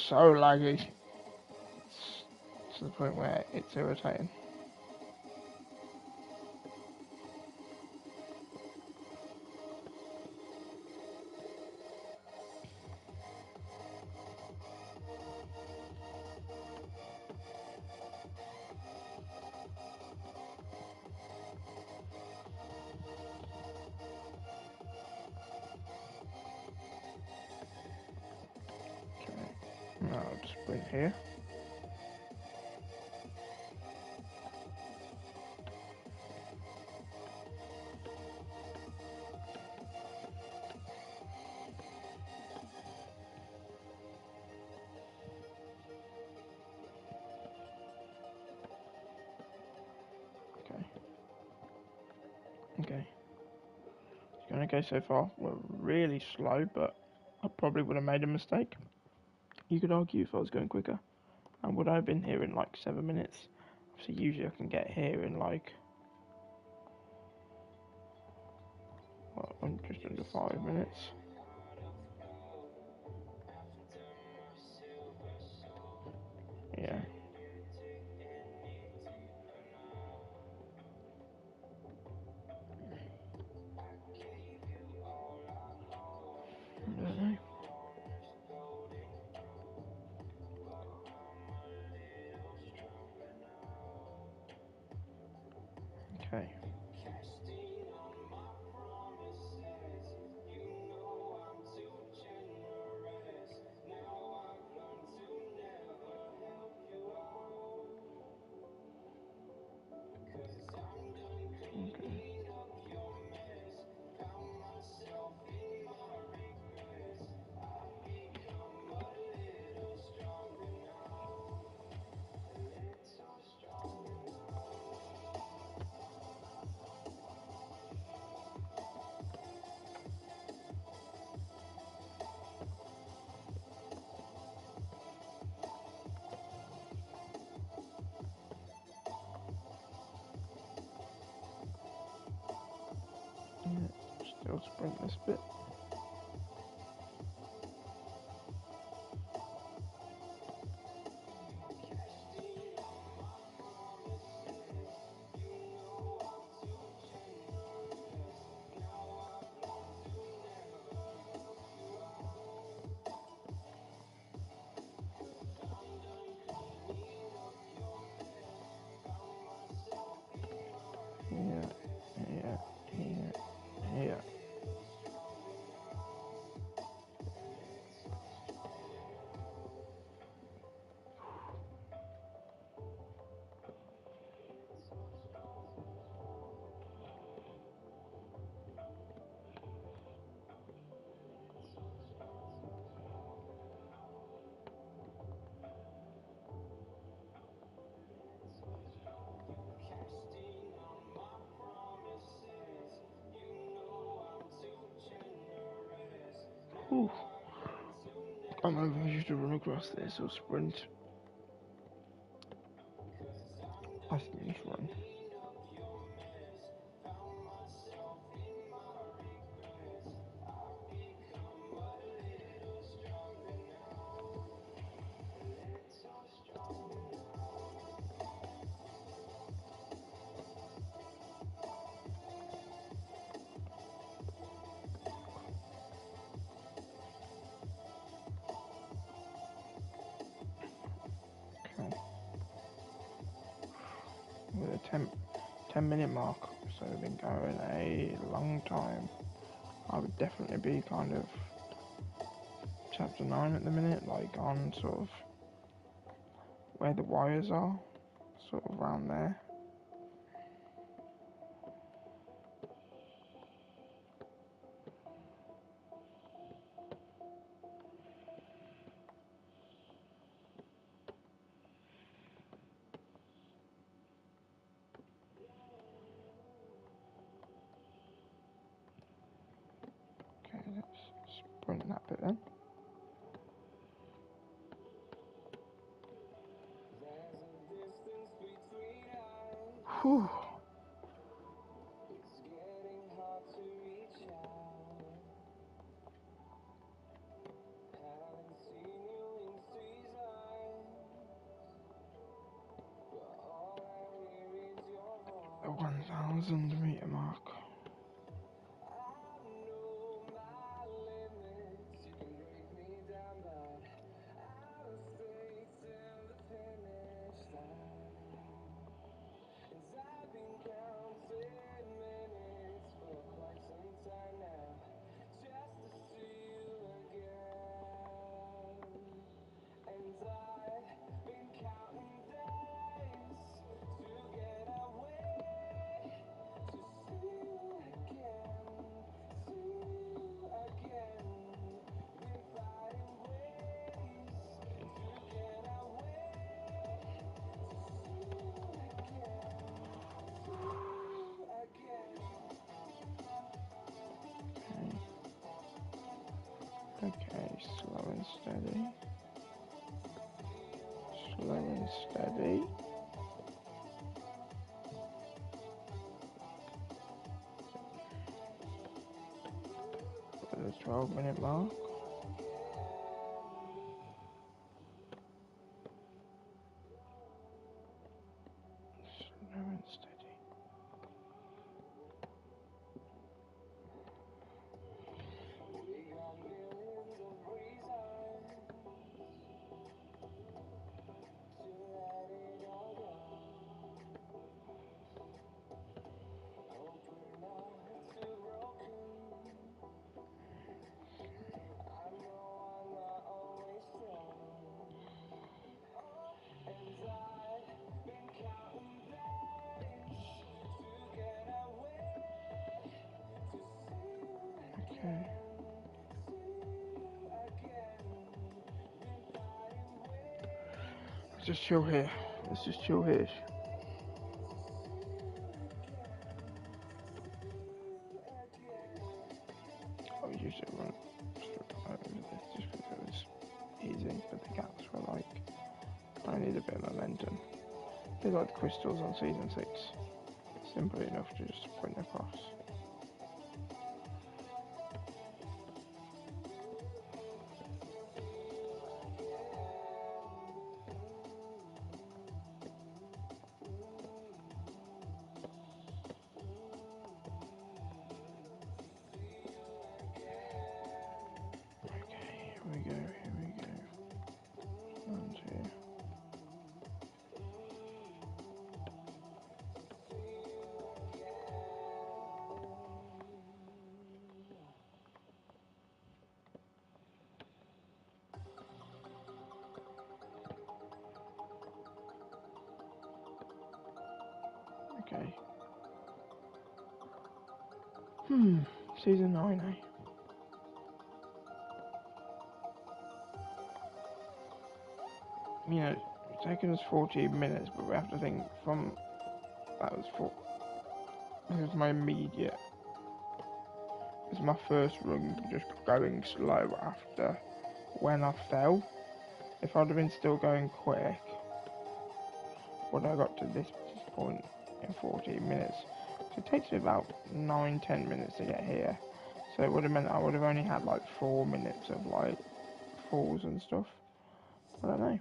So laggy. It's to the point where it's irritating. Okay. Now I'll just sprint here. Okay. Okay. It's going okay so far. We're really slow, but I probably would have made a mistake. You could argue if I was going quicker. And would I have been here in like 7 minutes? So usually I can get here in like, well, I'm just under 5 minutes. Yeah. I don't know. Okay. Okay. Yeah, still sprint this bit. Whew. I don't know if I should run across this or sprint. I think just run. Okay. With a 10-minute mark, so we've been going a long time. I would definitely be kind of chapter 9 at the minute, like on sort of where the wires are, sort of around there. Okay, let's sprint that bit then. Whew. The 1,000-meter mark. Okay, slow and steady. Slow and steady. The 12-minute mark. Slow and steady. Okay. Let's just chill here. Let's just chill here. I would usually run over this just because it was easy, but the gaps were like, I need a bit of momentum. A bit like the crystals on season 6. Simple enough to just sprint across. Okay, here we go, here we go. 1, 2. Okay. Season 9, eh? You know, it's taken us 14 minutes, but we have to think from that was this is my immediate is my first run just going slow after when I fell. If I'd have been still going quick, would I got to this point in 14 minutes? So it takes me about 9-10 minutes to get here. So it would have meant I would have only had like 4 minutes of like falls and stuff. I don't know.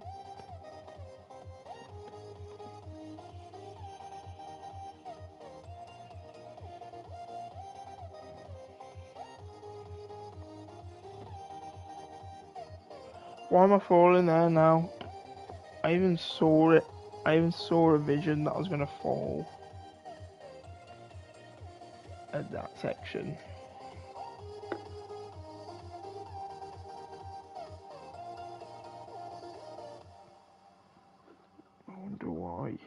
Why am I falling there now? I even saw it. I even saw a vision that I was gonna fall at that section. I wonder why.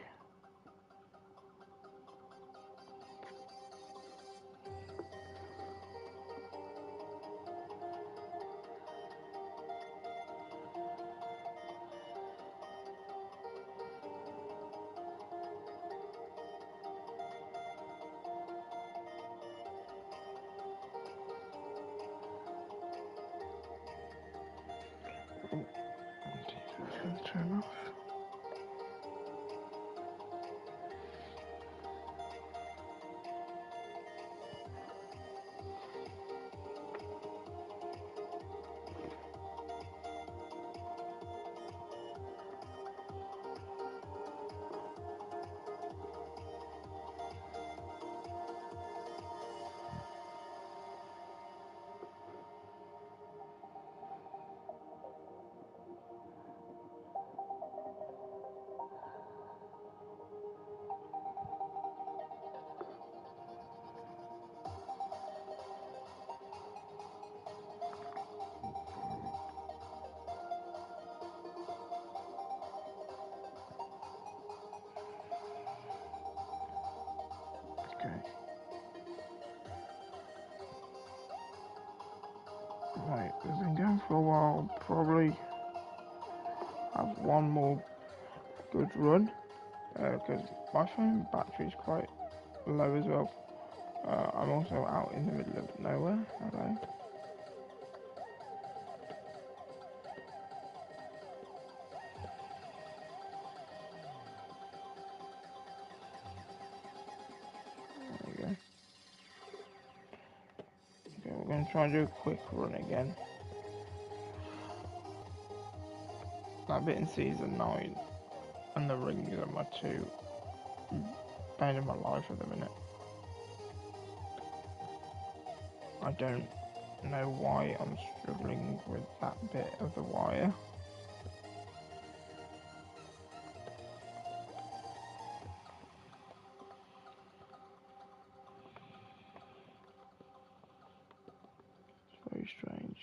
Oh, it's gonna turn off. Okay. Right, we've been going for a while. Probably have one more good run because my phone battery is quite low as well. I'm also out in the middle of nowhere. Hello. There we go. Okay, we're going to try and do a quick run again. That bit in season 9 and the rings are my two pain in my life at the minute. I don't know why I'm struggling with that bit of the wire.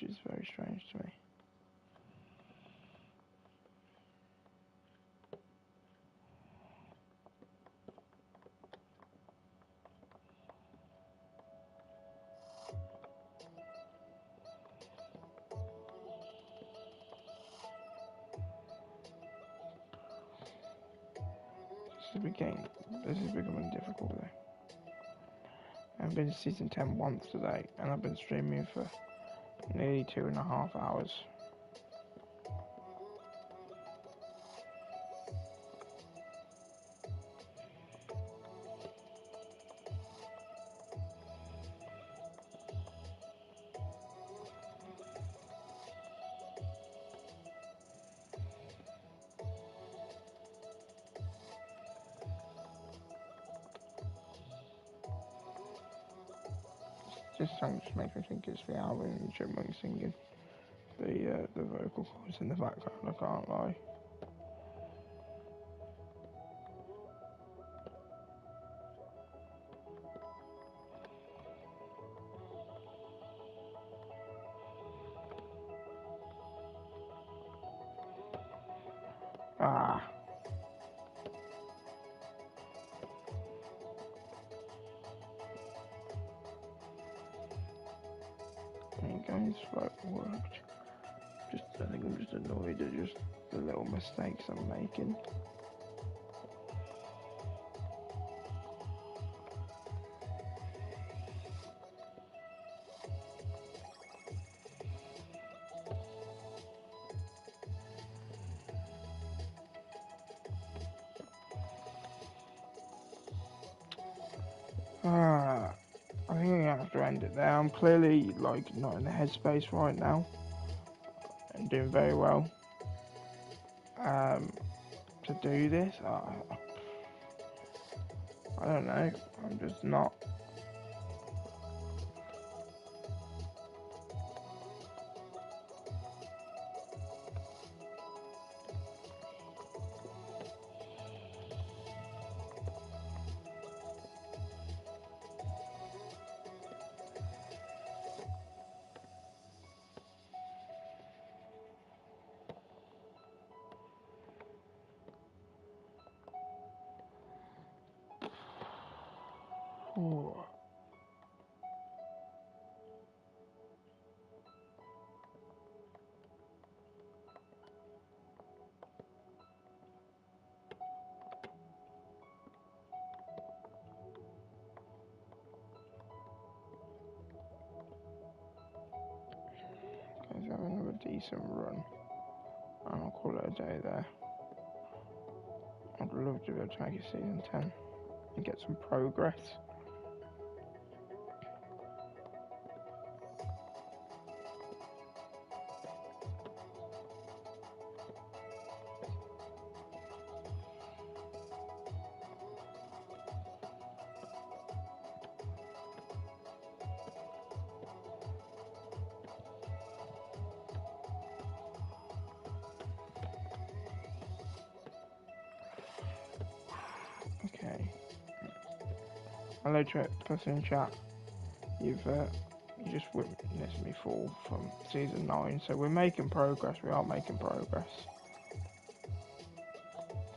It's very strange to me. This is becoming difficult though. I've been to season 10 once today and I've been streaming for nearly 2.5 hours. This song just makes me think it's the Alvin and Chipmunk singing. The vocal cords in the background, I can't lie. Ah. Ain't going slow worked. I think I'm just annoyed at just the little mistakes I'm making. I think I'm gonna have to end it there. I'm clearly like not in the headspace right now and doing very well to do this. I don't know. I'm just not. Ooh. Guys, having another decent run. I'll call it a day there. I'd love to be able to make it season 10 and get some progress. Okay. Hello, person in chat. You just witnessed me fall from season 9, so we're making progress. We are making progress,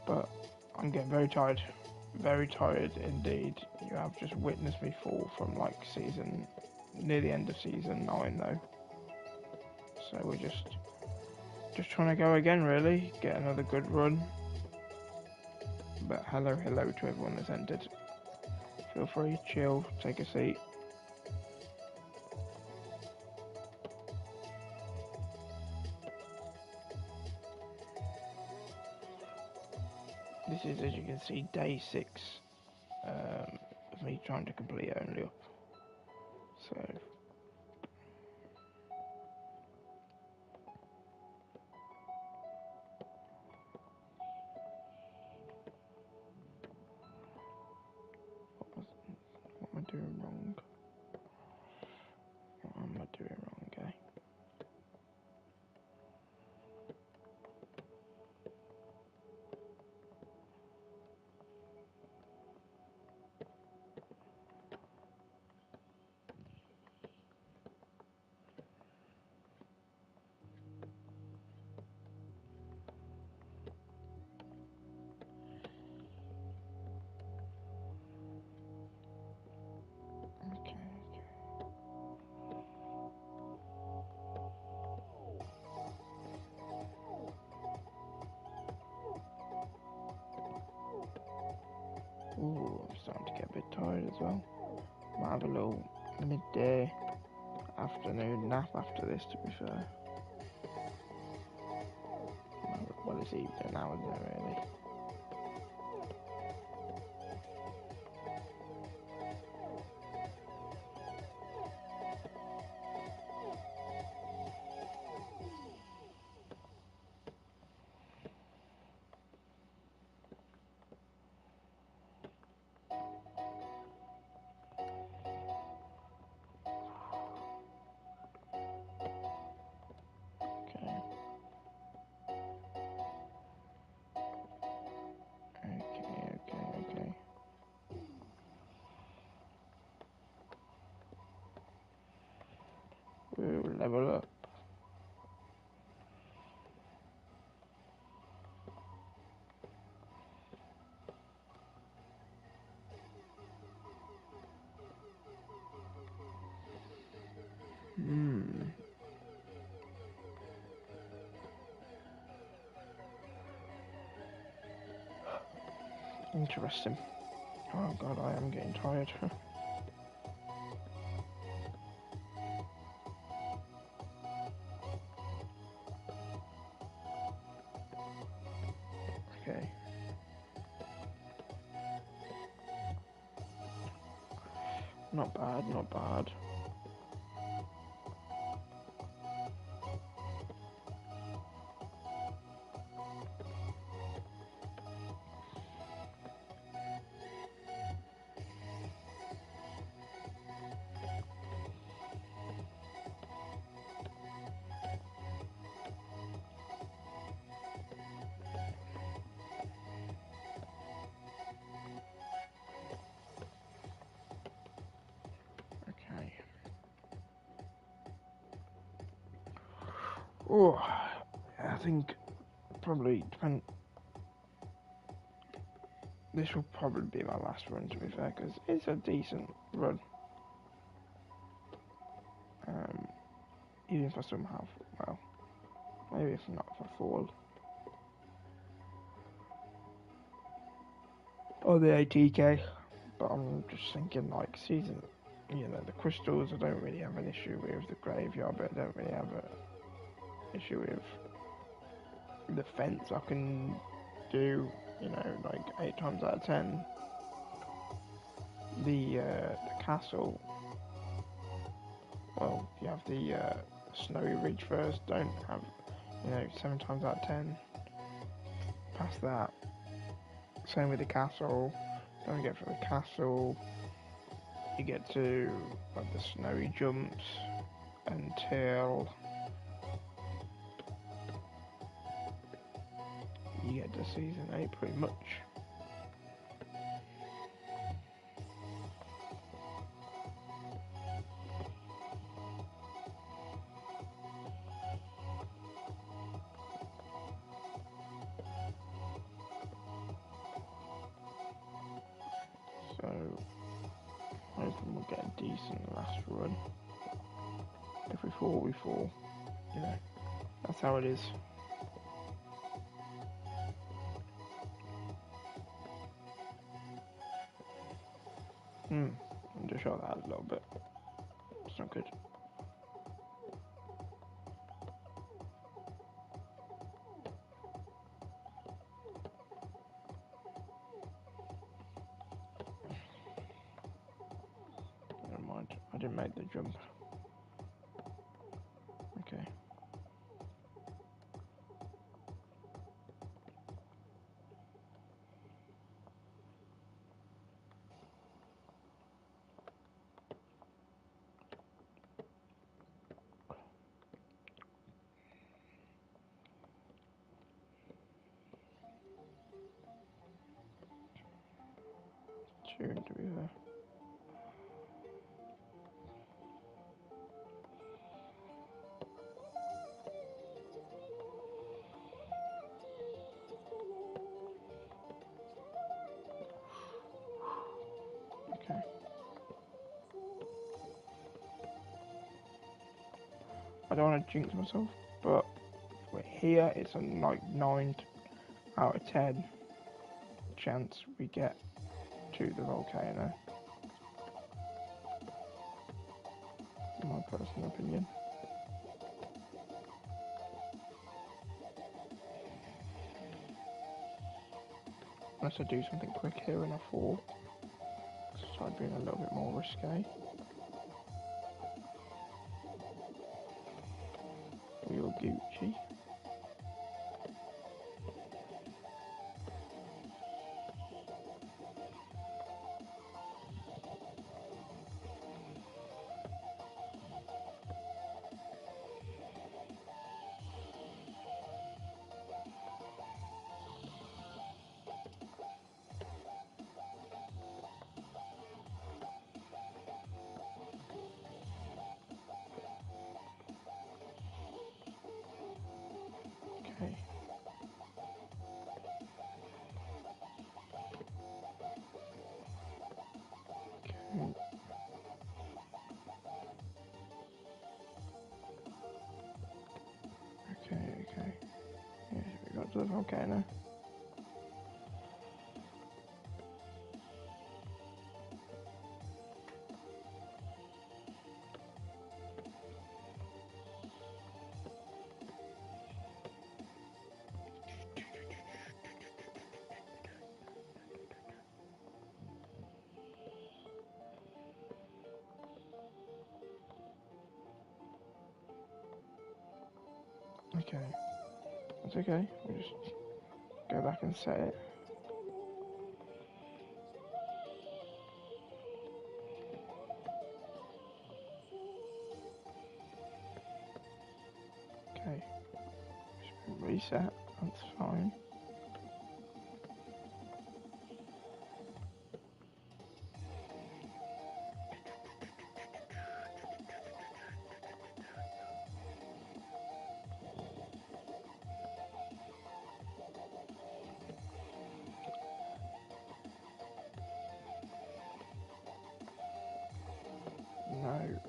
but I'm getting very tired indeed. You have just witnessed me fall from like near the end of season 9 though. So we're just trying to go again, really, get another good run. But hello to everyone that's entered. Feel free, chill, take a seat. This is, as you can see, day 6 of me trying to complete Onlyup. So what am I doing wrong? What am I doing wrong, eh? Okay. Ooh, I'm starting to get a bit tired as well. Might have a little midday afternoon nap after this, to be fair. Well, it's evening now, isn't it, really? Okay. Okay. We'll level up. Interesting. Oh god, I am getting tired. Okay. Not bad, not bad. Okay. Oh, I think probably depend. This will probably be my last run, to be fair, because it's a decent run. Even if I somehow, well, maybe if not, if I fall. Or the 80k, but I'm just thinking like season, the crystals I don't really have an issue with, the graveyard but I don't really have an issue with the fence. I can do, like 8 times out of 10. The castle, well, you have the snowy ridge first, don't have, 7 times out of 10. Past that, same with the castle, don't get for the castle. You get to like the snowy jumps until you get to season 8 pretty much. So hoping we'll get a decent last run. If we fall, we fall. That's how it is. Undershot that a little bit. It's not good. Never mind. I didn't make the jump. Okay. Tune to be there. Okay. I don't want to jinx myself, but we're here. It's a like 9 out of 10 chance we get to the volcano. In my personal opinion. Unless I do something quick here and I fall. Start being a little bit more risque. Real Gucci. Okay. Okay. Yes, we got to the volcano. Okay. That's okay. We'll just go back and set it. Okay. Just reset. That's fine. No.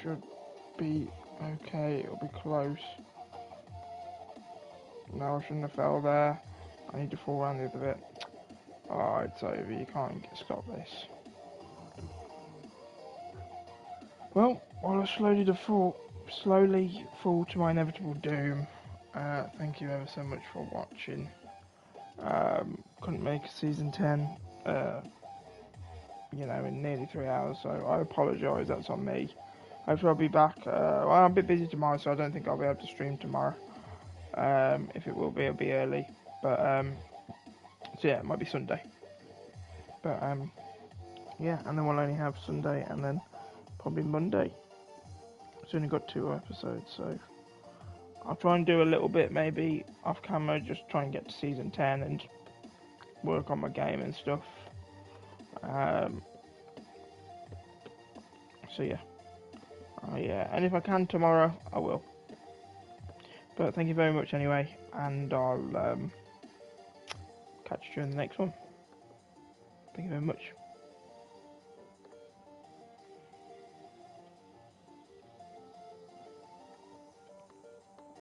Should be okay. It'll be close. No, I shouldn't have fell there. I need to fall around the other bit. Oh, it's over. You can't stop this. Well, while I slowly fall to my inevitable doom. Thank you ever so much for watching. Couldn't make season 10. In nearly 3 hours, so I apologise. That's on me. Hopefully I'll be back. Well, I'm a bit busy tomorrow, so I don't think I'll be able to stream tomorrow. If it will be, it'll be early. But so yeah, it might be Sunday. But yeah, and then we'll only have Sunday and then probably Monday. It's only got 2 episodes, so I'll try and do a little bit maybe off camera, just try and get to season 10 and work on my game and stuff. So yeah. Yeah, and if I can tomorrow, I will. But thank you very much anyway, and I'll catch you in the next one. Thank you very much.